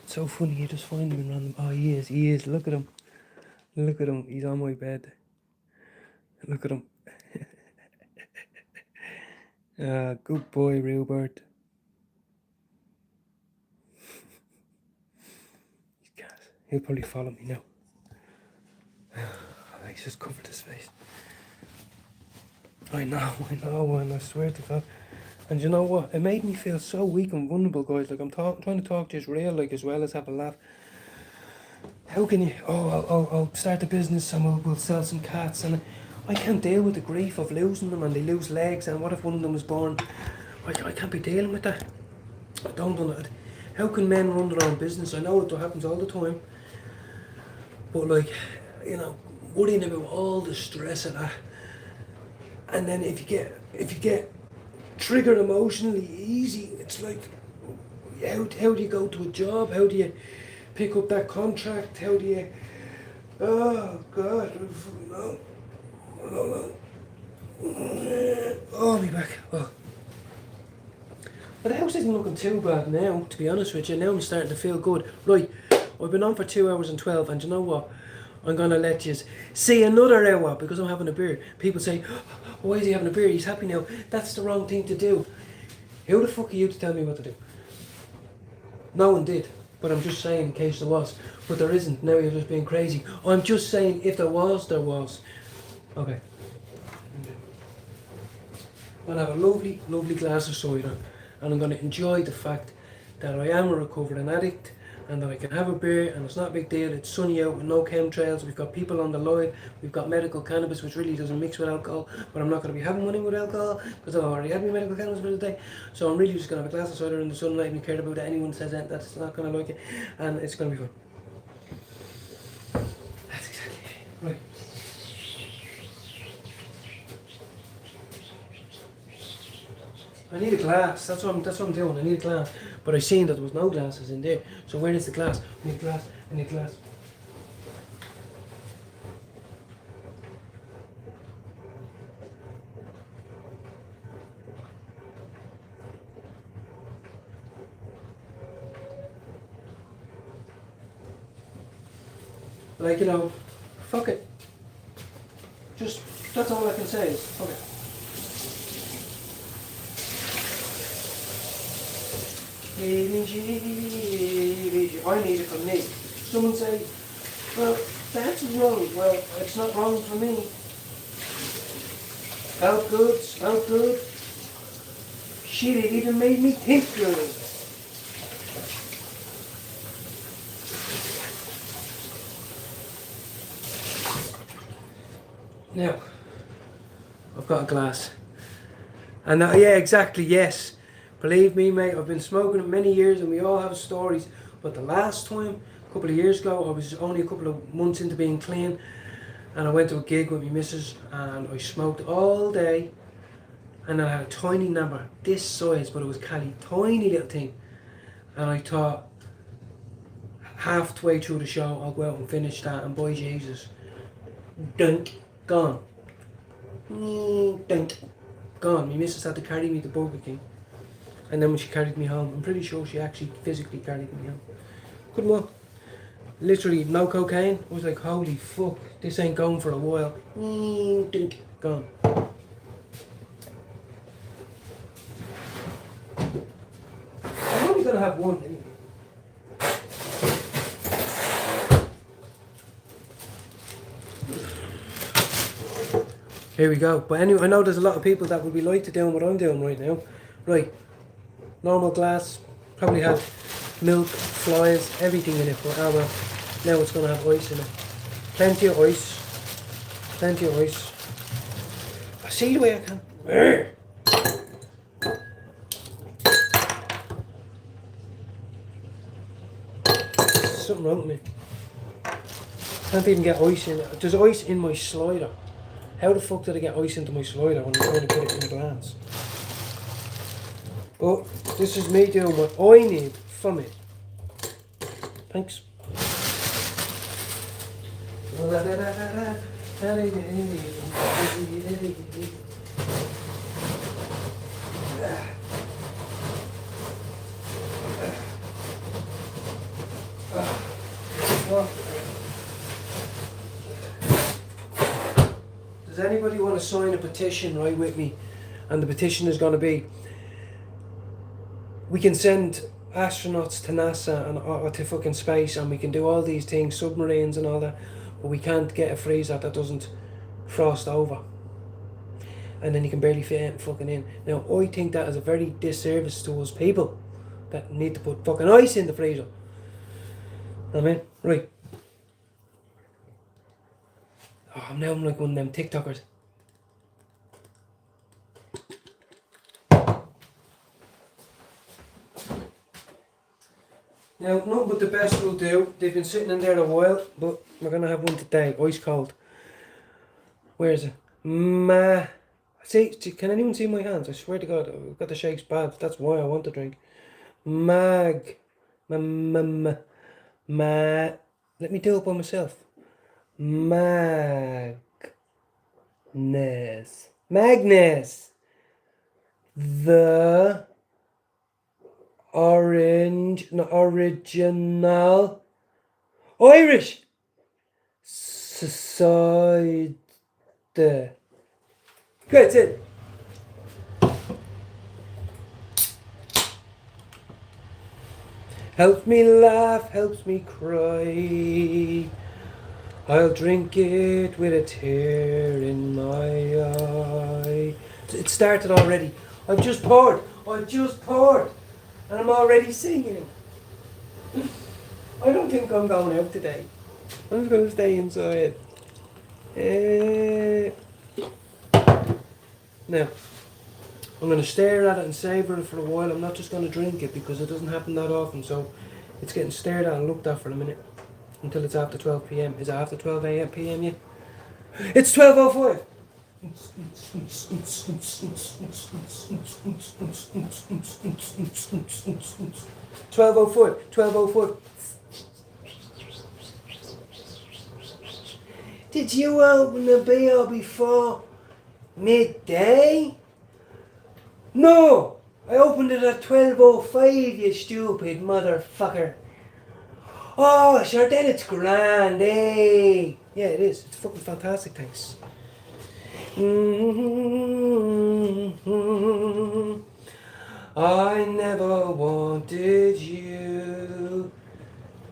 S1: it's so funny, you just find him in random... Oh, he is. Look at him. Look at him. He's on my bed. Look at him. Good boy, Robert. He'll probably follow me now. He's just covered his face. I know, and I swear to God. And you know what? It made me feel so weak and vulnerable, guys. Like I'm trying to talk just real, like as well as have a laugh. How can you? Oh, I'll start a business and we'll sell some cats, and I can't deal with the grief of losing them, and they lose legs. And what if one of them was born? I can't be dealing with that. I don't know. How can men run their own business? I know it happens all the time. But like, you know, worrying about all the stress of that, and then if you get triggered emotionally easy, it's like, how do you go to a job? How do you pick up that contract? How do you? Oh God, no. Oh, me back. Oh. But the house isn't looking too bad now, to be honest with you. Now I'm starting to feel good. Right, I've been on for 2 hours and 12, and you know what? I'm going to let you see another hour because I'm having a beer. People say, why is he having a beer? He's happy now. That's the wrong thing to do. Who the fuck are you to tell me what to do? No one did. But I'm just saying in case there was. But there isn't. Now you're just being crazy. I'm just saying if there was, there was. Okay. I'm going to have a lovely, lovely glass of cider. And I'm going to enjoy the fact that I am a recovering addict and that I can have a beer and it's not a big deal. It's sunny out with no chemtrails. We've got people on the line. We've got medical cannabis, which really doesn't mix with alcohol. But I'm not going to be having one with alcohol because I've already had my medical cannabis for the day. So I'm really just going to have a glass of cider in the sunlight and care about that. Anyone says that, that's not going to like it. And it's going to be fun. That's exactly it. Right. I need a glass. That's what I'm doing. I need a glass. But I seen that there was no glasses in there. So where is the glass? I need glass. I need glass. Like, you know, fuck it. Just, that's all I can say is, fuck it. I need it for me. Someone say, well, that's wrong. Well, it's not wrong for me. Felt good, smelled good. Shit, it even made me think good. Now, I've got a glass. And yeah, exactly, yes. Believe me, mate, I've been smoking it many years and we all have stories. But the last time, a couple of years ago, I was only a couple of months into being clean and I went to a gig with my missus and I smoked all day and I had a tiny number, this size, but it was Cali, tiny little thing. And I thought, halfway through the show, I'll go out and finish that and boy Jesus, dunk, gone. Dunk, gone. My missus had to carry me to Burger King. And then when she carried me home, I'm pretty sure she actually physically carried me home. Couldn't walk. Literally no cocaine. I was like, holy fuck, this ain't going for a while. Gone. I'm only gonna have one anyway. Here we go. But anyway, I know there's a lot of people that would be like to doing what I'm doing right now. Right. Normal glass, probably had milk, flies, everything in it, but oh well, now it's going to have ice in it. Plenty of ice. Plenty of ice. I see the way I can. Something wrong with me. Can't even get ice in it. There's ice in my slider. How the fuck did I get ice into my slider when I'm trying to put it in a glass? But this is me doing what I need from it. Thanks. Does anybody want to sign a petition right with me? And the petition is going to be, we can send astronauts to NASA and or to fucking space and we can do all these things, submarines and all that, but we can't get a freezer that doesn't frost over. And then you can barely fit it fucking in. Now, I think that is a very disservice to us people that need to put fucking ice in the freezer. I mean, right. Oh, now I'm like one of them TikTokers. Now, nothing but the best will do. They've been sitting in there a while, but we're going to have one today, ice cold. Where is it? See, can anyone see my hands? I swear to God, I've got the shakes bad. That's why I want to drink. Let me do it by myself. Magnus. The original Irish Society. Good, sit. Helps me laugh, helps me cry. I'll drink it with a tear in my eye. It started already. I've just poured. And I'm already singing. I don't think I'm going out today. I'm just going to stay inside. Now, I'm going to stare at it and savour it for a while. I'm not just going to drink it because it doesn't happen that often. So it's getting stared at and looked at for a minute until it's after 12 p.m. Is it after 12 a.m. p.m. yet? It's 12:05. 12:05. 12:05. Did you open the beer before midday? No! I opened it at 12:05, you stupid motherfucker. Oh, sure, then it's grand, eh? Yeah, it is. It's fucking fantastic, thanks. I never wanted you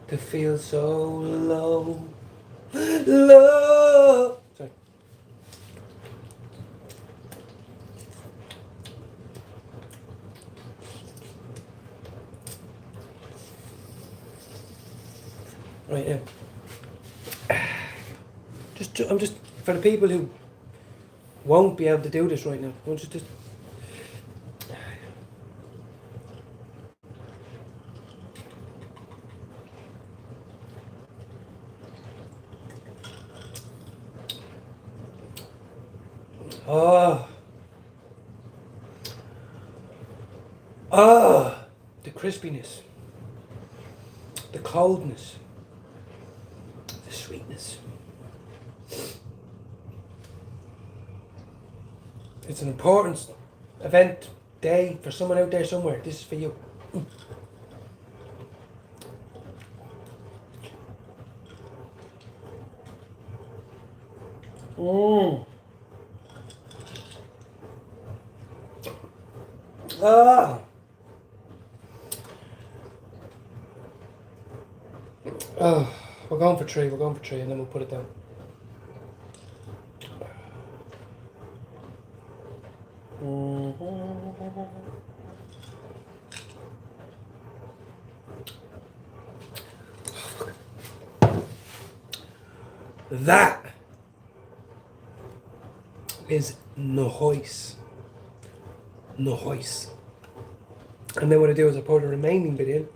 S1: to feel so low. Low. Sorry. Right now. I'm just for the people who won't be able to do this right now. I want you to just. Oh. Ah, the crispiness, the coldness, the sweetness. It's an important event, day for someone out there somewhere. This is for you. Mmm. Ah. Oh, we're going for three, and then we'll put it down. That is nice. Nice. And then what I do is I pour the remaining bit in.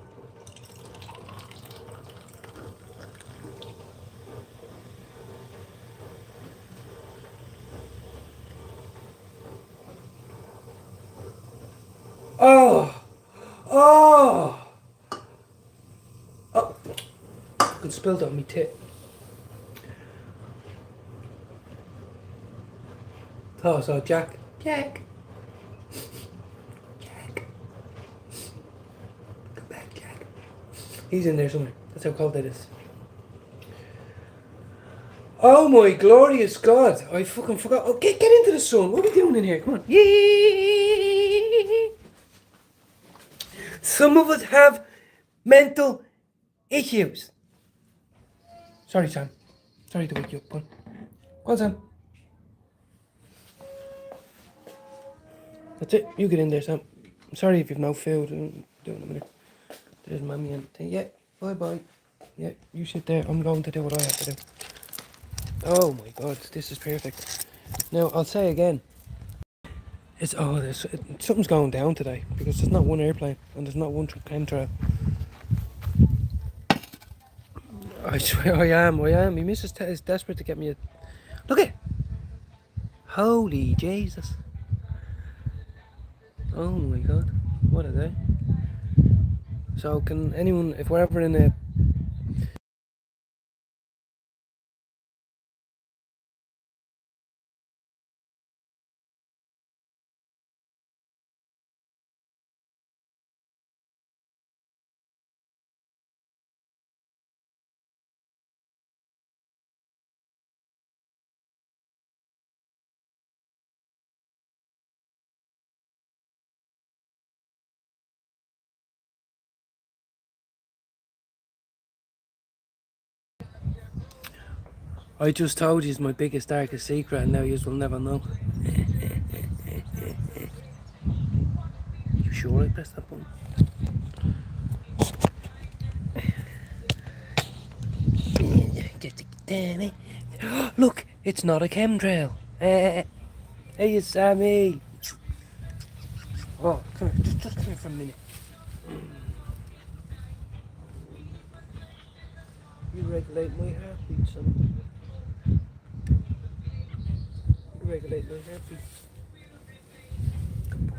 S1: Oh! Oh! Oh! I could spill it on me tit. Oh, so Jack. Jack. Come back, Jack. He's in there somewhere. That's how cold it is. Oh my glorious God. I fucking forgot. Oh, get into the sun. What are we doing in here? Come on. Yee! Some of us have mental issues. Sorry, Sam. Sorry to wake you up, bud. Go on, Sam. That's it. You get in there, Sam. I'm sorry if you've no food. Do it in a minute. There's Mummy and thing. Yeah. Bye. Yeah, you sit there. I'm going to do what I have to do. Oh my God, this is perfect. Now, I'll say again. Something's going down today because there's not one airplane and there's not one chemtrail. I swear I am. My missus is desperate to get me a... Look at it. Holy Jesus. Oh my God. What a day. So can anyone, if we're ever in a I just told you my biggest, darkest secret, and now you will never know. You sure I pressed that button? Look, it's not a chemtrail. Hey, Sammy. Oh, come here. Just come here for a minute. You regulate my heartbeat, son. You regulate my heartbeat. Good boy.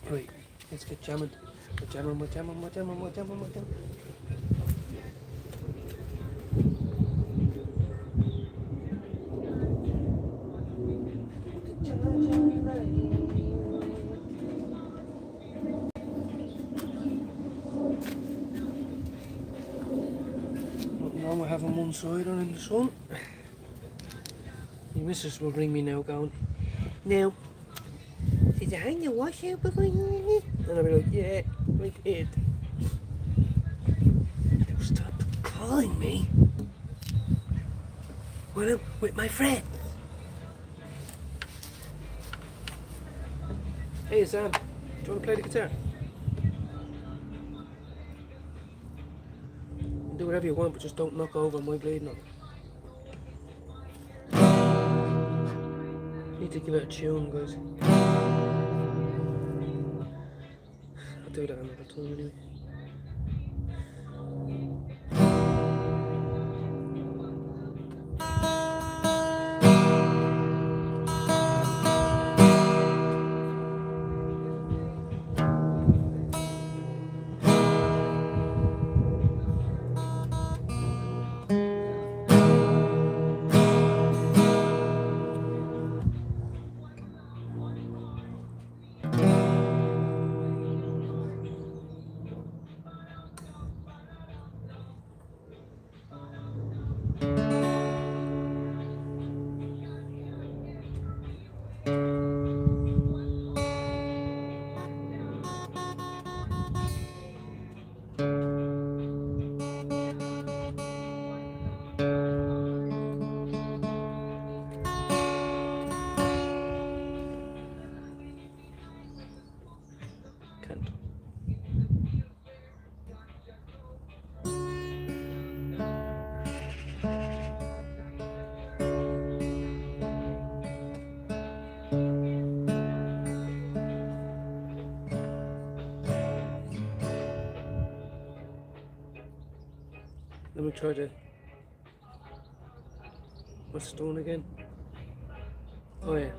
S1: Right, let's get jamming. We're jamming. Now we're having one side on in the sun. Your missus will ring me now going, now, did you hang your wash out before you? And I'll be like, yeah, I did. Now stop calling me when I'm with my friend. Hey Sam, do you want to play the guitar? Do whatever you want, but just don't knock over my bleeding on. Need to give it a tune, guys. I'll do that another time anyway. Can't. Let me try to. What's the tone again? Oh yeah.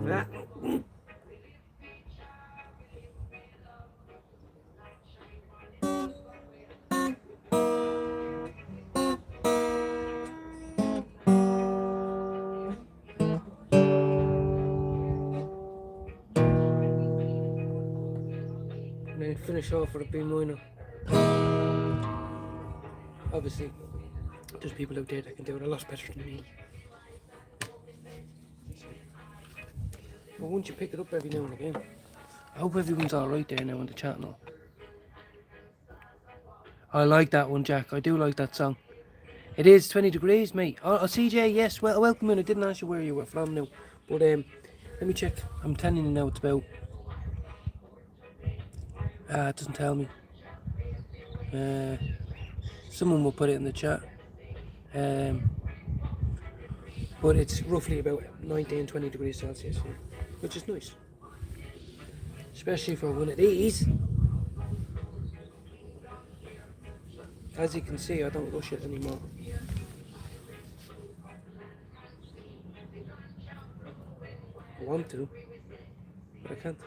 S1: Ah. And then finish off with a B minor. Obviously, there's people out there that can do it a lot better than me. But once you pick it up every now and again, I hope everyone's alright there now on the channel. I like that one, Jack. I do like that song. It is 20 degrees, mate. Oh, CJ, yes. Well, welcome in. I didn't ask you where you were from now. But let me check. I'm telling you now it's about. It doesn't tell me. Someone will put it in the chat. But it's roughly about 19, 20 degrees Celsius, yeah, which is nice. Especially for one of these. As you can see, I don't rush it anymore. I want to, but I can't.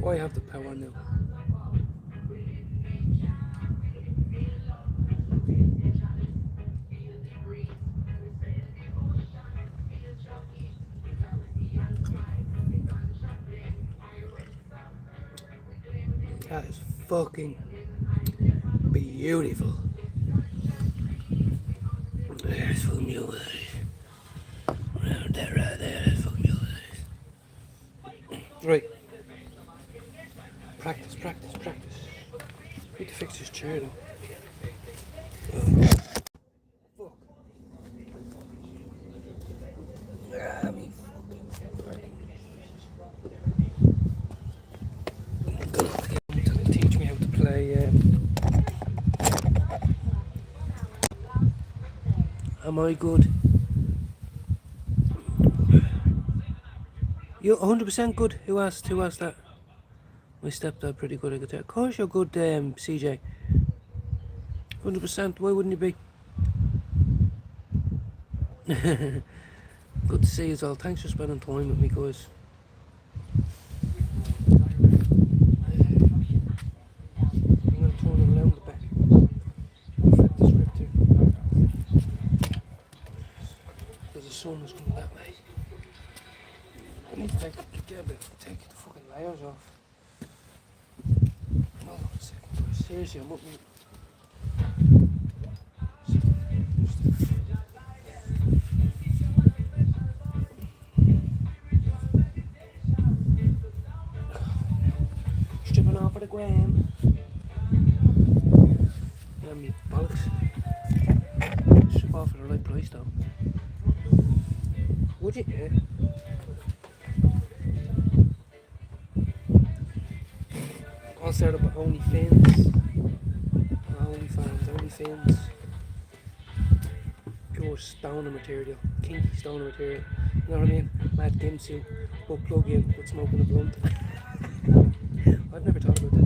S1: I have the power now. That is fucking beautiful. There's fucking beautiful. Right there, that's fucking beautiful. Right. Practice. Need to fix this chair though. Fuck. Me fucking teach me how to play. Am I good? You're 100% good. Who asked that? My stepdad pretty good at guitar. Of course you're good, CJ. 100%. Why wouldn't you be? Good to see you all. Thanks for spending time with me, guys. I'm going to turn it around the back. Flip the script here. Because the sun is coming that way. I need to take the fucking layers off. Hold on a second, guys. Seriously, I'm up me. Stripping off of the gram. Yeah, me bollocks. Strip off at the right price though. Would you? Yeah. I'll start up at OnlyFans. OnlyFans. Pure stoner material. Kinky stoner material. You know what I mean? Mad Gimsu. But plug in with smoking a blunt. I've never thought about that.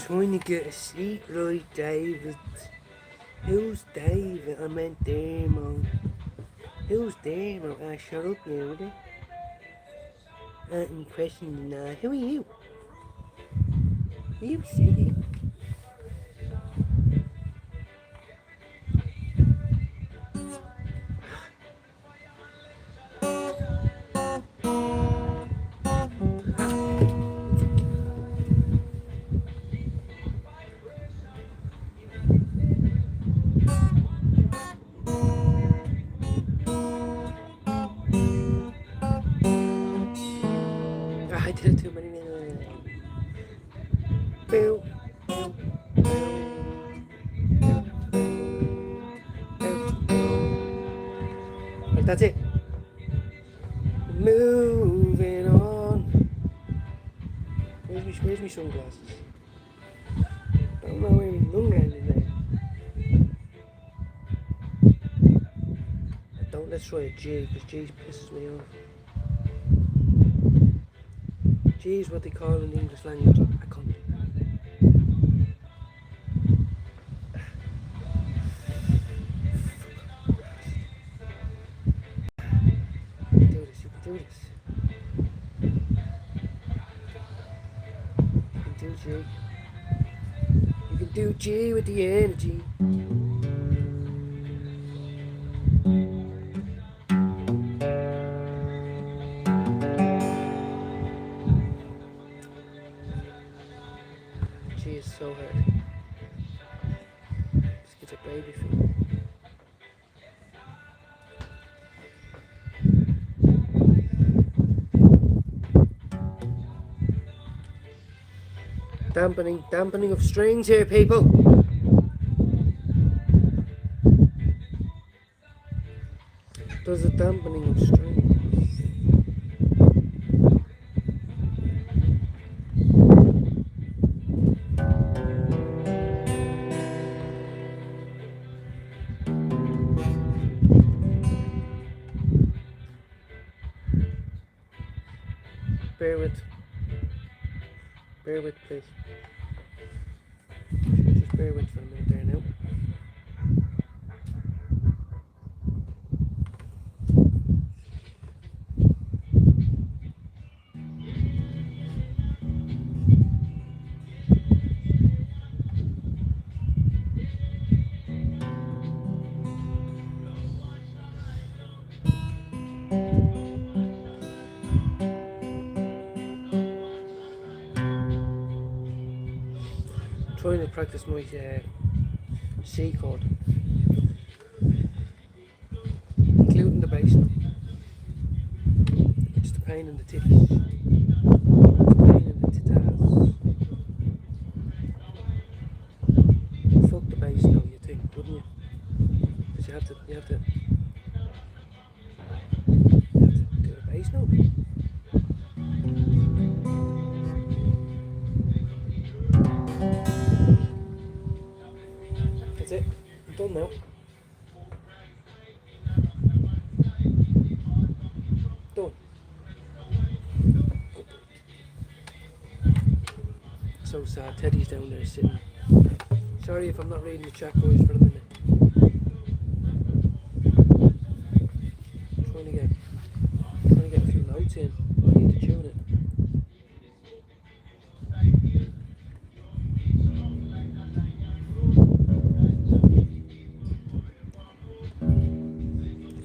S1: Trying to get a seat right, David. Who's David? I meant Demo. Who's Demo? Shut up now, would you? I'm questioning now. Who are you? Are you silly? I did too many minutes. Boo. But that's it. Moving on. Where's my sunglasses? I don't know where my sunglasses are. Don't let's try a G, because G pisses me off. G is what they call in the English language a cunt. You can do this. You can do G. You can do G with the energy. G is so hard. Just get a baby for me. Dampening of strings here, people. Does a dampening of strings. Bear with, please. Just bear with for a minute there now. Trying to practice my C chord, including the bass now. It's the pain in the titties. It's the pain in the titties. Fuck the bass now, you think, wouldn't you? Because you have to do the bass now. That's it. I'm done now. Done. So sad. Teddy's down there sitting. Sorry if I'm not reading the chat, guys, for a minute. Trying to get a few notes in. I need to tune it.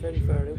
S1: Very far out.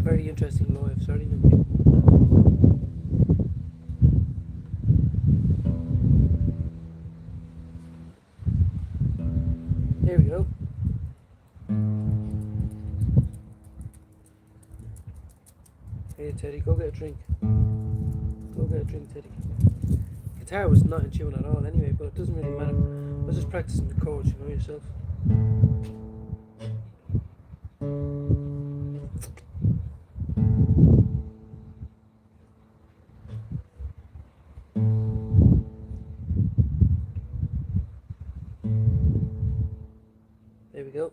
S1: Very interesting live, sorry. There we go. Hey Teddy, go get a drink. Go get a drink, Teddy. Guitar was not in tune at all anyway, but it doesn't really matter. I was just practicing the chords, you know yourself. There we go.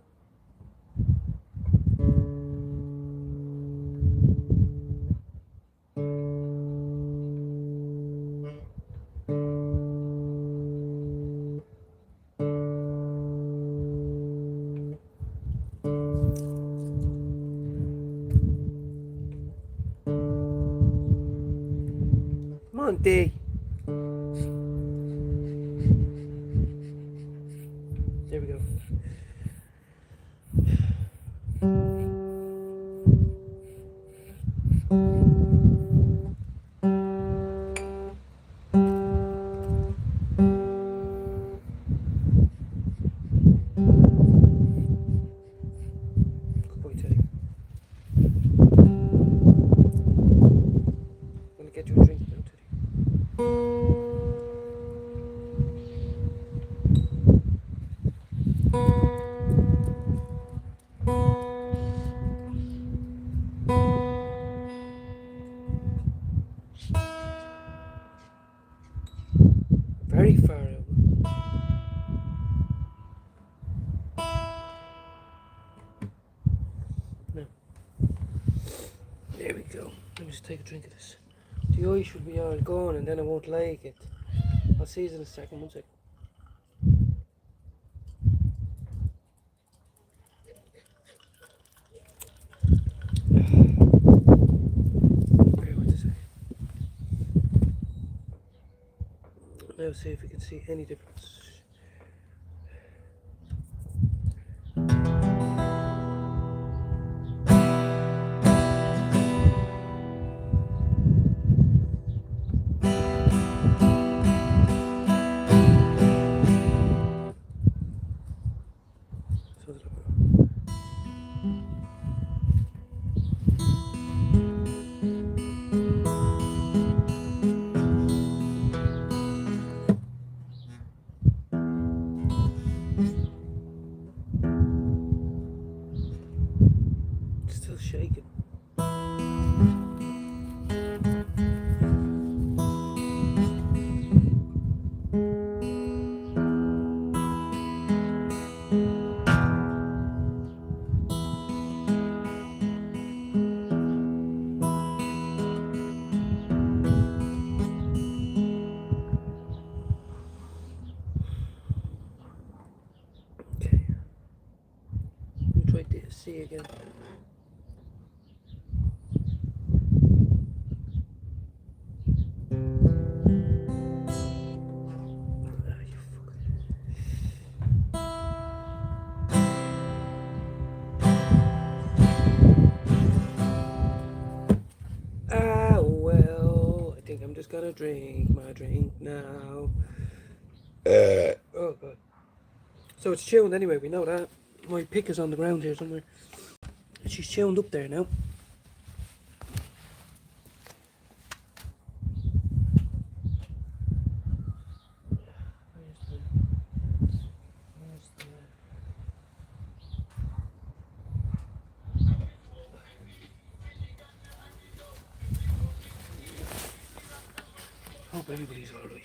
S1: Come on, D. There we go. Good boy, Teddy. I'm gonna get you a drink now, Teddy. Very far out. Now, there we go. Let me just take a drink of this. The eye should be all gone and then I won't like it. I'll see you in a second, 1 second. Bear with a second. Now see if we can see any difference. see you again. Ah, well, I think I'm just gonna drink my drink now. Oh, God. So it's tuned anyway, we know that. My pick is on the ground here somewhere. She's tuned up there now. Hope everybody's alright.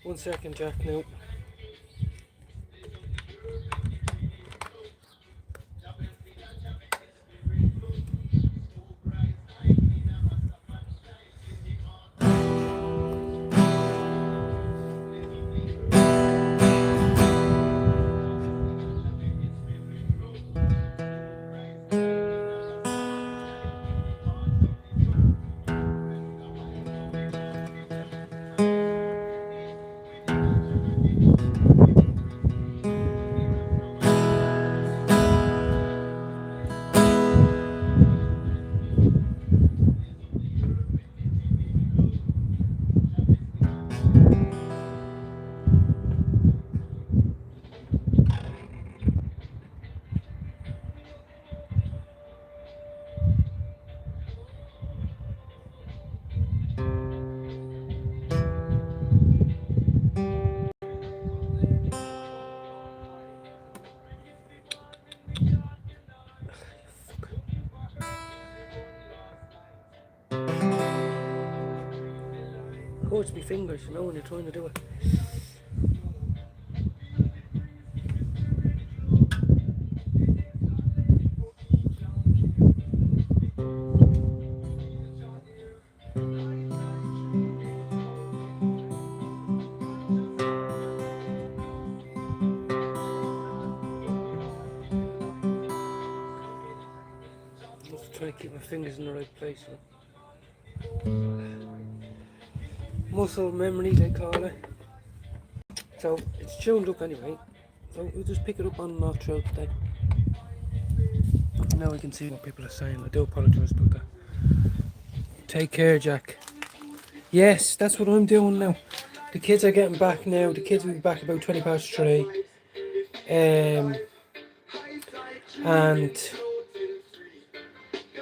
S1: 1 second, Jack, now. Hurts my fingers, you know, when you're trying to do it. Just trying to keep my fingers in the right place. Muscle memory, they call it. So it's tuned up anyway. So we'll just pick it up on and off throughout the day. Now we can see what people are saying. I do apologise about that. Take care, Jack. Yes, that's what I'm doing now. The kids are getting back now. The kids will be back about 20 past 3. And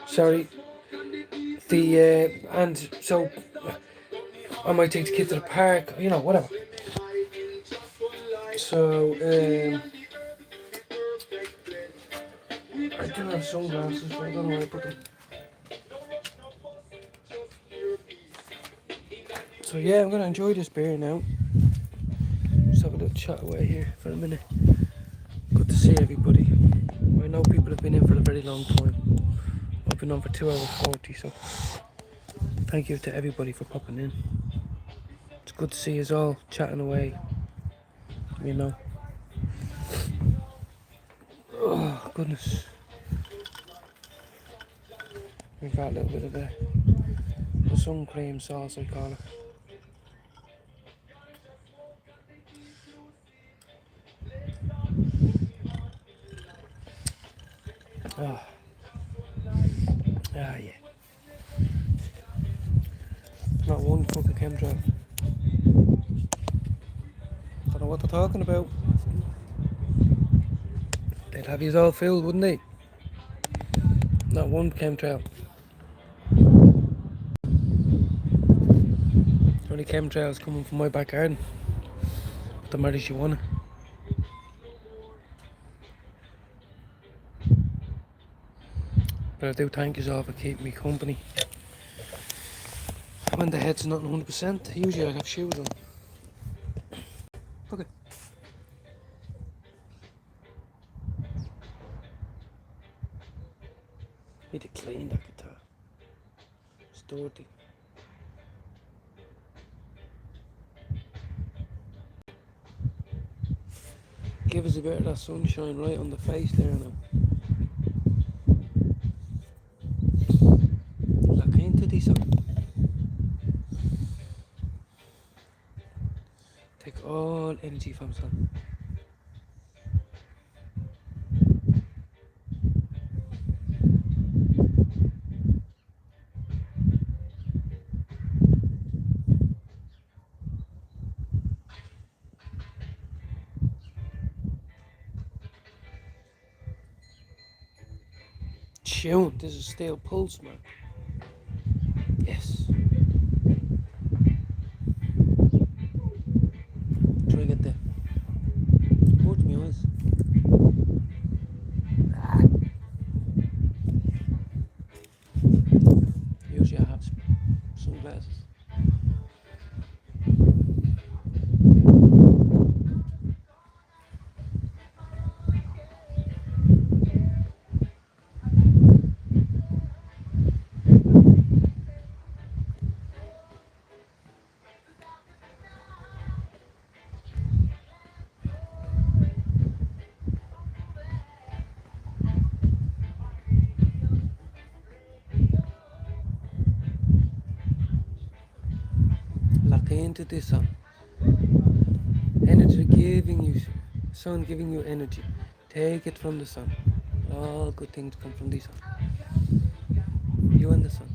S1: sorry. And so I might take the kids to the park, you know, whatever. So I do have sunglasses, but I don't know where I put them. So yeah, I'm gonna enjoy this beer now. Just have a little chat away here for a minute. Good to see everybody. I know people have been in for a very long time. I've been on for 2 hours 40, so thank you to everybody for popping in. It's good to see us all chatting away, you know. Oh goodness. We've got a little bit of the sun cream sauce, I call it. Ah, yeah. Not one fucking chemtrail. Don't know what they're talking about. They'd have you all filled, wouldn't they? Not one chemtrail. Only chemtrails coming from my back garden. Put them out as you want it. But I do thank you all for keeping me company. When the head's not 100%, usually I have shoes on. Okay. Need to clean that guitar. It's dirty. Give us a bit of that sunshine right on the face there now. all energy from sun. Tune, this is still pulse, man. Yes. Try to get the watch me eyes. Usually I have sunglasses. Lock into this sun. Energy giving you, sun giving you energy. Take it from the sun. All good things come from the sun. You and the sun.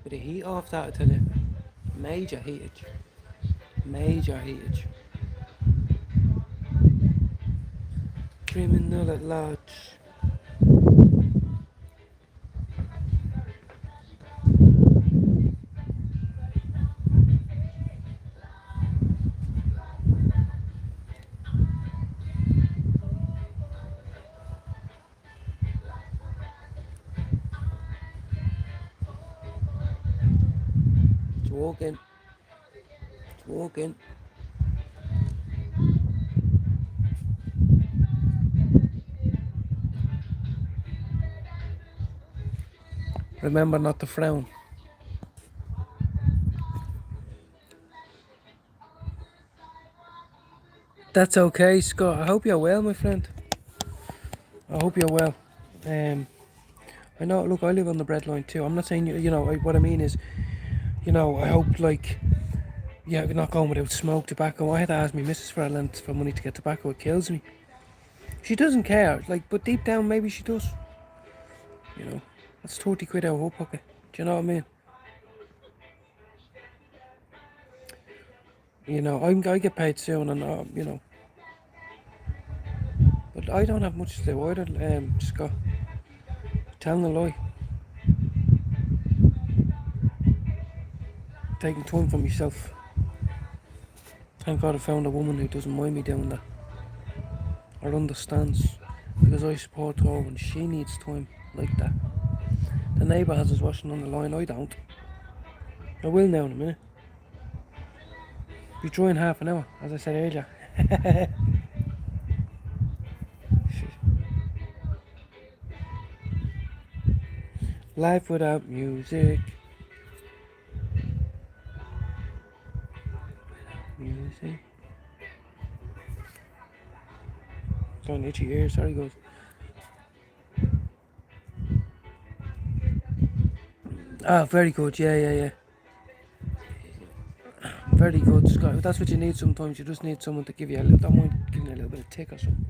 S1: With the heat off that, I tell you, major heatage. Major heatage. Criminal at large. It's walking. It's walking. Remember not to frown. That's okay, Scott. I hope you're well, my friend. I hope you're well. I know. Look, I live on the breadline too. I'm not saying you. You know what I mean is, you know, I hope like, yeah, you're not going without smoke, tobacco. I had to ask my missus for money to get tobacco. It kills me. She doesn't care. Like, but deep down, maybe she does. You know, that's 30 quid out of her pocket. Do you know what I mean? You know, I get paid soon, and you know, but I don't have much to do either. Scott, telling a lie. Taking time for myself. Thank God I found a woman who doesn't mind me doing that, or understands, because I support her when she needs time like that. The neighbour has his washing on the line. I don't. I will now in a minute. Be dry in half an hour, as I said earlier. Life without music. Music. Got itchy ears. Sorry, goes. Ah, very good. Yeah. Very good, Scott. That's what you need sometimes. You just need someone to give you a little, don't mind giving you a little bit of tick or something.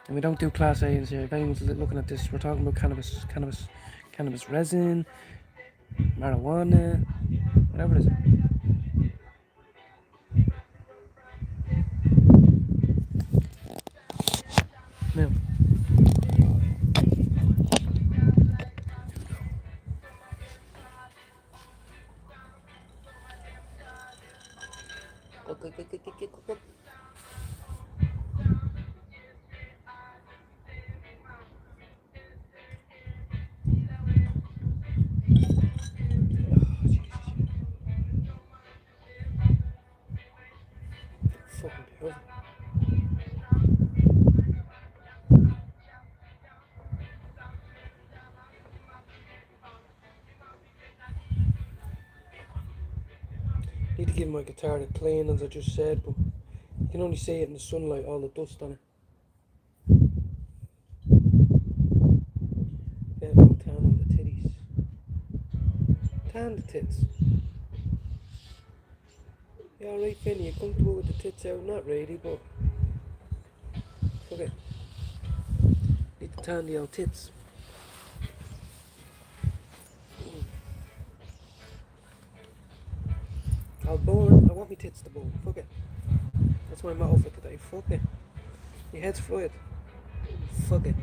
S1: And we don't do class A's here. If anyone's looking at this, we're talking about cannabis resin, marijuana, whatever it is. Now, give my guitar a clean, as I just said, but you can only see it in the sunlight, all the dust on it. Get a little tan on the titties. Tan the tits. You alright, Finn? You comfortable with the tits out? Not really, but fuck it. Need to tan the old tits. I'll burn. I want me tits to burn. Fuck it. That's my motto for today. Fuck it. Your head's fried. Fuck it.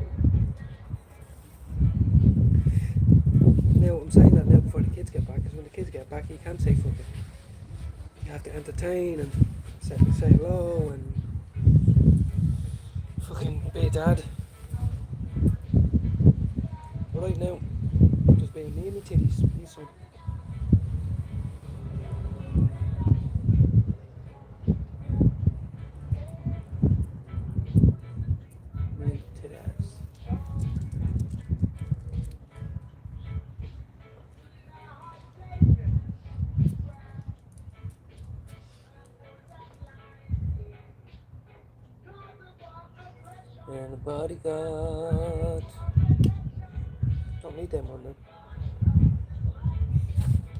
S1: Now I'm saying that now before the kids get back, because when the kids get back you can't say fuck it. You have to entertain and say hello and fucking be a dad. But right now, I'm just being me and my titties. Me son. Me and titty ass. And the bodyguard. Don't need them on them.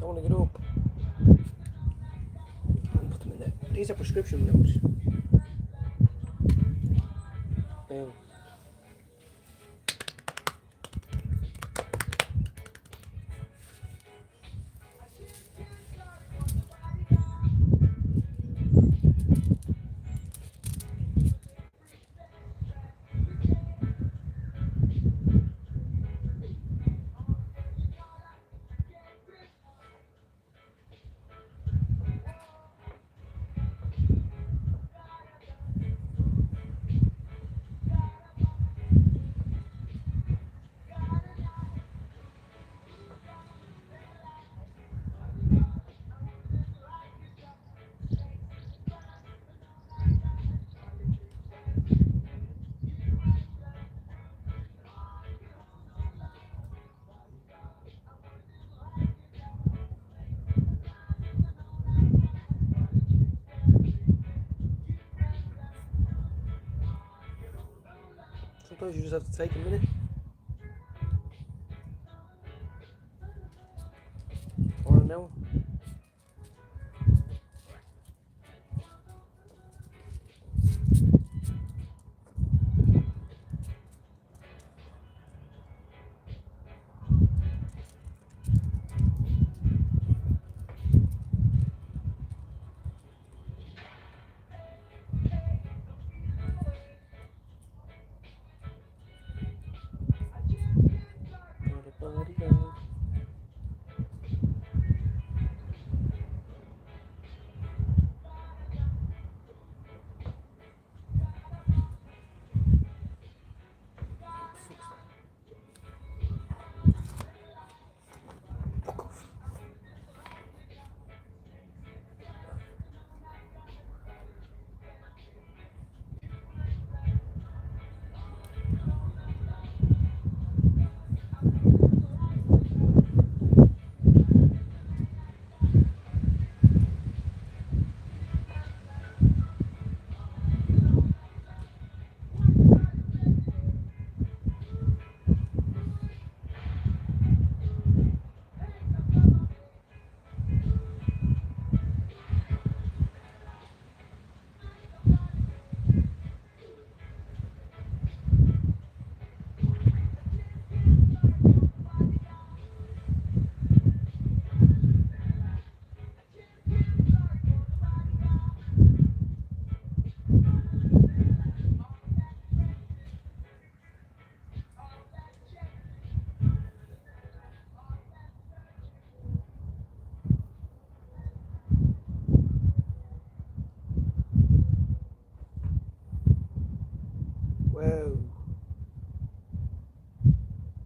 S1: I want to get up. And put them in there. These are prescription notes. Now. Sometimes you just have to take a minute. Or an hour. Whoa.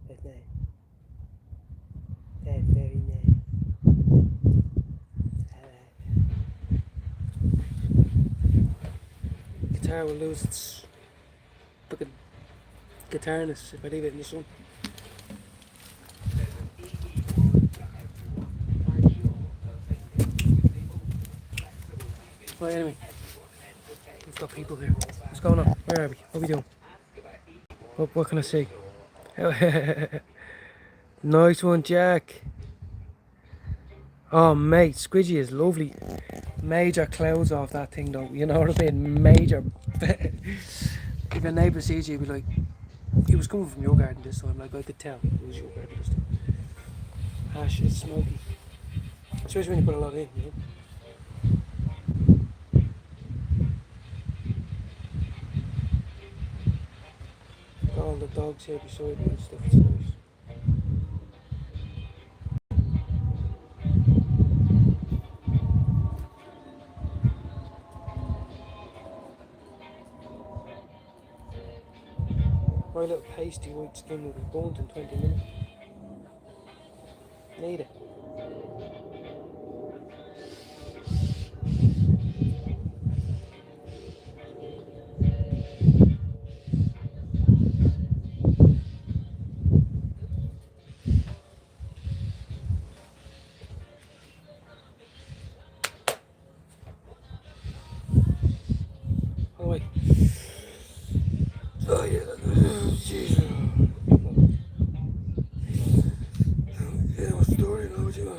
S1: That's nice. That's very nice. Guitar will lose its fucking guitarness if I leave it in the sun. Right, anyway, we've got people here. What's going on? Where are we? What are we doing? What can I say? Nice one, Jack. Oh, mate, Squidgy is lovely. Major clouds off that thing, though. You know what I mean? Major. If your neighbour sees you, he'd be like, he was coming from your garden this time. Like, I could tell it was your garden this time. Ash, it's smoky. Especially when you put a lot in, you know? Got all the dogs here beside me and stuff. It's nice. My little pasty white skin will be burnt in 20 minutes. Need it. Oh, wait. Oh, yeah. Jesus. Yeah, what's the story now? What you got?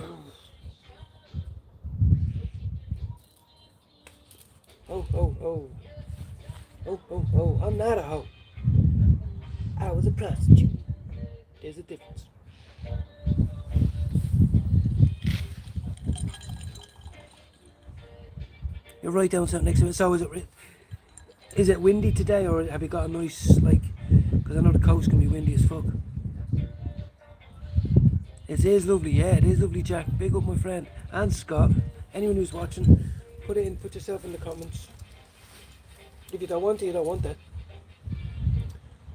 S1: Oh, oh, oh. Oh, oh, oh. I'm not a hoe. I was a prostitute. There's a difference. You're right down next to it. So is it windy today, or have you got a nice, like, because I know the coast can be windy as fuck. It is lovely, yeah, it is lovely, Jack. Big up my friend. And Scott. Anyone who's watching, put yourself in the comments. If you don't want it, you don't want it.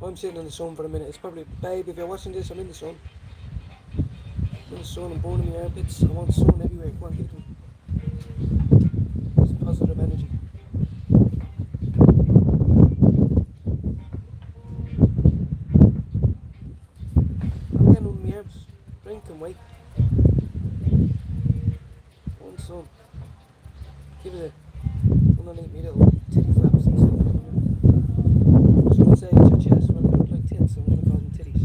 S1: I'm sitting in the sun for a minute. It's probably, babe, if you're watching this, I'm in the sun. I'm in the sun, I'm burning my armpits. I want sun everywhere. Come on, give it to me. It's positive energy. I'm getting on my herbs. Drink and wait. One sun. Give it a underneath me little titty flaps and stuff. Someone say it's your chest when they look like tits, I'm going to call them titties.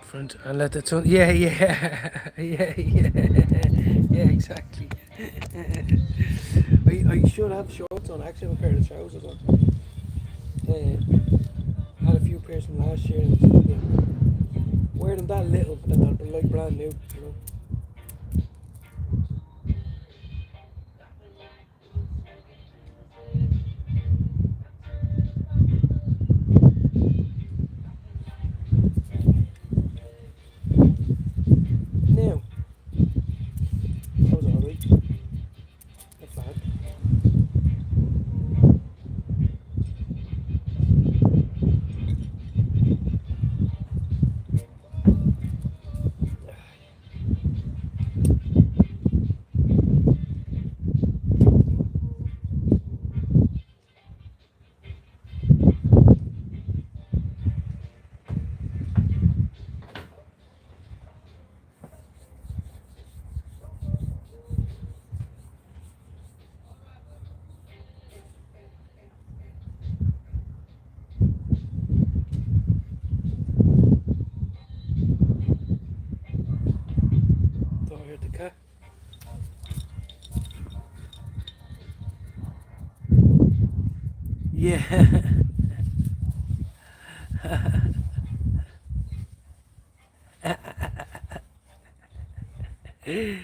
S1: Front and let the sun. Yeah, yeah, yeah, yeah, exactly. I should have shorts on. I actually have a pair of trousers on. I had a few pairs from last year and wear them that little, but they're like brand new, you know. Now, that was alright. Not bad. Thought I heard the cat. Yeah.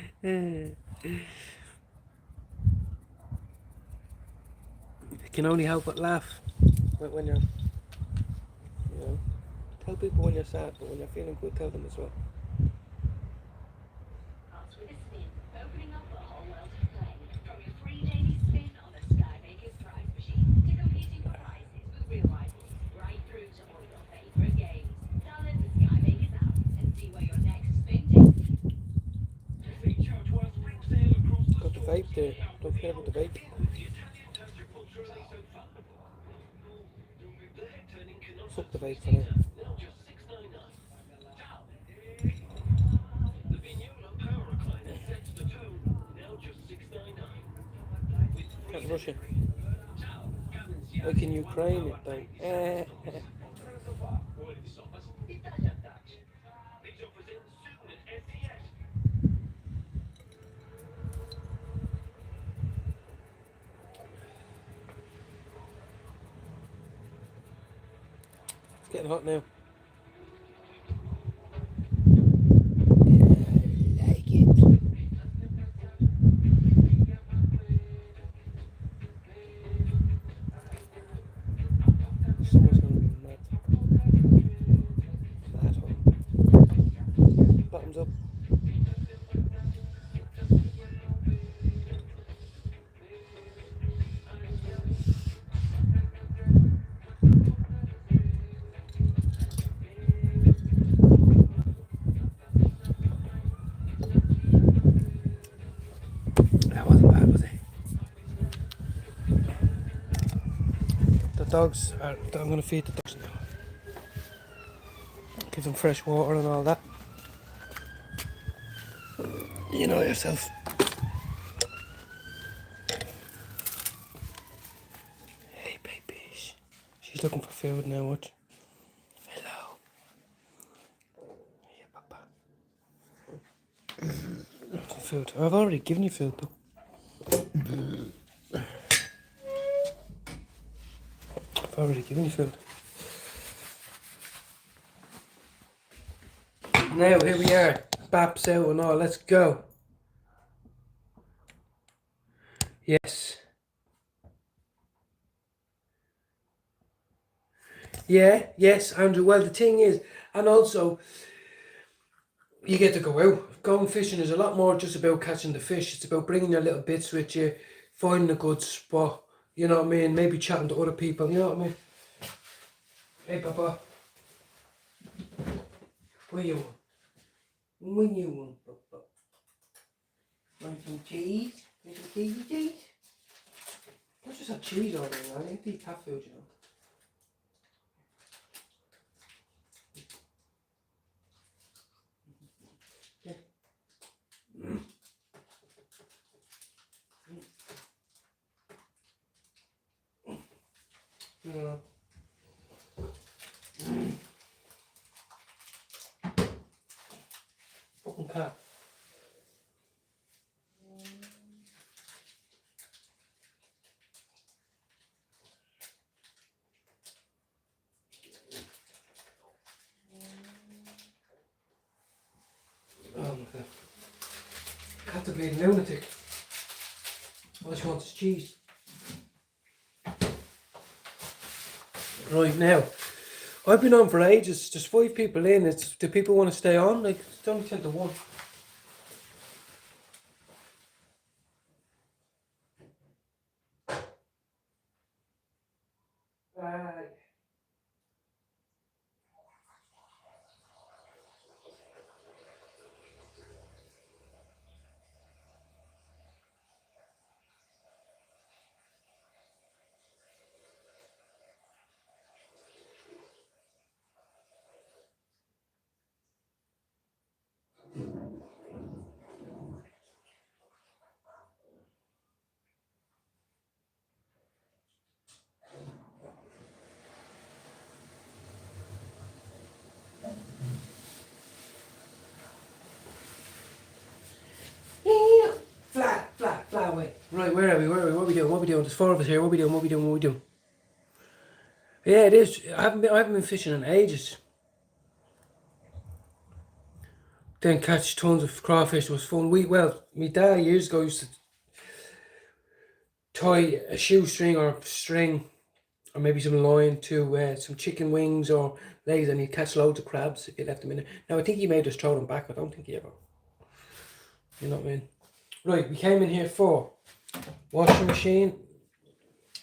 S1: You can only help but laugh when you're, you know, tell people when you're sad, but when you're feeling good, tell them as well. vape there. Don't care about the vape. Fuck the vape for now. Can't rush it. Like in Ukraine it though. It's getting hot now. Like it. Someone's gonna be mad. Mad hot. Bottoms up. That wasn't bad, was it? The dogs are. I'm gonna feed the dogs now. Give them fresh water and all that. You know yourself. Hey, baby. She's looking for food now. Watch. Hello. Yeah, Papa. Food. I've already given you food though. I've already given you food. Now here we are. Baps out and all. Let's go. Yes. Yeah, yes, Andrew. Well, the thing is, and also, you get to go out. Going fishing is a lot more just about catching the fish. It's about bringing your little bits with you, finding a good spot. You know what I mean? Maybe chatting to other people. You know what I mean? Hey, Papa. What you want? What you want, Papa? Want some cheese? Want some cheese? I just had cheese all day, man. I didn't eat cat food, you know. Yeah. Fucking cat. Oh my god. Cat's a bleeding lunatic. All she wants is cheese. Right now, I've been on for ages. There's 5 people in. Do people want to stay on? Like, it's only 10 to 1. Flat away. Right, where are we? What are we doing? There's 4 of us here. What are we doing? Yeah, it is. I haven't been fishing in ages. Then catch tons of crawfish. It was fun. My dad years ago used to tie a shoestring or string or maybe some line to some chicken wings or legs, and he'd catch loads of crabs if you left them in there. Now, I think he may just throw them back. I don't think he ever. You know what I mean? Right, we came in here for washing machine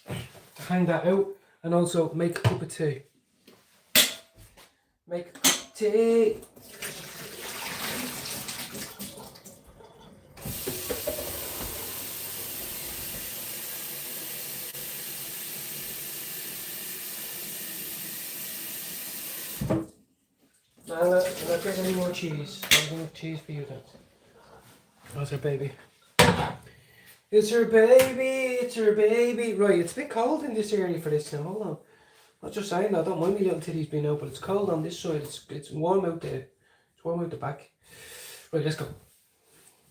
S1: to hang that out and also make a cup of tea. Make a cup of tea. cheese. I'm gonna have cheese for you then. That's her baby. It's her baby, it's her baby. Right, it's a bit cold in this area for this now. Hold on. Not just saying that, I don't mind me little titties being out, but it's cold on this side. It's warm out there. It's warm out the back. Right, let's go.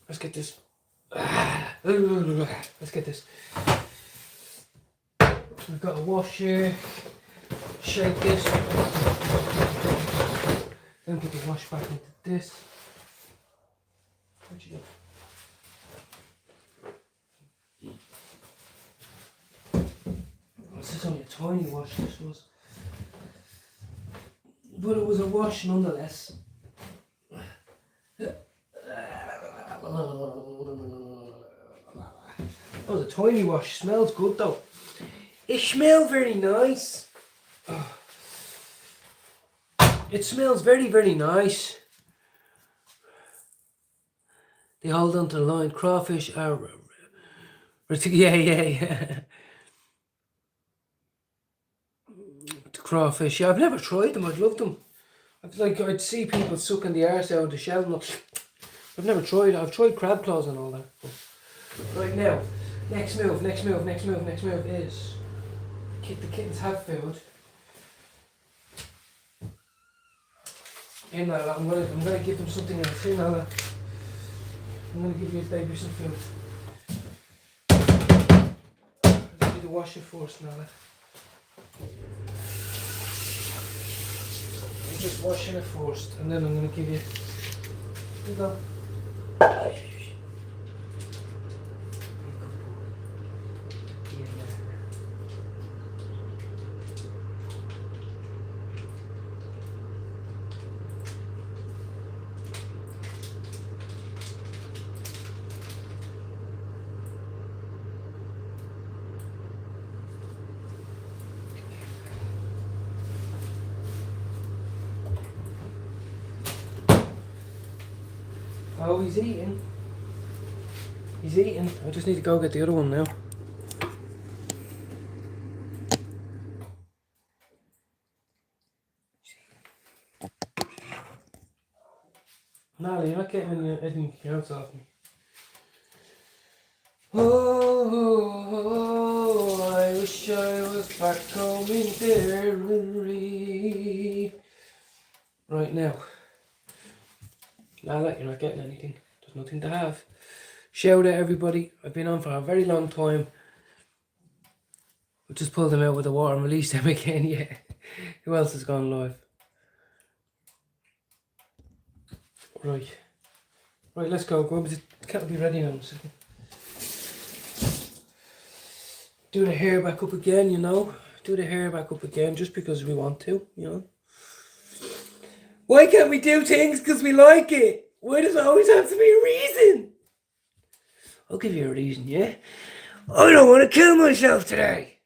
S1: Let's get this. Let's get this. We've got a wash here. Shake this. Then put the wash back into this. Where'd you go? This is only a tiny wash, this was. But it was a wash nonetheless. That was a tiny wash. Smells good though. It smells very nice. It smells very, very nice. They hold onto the line. Crawfish are... Yeah. Crawfish, yeah, I've never tried them. I'd love them. I'd see people sucking the arse out of the shell and I've never tried it. I've tried crab claws and all that. Right now, next move is the kittens have food. In that, I'm gonna give them something else. In that, I'm gonna give you a baby some food. I'll do the washer first now. Just washing it first, and then I'm going to give you. Here you go. Oh, he's eating. He's eating. I just need to go get the other one now. Nally, you're not getting anything else off me. Oh, I wish I was back home in Derry. Right now. Nala, you're not getting anything. There's nothing to have. Shout out everybody. I've been on for a very long time. I'll just pull them out with the water and release them again. Yeah. Who else has gone live? Right. Right, let's go. The cat will be ready now in a second. Do the hair back up again, you know. Do the hair back up again just because we want to, you know. Why can't we do things because we like it? Why does it always have to be a reason? I'll give you a reason, yeah? I don't want to kill myself today.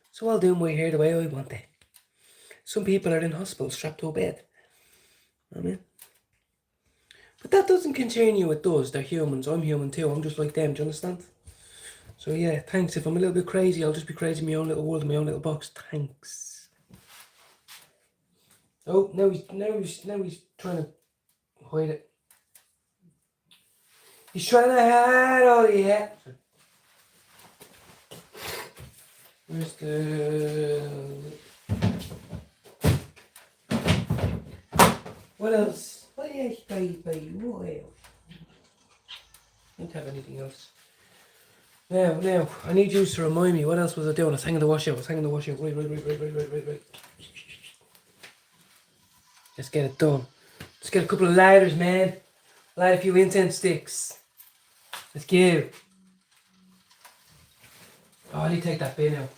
S1: So I'll do my hair the way I want it. Some people are in hospital strapped to a bed. I mean, but that doesn't concern you, it does. They're humans. I'm human too. I'm just like them, do you understand? So yeah, thanks. If I'm a little bit crazy, I'll just be crazy in my own little world, in my own little box. Thanks. Oh, now he's trying to hide it. He's trying to hide all the hat. Where's the... What else? What else, baby? What else? Don't have anything else. Now, I need you to remind me, what else was I doing? I was hanging the wash out. Right. Let's get it done. Let's get a couple of lighters, man. Light a few incense sticks. Let's go. Oh, I need to take that bin out.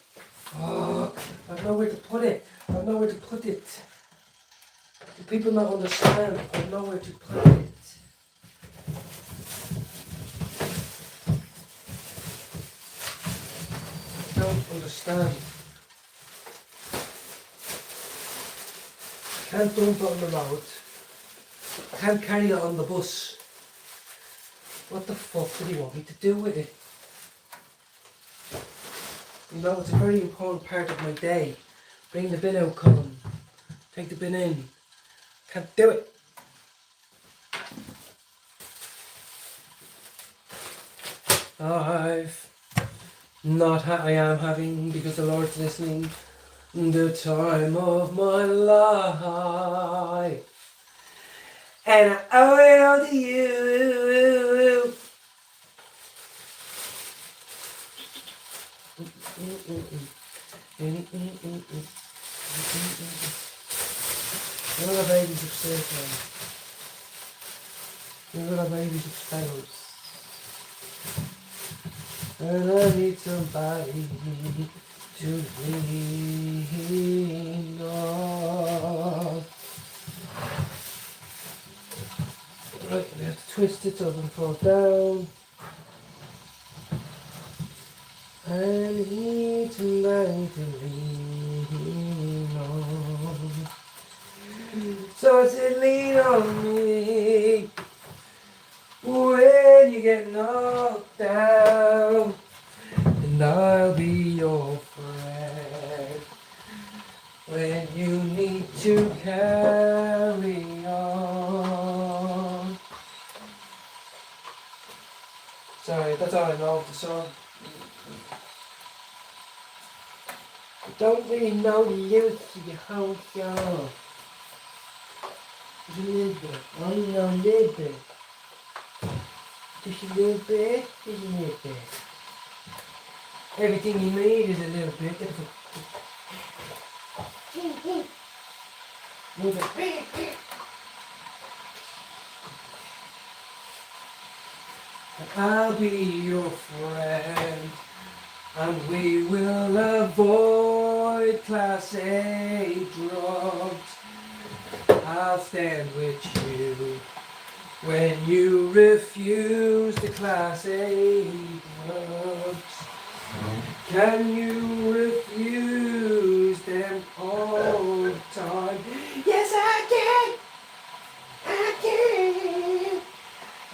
S1: Oh, I've nowhere to put it. Do people not understand? I've nowhere to put it. I don't understand. I can't dump it on the road. I can't carry it on the bus. What the fuck do you want me to do with it? You know, it's a very important part of my day. Bring the bin out, Colin. Take the bin in. Can't do it. I've I am having, because the Lord's listening, the time of my life. And I owe it all to you. One of the babies upstairs now. One of the babies upstairs. And I need somebody to lean on. Right, we have to twist it so it doesn't fall down. I need somebody to lean on. So I said, lean on me when you get knocked down, and I'll be your friend when you need to carry on. Sorry, that's all I know of the song. I don't really know the use of your whole show. Just a little bit. Only know a little bit. Just a little bit. Just a little bit. Everything you need is a little bit. Move it. And I'll be your friend, and we will avoid Class A drugs. I'll stand with you when you refuse the Class A drugs. Can you refuse them all the time? Yes, I can. I can.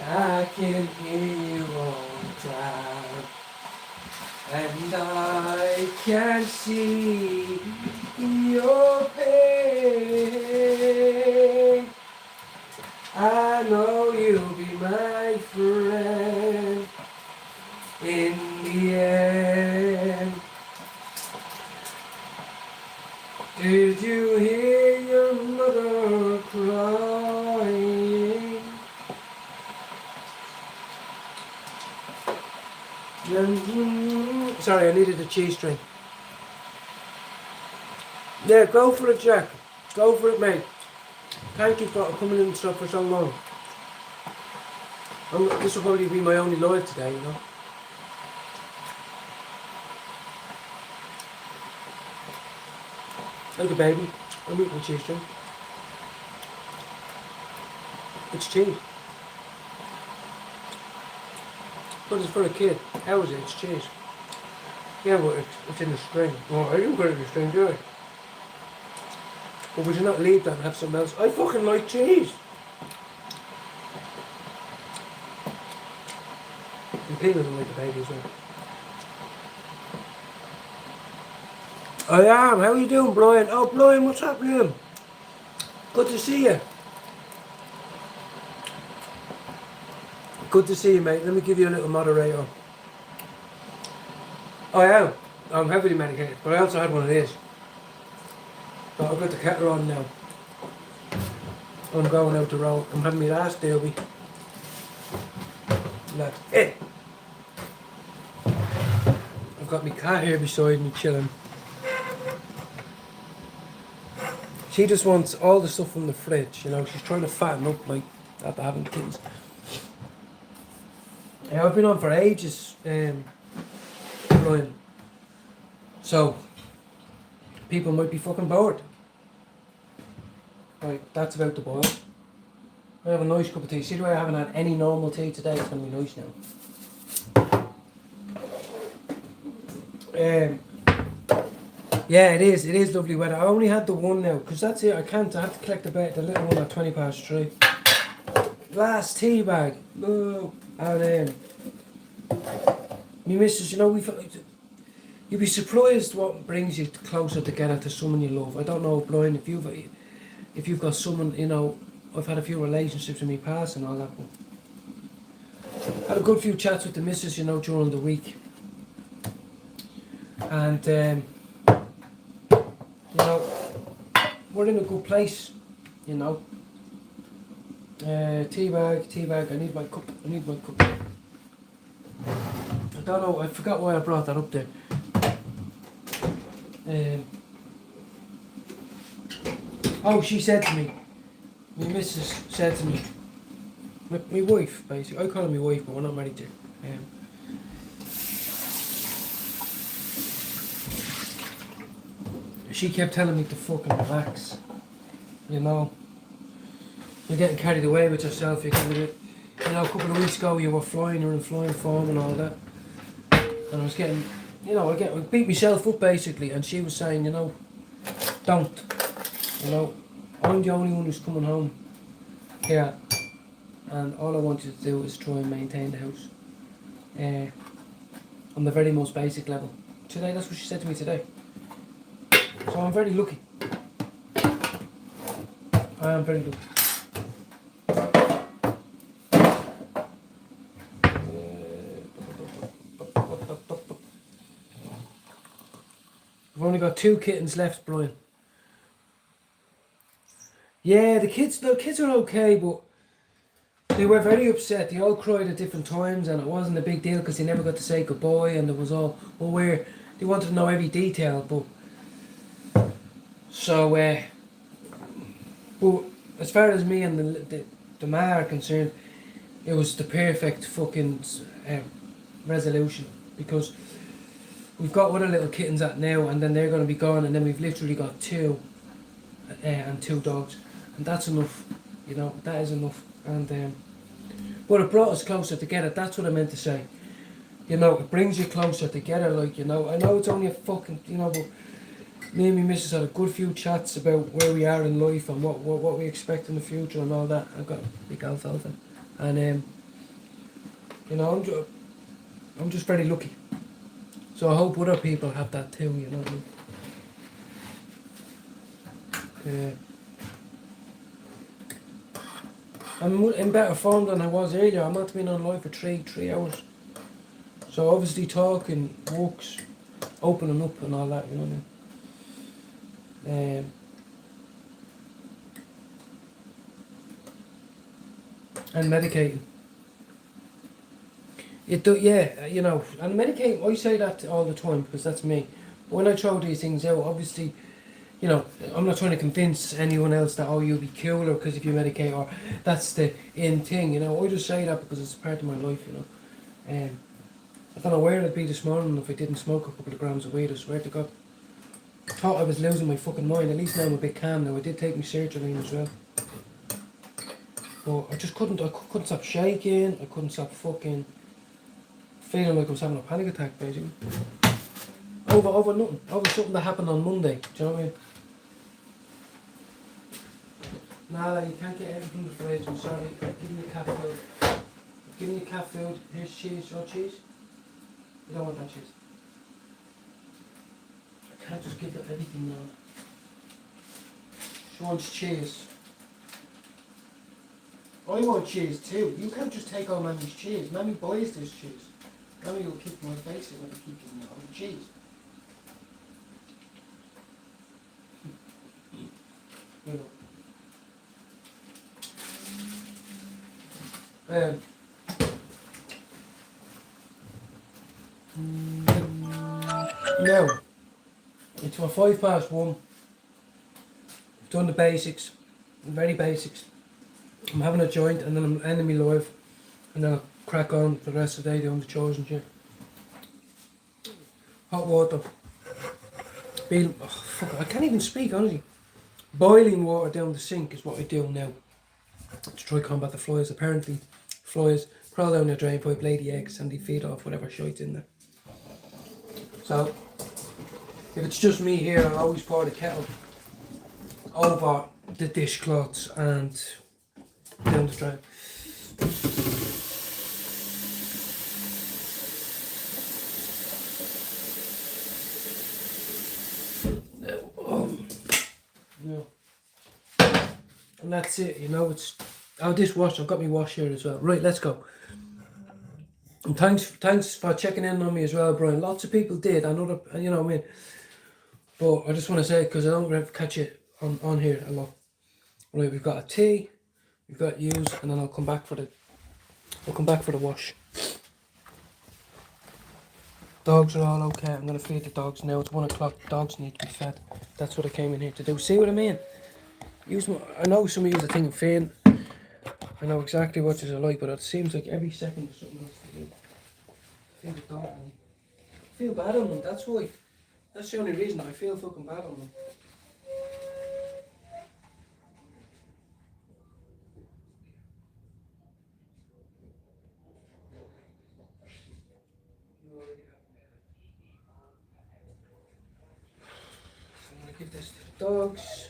S1: I can hear you all the time. And I can see your pain. I know you'll be my friend in the end. Did you hear your mother crying? Sorry, I needed a cheese string. Yeah, go for it, Jack. Go for it, mate. Thank you for coming in and stuff for so long. This will probably be my only live today, you know. Look, baby. I'm eating cheese string. It's cheese. But it's for a kid. How is it? It's cheese. Yeah, but it's in the string. Oh, I didn't put it in the string, do I? But would you not leave that and have something else? I fucking like cheese. And Peter doesn't like the baby as well. I am. How are you doing, Brian? Oh, Brian, what's happening? Good to see you. Good to see you, mate. Let me give you a little moderator. I am. I'm heavily medicated, but I also had one of these. But I've got the kettle on now. I'm going out the road. I'm having my last derby. That's it. I've got my cat here beside me chilling. She just wants all the stuff from the fridge, you know. She's trying to fatten up like after having kids. Yeah, I've been on for ages, Brian. So people might be fucking bored. Right, that's about the boil. I have a nice cup of tea. See the way I haven't had any normal tea today? It's going to be nice now. Yeah, it is lovely weather. I only had the one now, because that's it. I have to collect the little one at 3:20. Last tea bag. Oh, and me missus, you know, you'd be surprised what brings you closer together to someone you love. I don't know, Brian, if you've got someone, you know, I've had a few relationships in my past and all that, but Had a good few chats with the missus, you know, during the week. And, you know, we're in a good place, you know. Tea bag, I need my cup. I don't know, I forgot why I brought that up there. Oh, she said to me, my missus said to me, my wife, basically, I call her my wife, but we're not married yet. She kept telling me to fucking relax, you know. You're getting carried away with yourself, you're getting a bit, you know, a couple of weeks ago you were flying, you were in flying form and all that. And I was getting, you know, I beat myself up basically, and she was saying, you know, don't, you know, I'm the only one who's coming home here, and all I want you to do is try and maintain the house on the very most basic level. Today, that's what she said to me today. So I'm very lucky. I am very lucky. We've only got 2 kittens left, Brian. Yeah, the kids are okay, but they were very upset. They all cried at different times, and it wasn't a big deal because they never got to say goodbye, and it was all, well, where they wanted to know every detail, but so, but as far as me and the ma are concerned, it was the perfect fucking resolution, because we've got other little kittens at now, and then they're going to be gone, and then we've literally got 2 and 2 dogs, and that's enough, you know, that is enough. And but it brought us closer together, that's what I meant to say, you know, it brings you closer together, like, you know. I know it's only a fucking, you know, but me and my missus had a good few chats about where we are in life and what we expect in the future and all that. I've got a big alfalfa, and you know, I'm just very lucky. So I hope other people have that too, you know what I mean? I'm in better form than I was earlier. I'm not been on live for three hours. So obviously talking, walks, opening up and all that, you know what I mean? And medicating. It do, yeah, you know, and medicating, I say that all the time because that's me. But when I throw these things out, obviously, you know, I'm not trying to convince anyone else that, oh, you'll be cooler because if you medicate, or that's the in thing, you know. I just say that because it's part of my life, you know. I don't know where I'd be this morning if I didn't smoke a couple of grams of weed, I swear to God. I thought I was losing my fucking mind. At least now I'm a bit calm now. I did take my sertraline as well. But I just couldn't stop shaking, I couldn't stop fucking feeling like I was having a panic attack, basically. Over nothing. Over something that happened on Monday. Do you know what I mean? Nah, you can't get everything from the fridge. I'm sorry. Give me cat food. Give me cat food. Here's cheese. Your cheese? You don't want that cheese. I can't just give her everything now. She wants cheese. I want cheese too. You can't just take all Mammy's cheese. Mammy buys this cheese. Mammy will kick my face in when I keep giving all the cheese. You know. Now, it's my 1:05. I've done the basics, the very basics. I'm having a joint and then I'm ending me live, and then I'll crack on for the rest of the day doing the chores and shit. Hot water. Oh, fuck, I can't even speak, honestly. Boiling water down the sink is what I do now to try combat the flies. Apparently, flies crawl down your drain pipe, lay the eggs, and they feed off whatever shite's in there. So, if it's just me here, I'll always pour the kettle over the dishcloths and down the drain. Yeah. And that's it, you know. It's this wash. I've got my wash here as well. Right, let's go. And thanks for checking in on me as well, Brian. Lots of people did. I know that, you know what I mean. But I just want to say, because I don't ever catch it on here a lot. Right, we've got a tea, we've got use, and then I'll come back for the wash. Dogs are all okay. I'm gonna feed the dogs now. It's 1 o'clock. Dogs need to be fed. That's what I came in here to do. See what I mean? I know some of you are thinking faint. I know exactly what you're like, but it seems like every second there's something else to do. Feed the dog. I feel bad on them. That's why. That's the only reason I feel fucking bad on them. I'm gonna give this to the dogs.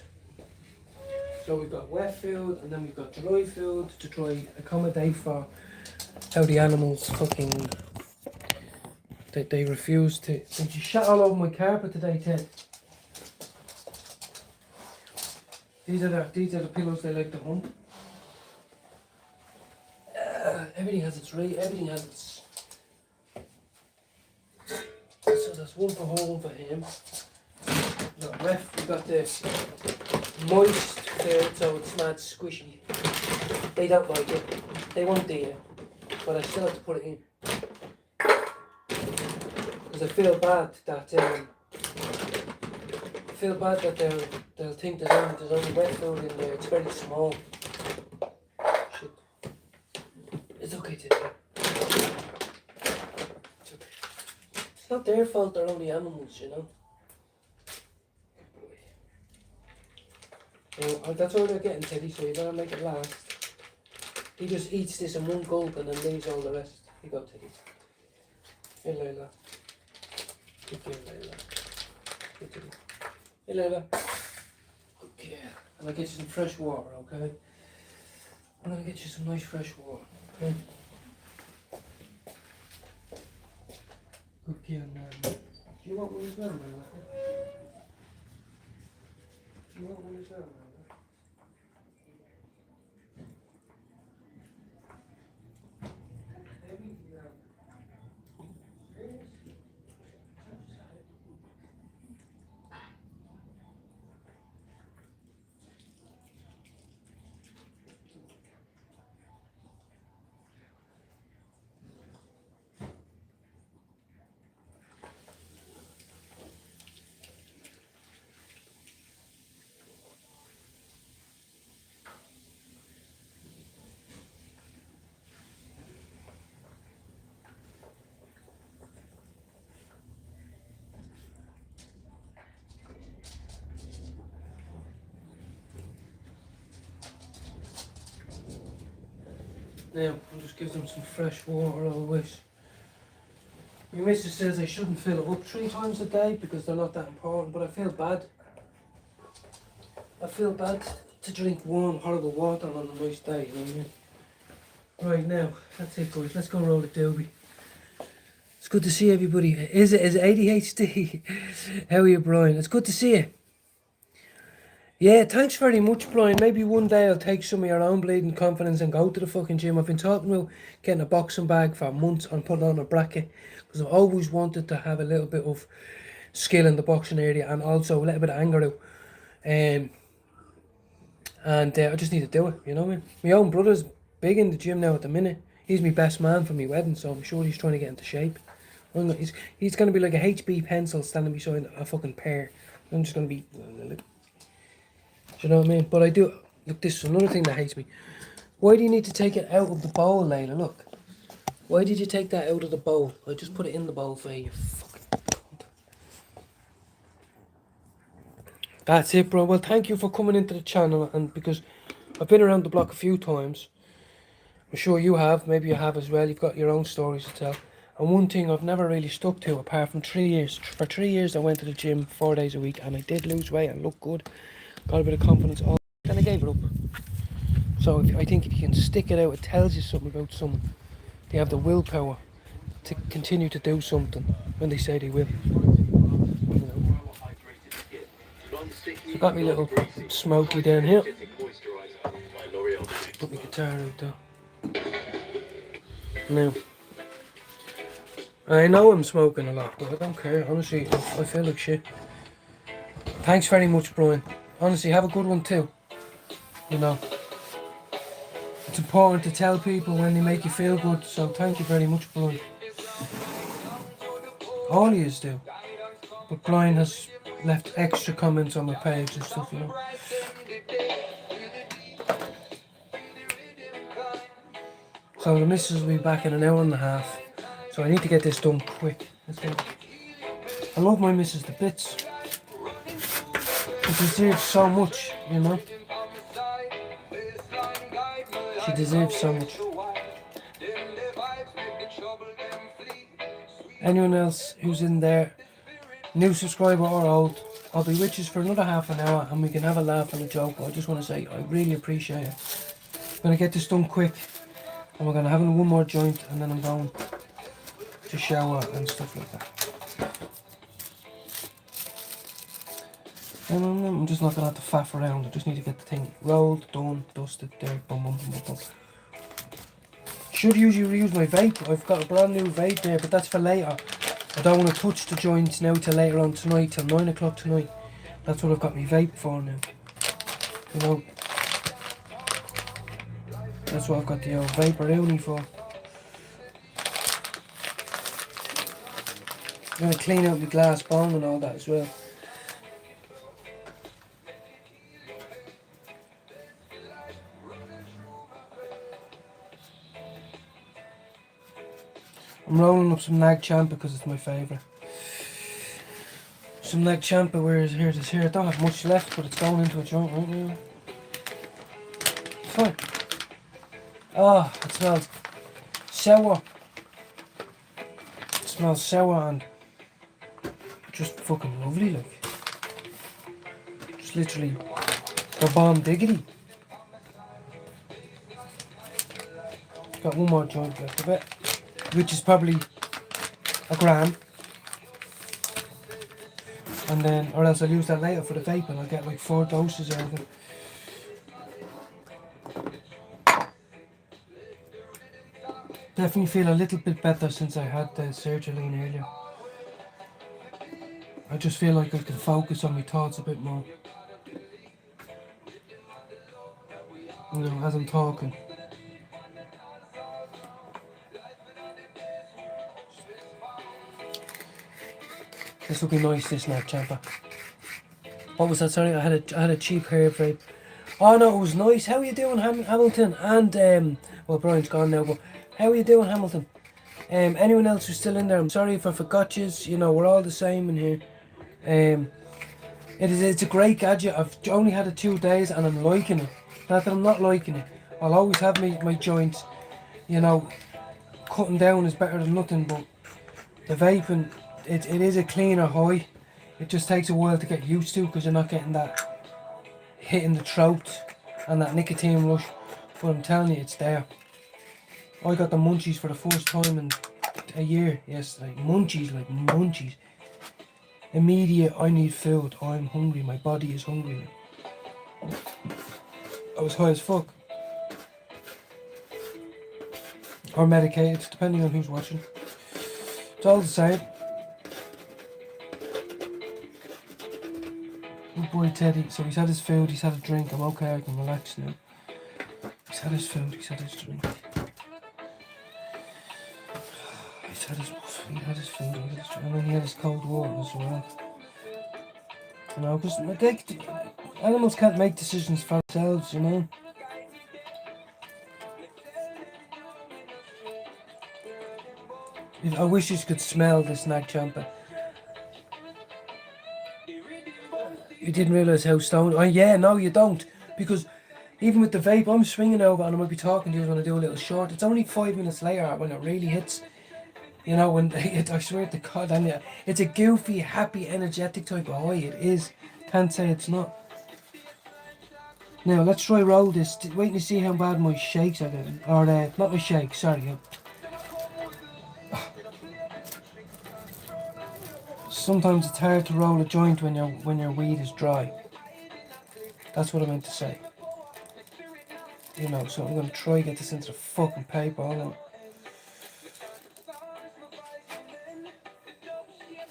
S1: So we've got wet food and then we've got dry food to try accommodate for how the animals fucking they refuse to. Did you shat all over my carpet today, Ted? These are the pillows they like to hunt. Everything has its right. Everything has its. So there's one for home for him. We got we got the moist food, so it's mad squishy. They don't like it. They won't eat it, but I still have to put it in because I feel bad that they'll think there's only wet food in there. It's very small. Shit. It's okay to do. It's okay. It's not their fault. They're only animals, you know. That's all they're getting, Teddy, so you gotta make it last. He just eats this in one gulp and then leaves all the rest. You go, Teddy. Hey, Layla. Good girl, Layla. Good Teddy. Hey, Layla. Good girl. And I'll get you some fresh water, okay? I'm gonna get you some nice fresh water, okay? Good girl, man. Do you want one as well, man? Do you want one as well, man? Now, I'll just give them some fresh water always. My missus says I shouldn't fill it up 3 times a day because they're not that important, but I feel bad. I feel bad to drink warm, horrible water on a nice day, you know what I mean? Right, now, that's it guys, let's go roll the doobie. It's good to see everybody. Is it ADHD? How are you, Brian? It's good to see you. Yeah, thanks very much, Brian. Maybe one day I'll take some of your own bleeding confidence and go to the fucking gym. I've been talking about getting a boxing bag for months and putting on a bracket because I've always wanted to have a little bit of skill in the boxing area and also a little bit of anger out. And I just need to do it, you know what I mean? My own brother's big in the gym now at the minute. He's my best man for my wedding, so I'm sure he's trying to get into shape. He's going to be like a HB pencil standing beside a fucking pear. I'm just going to be... Do you know what I mean? But I do... Look, this is another thing that hates me. Why do you need to take it out of the bowl, Layla? Look. Why did you take that out of the bowl? I just put it in the bowl for you. Fucking cunt. That's it, bro. Well, thank you for coming into the channel. And because I've been around the block a few times. I'm sure you have. Maybe you have as well. You've got your own stories to tell. And one thing I've never really stuck to, apart from 3 years. For 3 years, I went to the gym 4 days a week. And I did lose weight and look good. Got a bit of confidence, and I gave it up. So I think if you can stick it out, it tells you something about someone. They have the willpower to continue to do something when they say they will. You know. So got me little smoky down here. Put my guitar out there. Now, I know I'm smoking a lot, but I don't care. Honestly, I feel like shit. Thanks very much, Brian. Honestly, have a good one too. You know, it's important to tell people when they make you feel good, so thank you very much, Brian. All of yous do. But Brian has left extra comments on my page and stuff, you know. So the missus will be back in an hour and a half. So I need to get this done quick. I love my missus to bits. She deserves so much, you know. She deserves so much. Anyone else who's in there, new subscriber or old, I'll be with you for another half an hour and we can have a laugh and a joke. I just want to say I really appreciate it. I'm going to get this done quick and we're going to have one more joint and then I'm going to shower and stuff like that. I'm just not going to have to faff around. I just need to get the thing rolled, done, dusted, there, boom, boom, boom, boom. Should usually reuse my vape. I've got a brand new vape there, but that's for later. I don't want to touch the joints now till later on tonight, till 9 o'clock tonight. That's what I've got my vape for now. You know, that's what I've got the old vapor uni for. I'm going to clean out my glass bong and all that as well. I'm rolling up some Nag Champa because it's my favourite. Some Nag Champa, where is here? It is here. I don't have much left, but it's going into a joint right now. It's fine. Ah, it smells sour. It smells sour and just fucking lovely, like. Just literally the bomb diggity. Got one more joint left of it, which is probably a gram. And then, or else I'll use that later for the vape and I'll get like 4 doses out of it. Definitely feel a little bit better since I had the sertraline earlier. I just feel like I can focus on my thoughts a bit more. You know, as I'm talking. This will be nice, this Nag Champa. What was that? Sorry, I had a cheap herb vape. Oh no, it was nice. How are you doing, Hamilton? And well, Brian's gone now, but how are you doing, Hamilton? Anyone else who's still in there? I'm sorry if I forgot you. You know, we're all the same in here. It's a great gadget. I've only had it 2 days and I'm liking it. Not that I'm not liking it. I'll always have my joints. You know, cutting down is better than nothing, but the vaping, it is a cleaner high. It just takes a while to get used to because you're not getting that hit in the throat and that nicotine rush. But I'm telling you, it's there. I got the munchies for the first time in a year yesterday. Munchies. Immediate, I need food. I'm hungry. My body is hungry. I was high as fuck. Or medicated, depending on who's watching. It's all the same. Good boy Teddy. So he's had his food, he's had a drink. I'm okay, I can relax now. He's had his food, he's had his drink. He had his food, he had his drink, and then he had his cold water as well. You know, because animals can't make decisions for themselves, you know. I wish you could smell this Nag Champa. You didn't realise how stoned. Oh yeah, no you don't. Because even with the vape, I'm swinging over and I might be talking to you when I do a little short. It's only 5 minutes later when it really hits. You know, when I swear to God, it's a goofy, happy, energetic type of high. It is. Can't say it's not. Now let's try roll this. Wait to see how bad my shakes are getting. Or not my shakes. Sorry. Sometimes it's hard to roll a joint when your weed is dry. That's what I meant to say. You know, so I'm going to try to get this into the fucking paper. Hold on.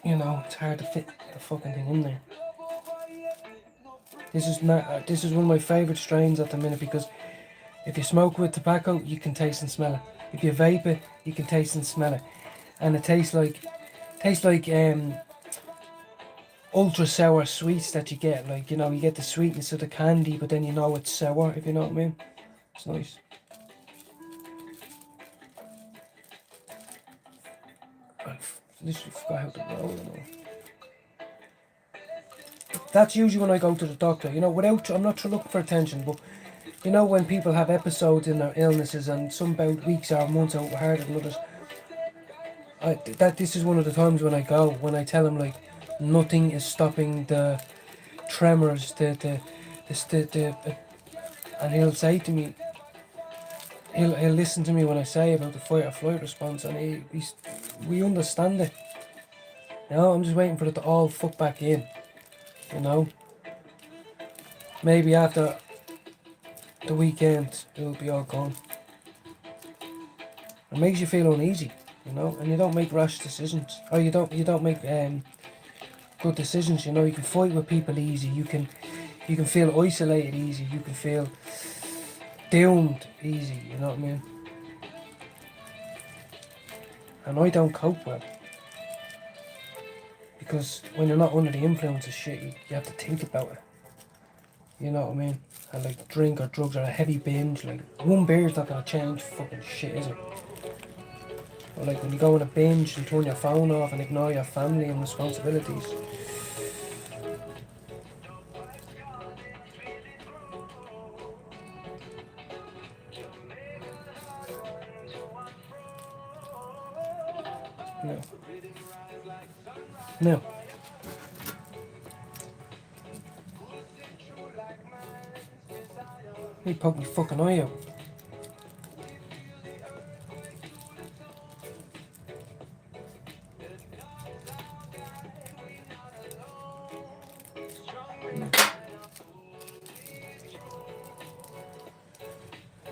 S1: you know, it's hard to fit the fucking thing in there. This is not. This is one of my favourite strains at the minute because if you smoke with tobacco, you can taste and smell it. If you vape it, you can taste and smell it, and it tastes like ultra sour sweets that you get. Like, you know, you get the sweetness of the candy, but then you know it's sour. If you know what I mean, it's nice. I literally forgot how to roll it all. That's usually when I go to the doctor. You know, I'm not looking for attention, but you know when people have episodes in their illnesses and some bout weeks or months out harder than others. This is one of the times when I go, when I tell him like nothing is stopping the tremors, and he'll say to me, he'll listen to me when I say about the fight or flight response, and we understand it. You know, I'm just waiting for it to all fuck back in. You know, maybe after the weekend it'll be all gone. It makes you feel uneasy, you know, and you don't make rash decisions, or you don't make good decisions. You know, you can fight with people easy. You can feel isolated easy. You can feel doomed easy. You know what I mean? And I don't cope well because when you're not under the influence of shit, you have to think about it. You know what I mean? And like drink or drugs or a heavy binge, like one beer's not gonna change fucking shit, is it? Or like when you go on a binge and turn your phone off and ignore your family and responsibilities. No. No. He poked me fucking eye out.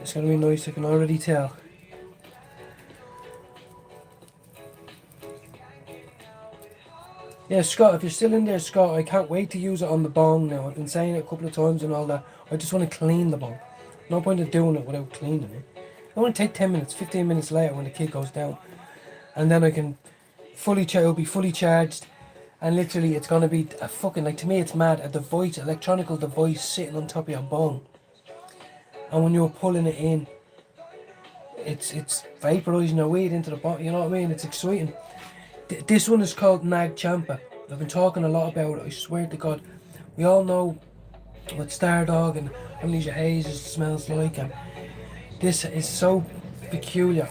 S1: It's gonna be nice, I can already tell. Yeah, Scott, if you're still in there, Scott, I can't wait to use it on the bong now. I've been saying it a couple of times and all that. I just want to clean the bong. No point in doing it without cleaning it. I want to take 10 minutes, 15 minutes later when the kid goes down. And then I can it'll be fully charged. And literally, it's going to be a fucking, like, to me, it's mad. A device, electronical device sitting on top of your bong. And when you're pulling it in, it's vaporising your weed into the bottom, you know what I mean? It's exciting. This one is called Nag Champa. I've been talking a lot about it, I swear to God. We all know what Stardog and Amnesia Hazes smells like, and this is so peculiar.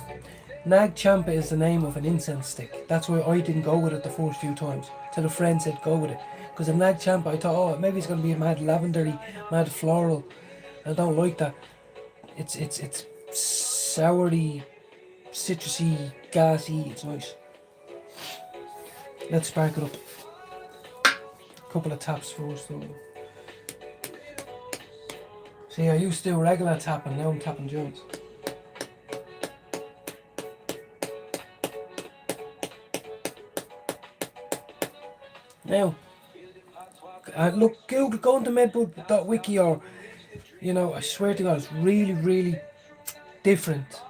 S1: Nag Champa is the name of an incense stick. That's why I didn't go with it the first few times. Till a friend said go with it. Because of Nag Champa, I thought, oh, maybe it's going to be a mad lavendery, mad floral. I don't like that. It's soury, citrusy, gassy. It's nice. Let's spark it up. A couple of taps first though. See, I used to do regular tapping, now I'm tapping joints. Now, look, Google, go into medbud.wiki, or, you know, I swear to God, it's really, really different.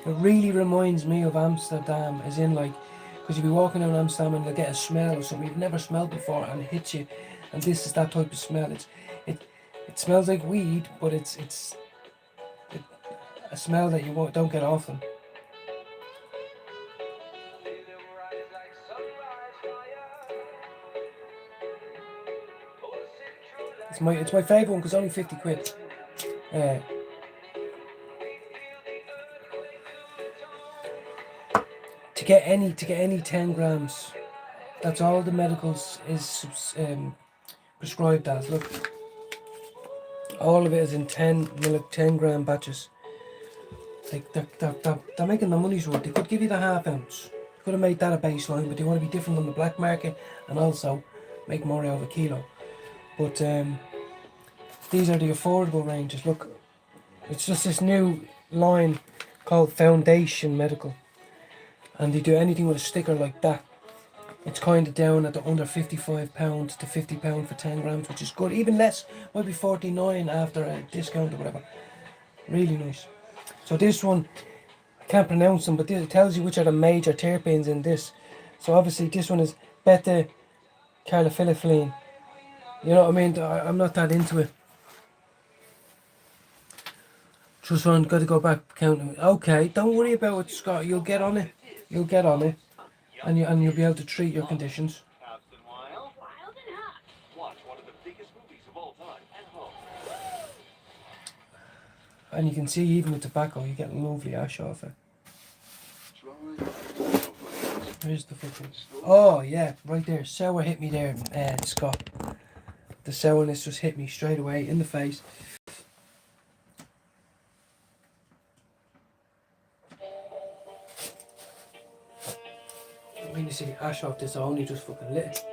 S1: It really reminds me of Amsterdam, as in, like, because you'll be walking around Amsterdam and you'll get a smell of something you've never smelled before and it hits you, and this is that type of smell. It smells like weed, but it's a smell that you don't get often. It's my favourite one because it's only 50 quid. To get any 10 grams, that's all the medicals is prescribed as. Look, all of it is in 10 gram batches. Like they're making the money's worth. They could give you the half ounce. They could have made that a baseline, but they want to be different on the black market and also make more out of a kilo. But these are the affordable ranges. Look, it's just this new line called Foundation Medical, and they do anything with a sticker like that. It's kind of down at the under £55 to £50 for 10 grams, which is good. Even less, might be 49 after a discount or whatever. Really nice. So this one, I can't pronounce them, but it tells you which are the major terpenes in this. So obviously this one is beta carboxylene. You know what I mean? I'm not that into it. Just one, got to go back counting. Okay, don't worry about it, Scott. You'll get on it. You'll get on it, and you'll be able to treat your conditions. And you can see even with tobacco, you get lovely ash off it. Where's the fucking... Oh yeah, right there. Sour hit me there, Scott. The sourness just hit me straight away in the face. When you see the ash off this, I only just fucking lit it.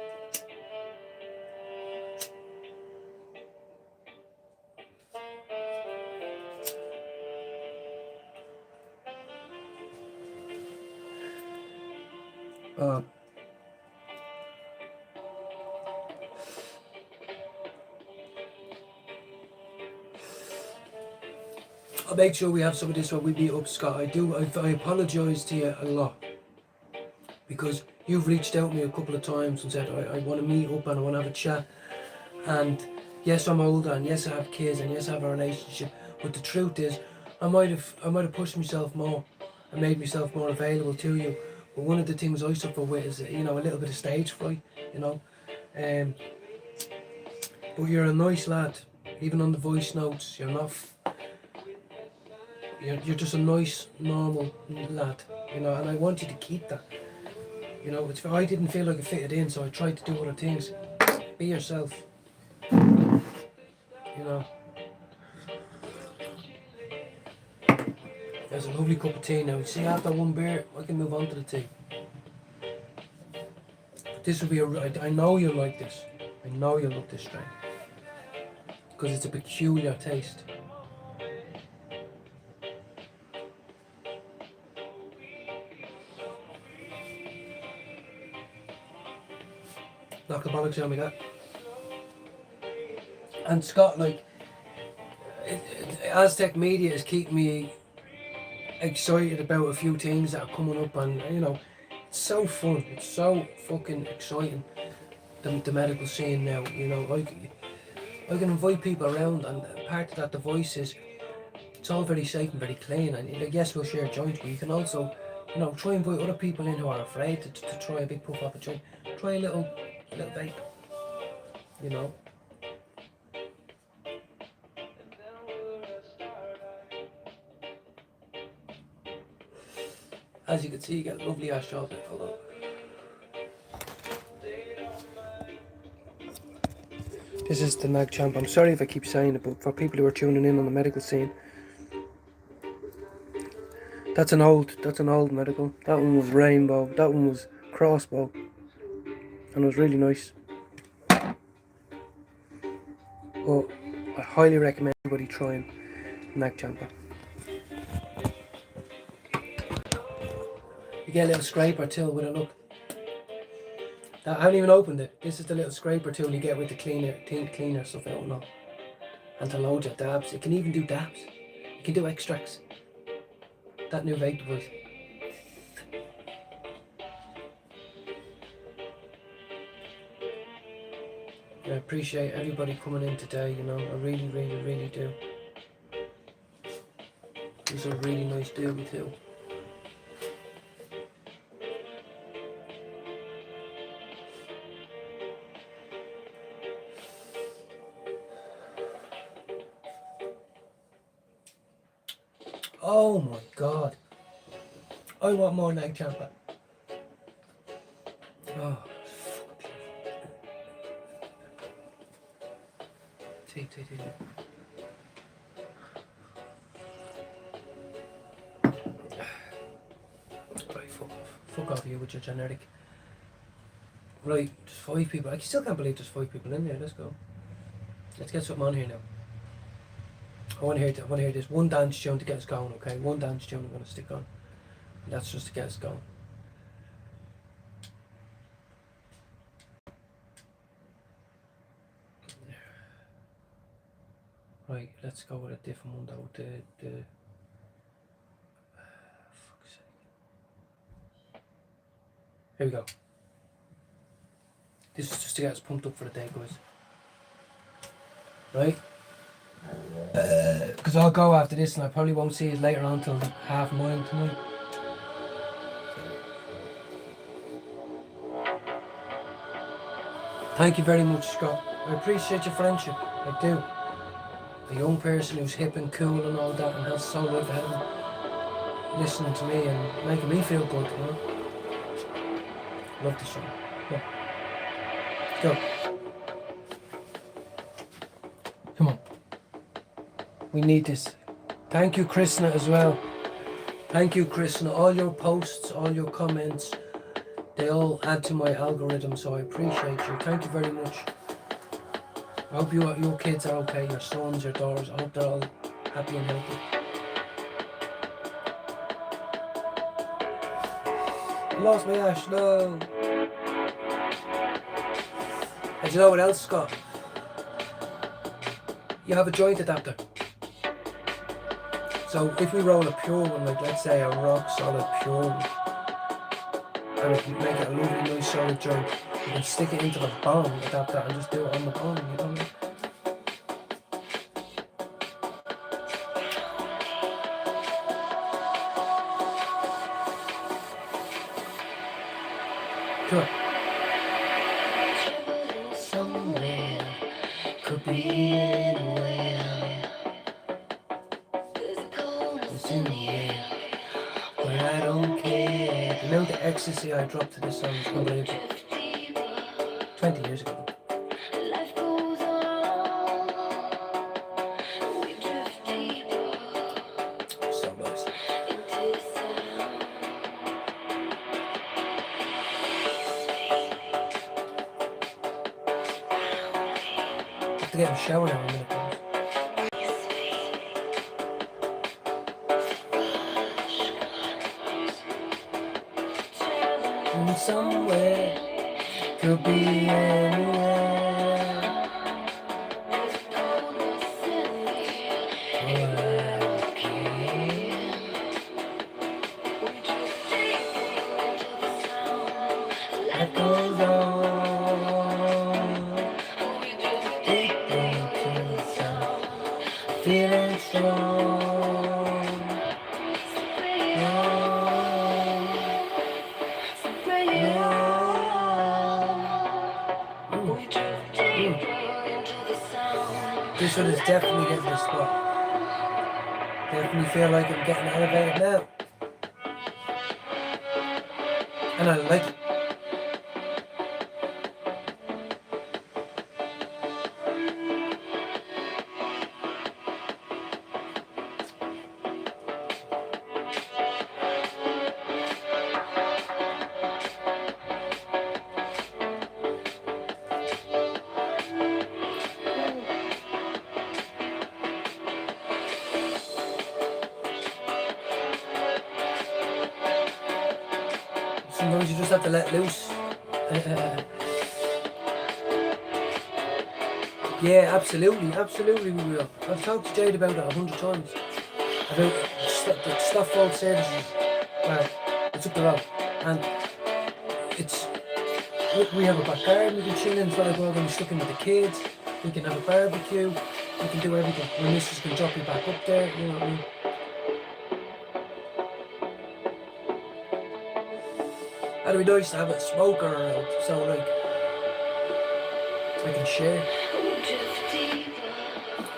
S1: I'll make sure we have some of this when we meet up, Scott. I apologise to you a lot, because you've reached out to me a couple of times and said I want to meet up and I want to have a chat. And yes, I'm older, and yes, I have kids, and yes, I have a relationship. But the truth is, I might have pushed myself more and made myself more available to you. But one of the things I suffer with is, a little bit of stage fright, But you're a nice lad, even on the voice notes. You're not. You're just a nice, normal lad, and I want you to keep that. I didn't feel like I fitted in, so I tried to do other things. Be yourself. There's a lovely cup of tea now. See, after one beer, I can move on to the tea. But this will be I know you'll like this. I know you'll love this strain. Because it's a peculiar taste. Knock the bollocks on me, that. And Scott, Aztec Media is keeping me excited about a few things that are coming up, and it's so fun. It's so fucking exciting. The medical scene now, I can invite people around, and part of that, the voice is, it's all very safe and very clean. And yes, we'll share joints, but you can also, try and invite other people in who are afraid to try a big puff up a joint. Try a little vape, As you can see, you get lovely ash off it. Hold on. This is the Nag Champ. I'm sorry if I keep saying it, but for people who are tuning in on the medical scene, that's an old medical. That one was rainbow. That one was crossbow, and it was really nice. But I highly recommend everybody trying Nag Champ. You get a little scraper tool with a look. I haven't even opened it. This is the little scraper tool you get with the cleaner stuff out and all. And to load your dabs. It can even do dabs. It can do extracts. That new vape device. I appreciate everybody coming in today, I really, really, really do. These are really nice doobie too. Oh my god. I want more Nag Champ. Oh, tea. Right, fuck off you with your generic. Right, there's 5 people. I still can't believe there's 5 people in there. Let's go. Let's get something on here now. I want to hear this one dance tune to get us going, okay? One dance tune I'm going to stick on. And that's just to get us going. Right, let's go with a different one though. Fuck's sake. Here we go. This is just to get us pumped up for the day, guys. Right? Because I'll go after this and I probably won't see you later on till 9:30 tonight. Thank you very much, Scott. I appreciate your friendship. I do. A young person who's hip and cool and all that and has so life ahead of him, listening to me and making me feel good, you know? Love the song. Yeah. Go. Come on. We need this. Thank you, Krishna, as well. Thank you, Krishna. All your posts, all your comments, they all add to my algorithm, so I appreciate you. Thank you very much. I hope your kids are okay, your sons, your daughters. I hope they're all happy and healthy. I lost my ash, no. And you know what else, Scott? You have a joint adapter. So if we roll a pure one, like let's say a rock solid pure one, and we can make it a lovely nice solid joint, you can stick it into the bong adapter and just do it on the bong, you know what I mean? Sure. Somewhere, could be anywhere. It's in the air, but I don't care. You know the ecstasy I dropped to this song is unbelievable. 20 years ago. So nice. I have to get in the shower now in a minute, guys. Somewhere, could be anywhere. That goes on, deep into the sound, feeling strong. This one is definitely getting the spot. Definitely feel like I'm getting elevated now. And I like it. Sometimes you just have to let loose. Yeah, absolutely we will. I've talked to Jade about it 100 times. About the stuff fault services. Well, it's up the road. And we have a back garden, we can chill in, it's not like we're all going to be stuck in with the kids. We can have a barbecue, we can do everything. My missus can drop you back up there, you know what I mean? And it'd be nice to have a smoker around, so like I can share.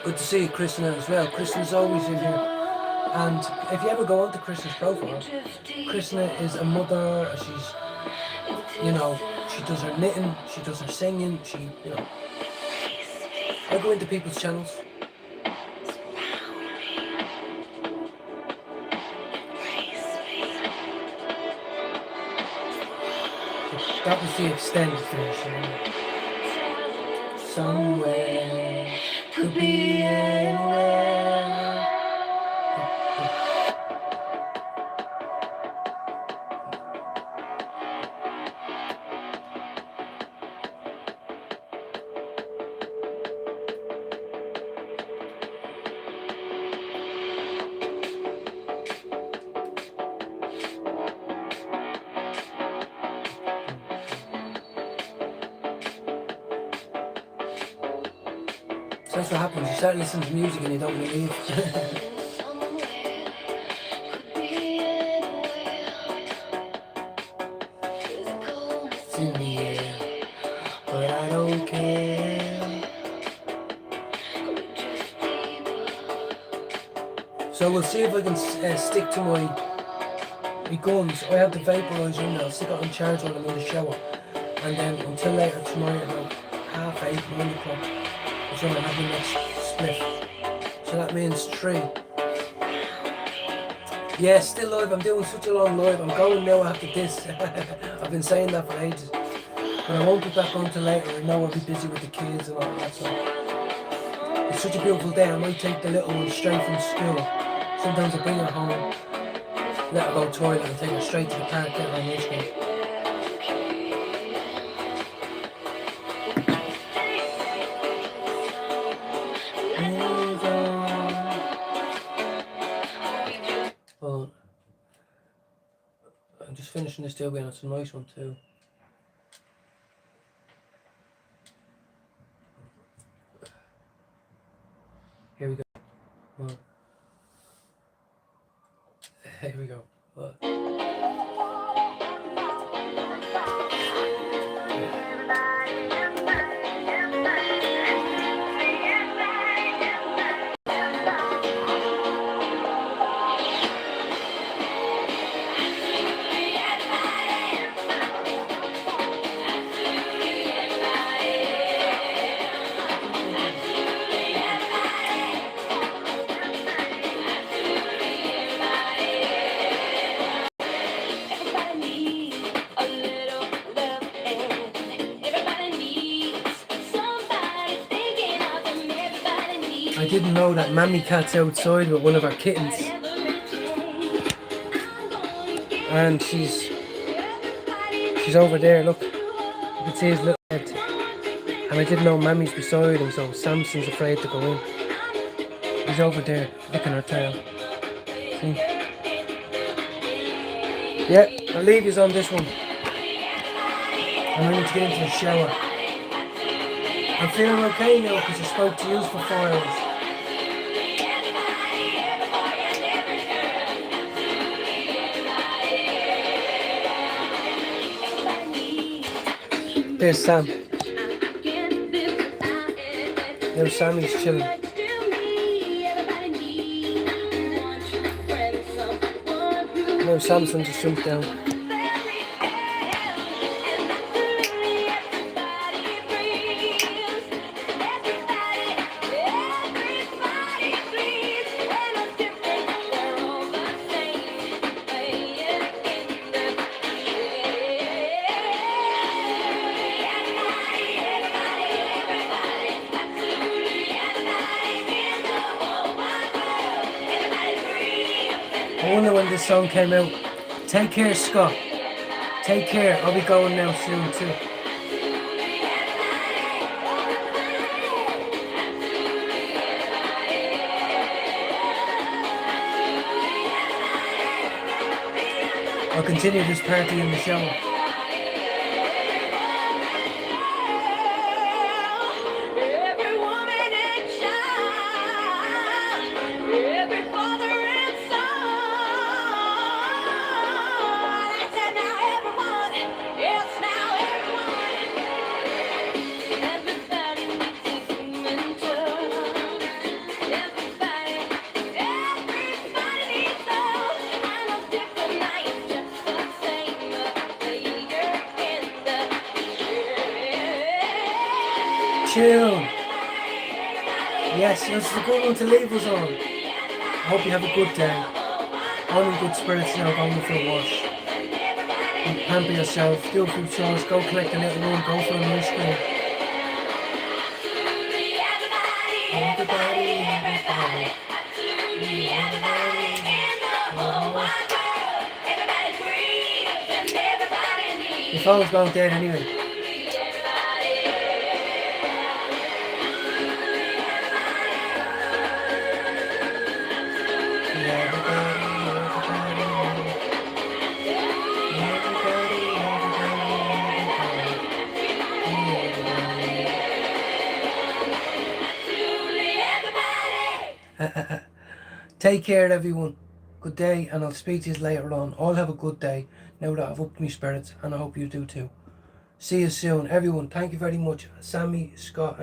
S1: Good to see Krishna as well. Krishna's always in here. And if you ever go onto Krishna's profile, Krishna is a mother, she's, you know, she does her knitting, she does her singing, you know. I go into people's channels. That was the extended version. Somewhere, could be anywhere. That's what happens. You start listening to music and you don't want to leave. It's in the air, but I don't care. So we'll see if I can stick to my guns. I have the vaporizer in there. I'll stick it on charge while I'm in the shower. And then until later tonight, about 8:30, 9 o'clock, is when I have the next split. So that means 3. Yeah, still live. I'm doing such a long live. I'm going now after this. I've been saying that for ages. But I won't be back on till later. I know I'll be busy with the kids and all that. So it's such a beautiful day. I might take the little one straight from school. Sometimes I bring her home, let her go toilet and take her straight to the park, get her on ice cream. Well, I'm just finishing this deal, it's a nice one too. Here we go. Well, here we go. Well. I didn't know that Mammy Cat's outside with one of our kittens. And she's over there, look. You can see his little head. And I didn't know Mammy's beside him, so Samson's afraid to go in. He's over there, licking her tail. See? Yeah, I'll leave you on this one. I'm going to get into the shower. I'm feeling okay now because I spoke to you for 4 hours. There's Sam. There's Sammy's chilling. No, Samson just jumped down. I wonder when this song came out. Take care, Scott. Take care. I'll be going now soon too. I'll continue this party in the shower. Chill. Yes, this is a good one to leave us on. I hope you have a good day. I'm in good spirits now, going for a wash. Pamper yourself, do a few chores, go collect a little one, go for an ice cream. Your phone's going dead anyway. Take care, everyone. Good day, and I'll speak to you later on. All have a good day now that I've upped my spirits, and I hope you do too. See you soon, everyone. Thank you very much. Sammy, Scott, and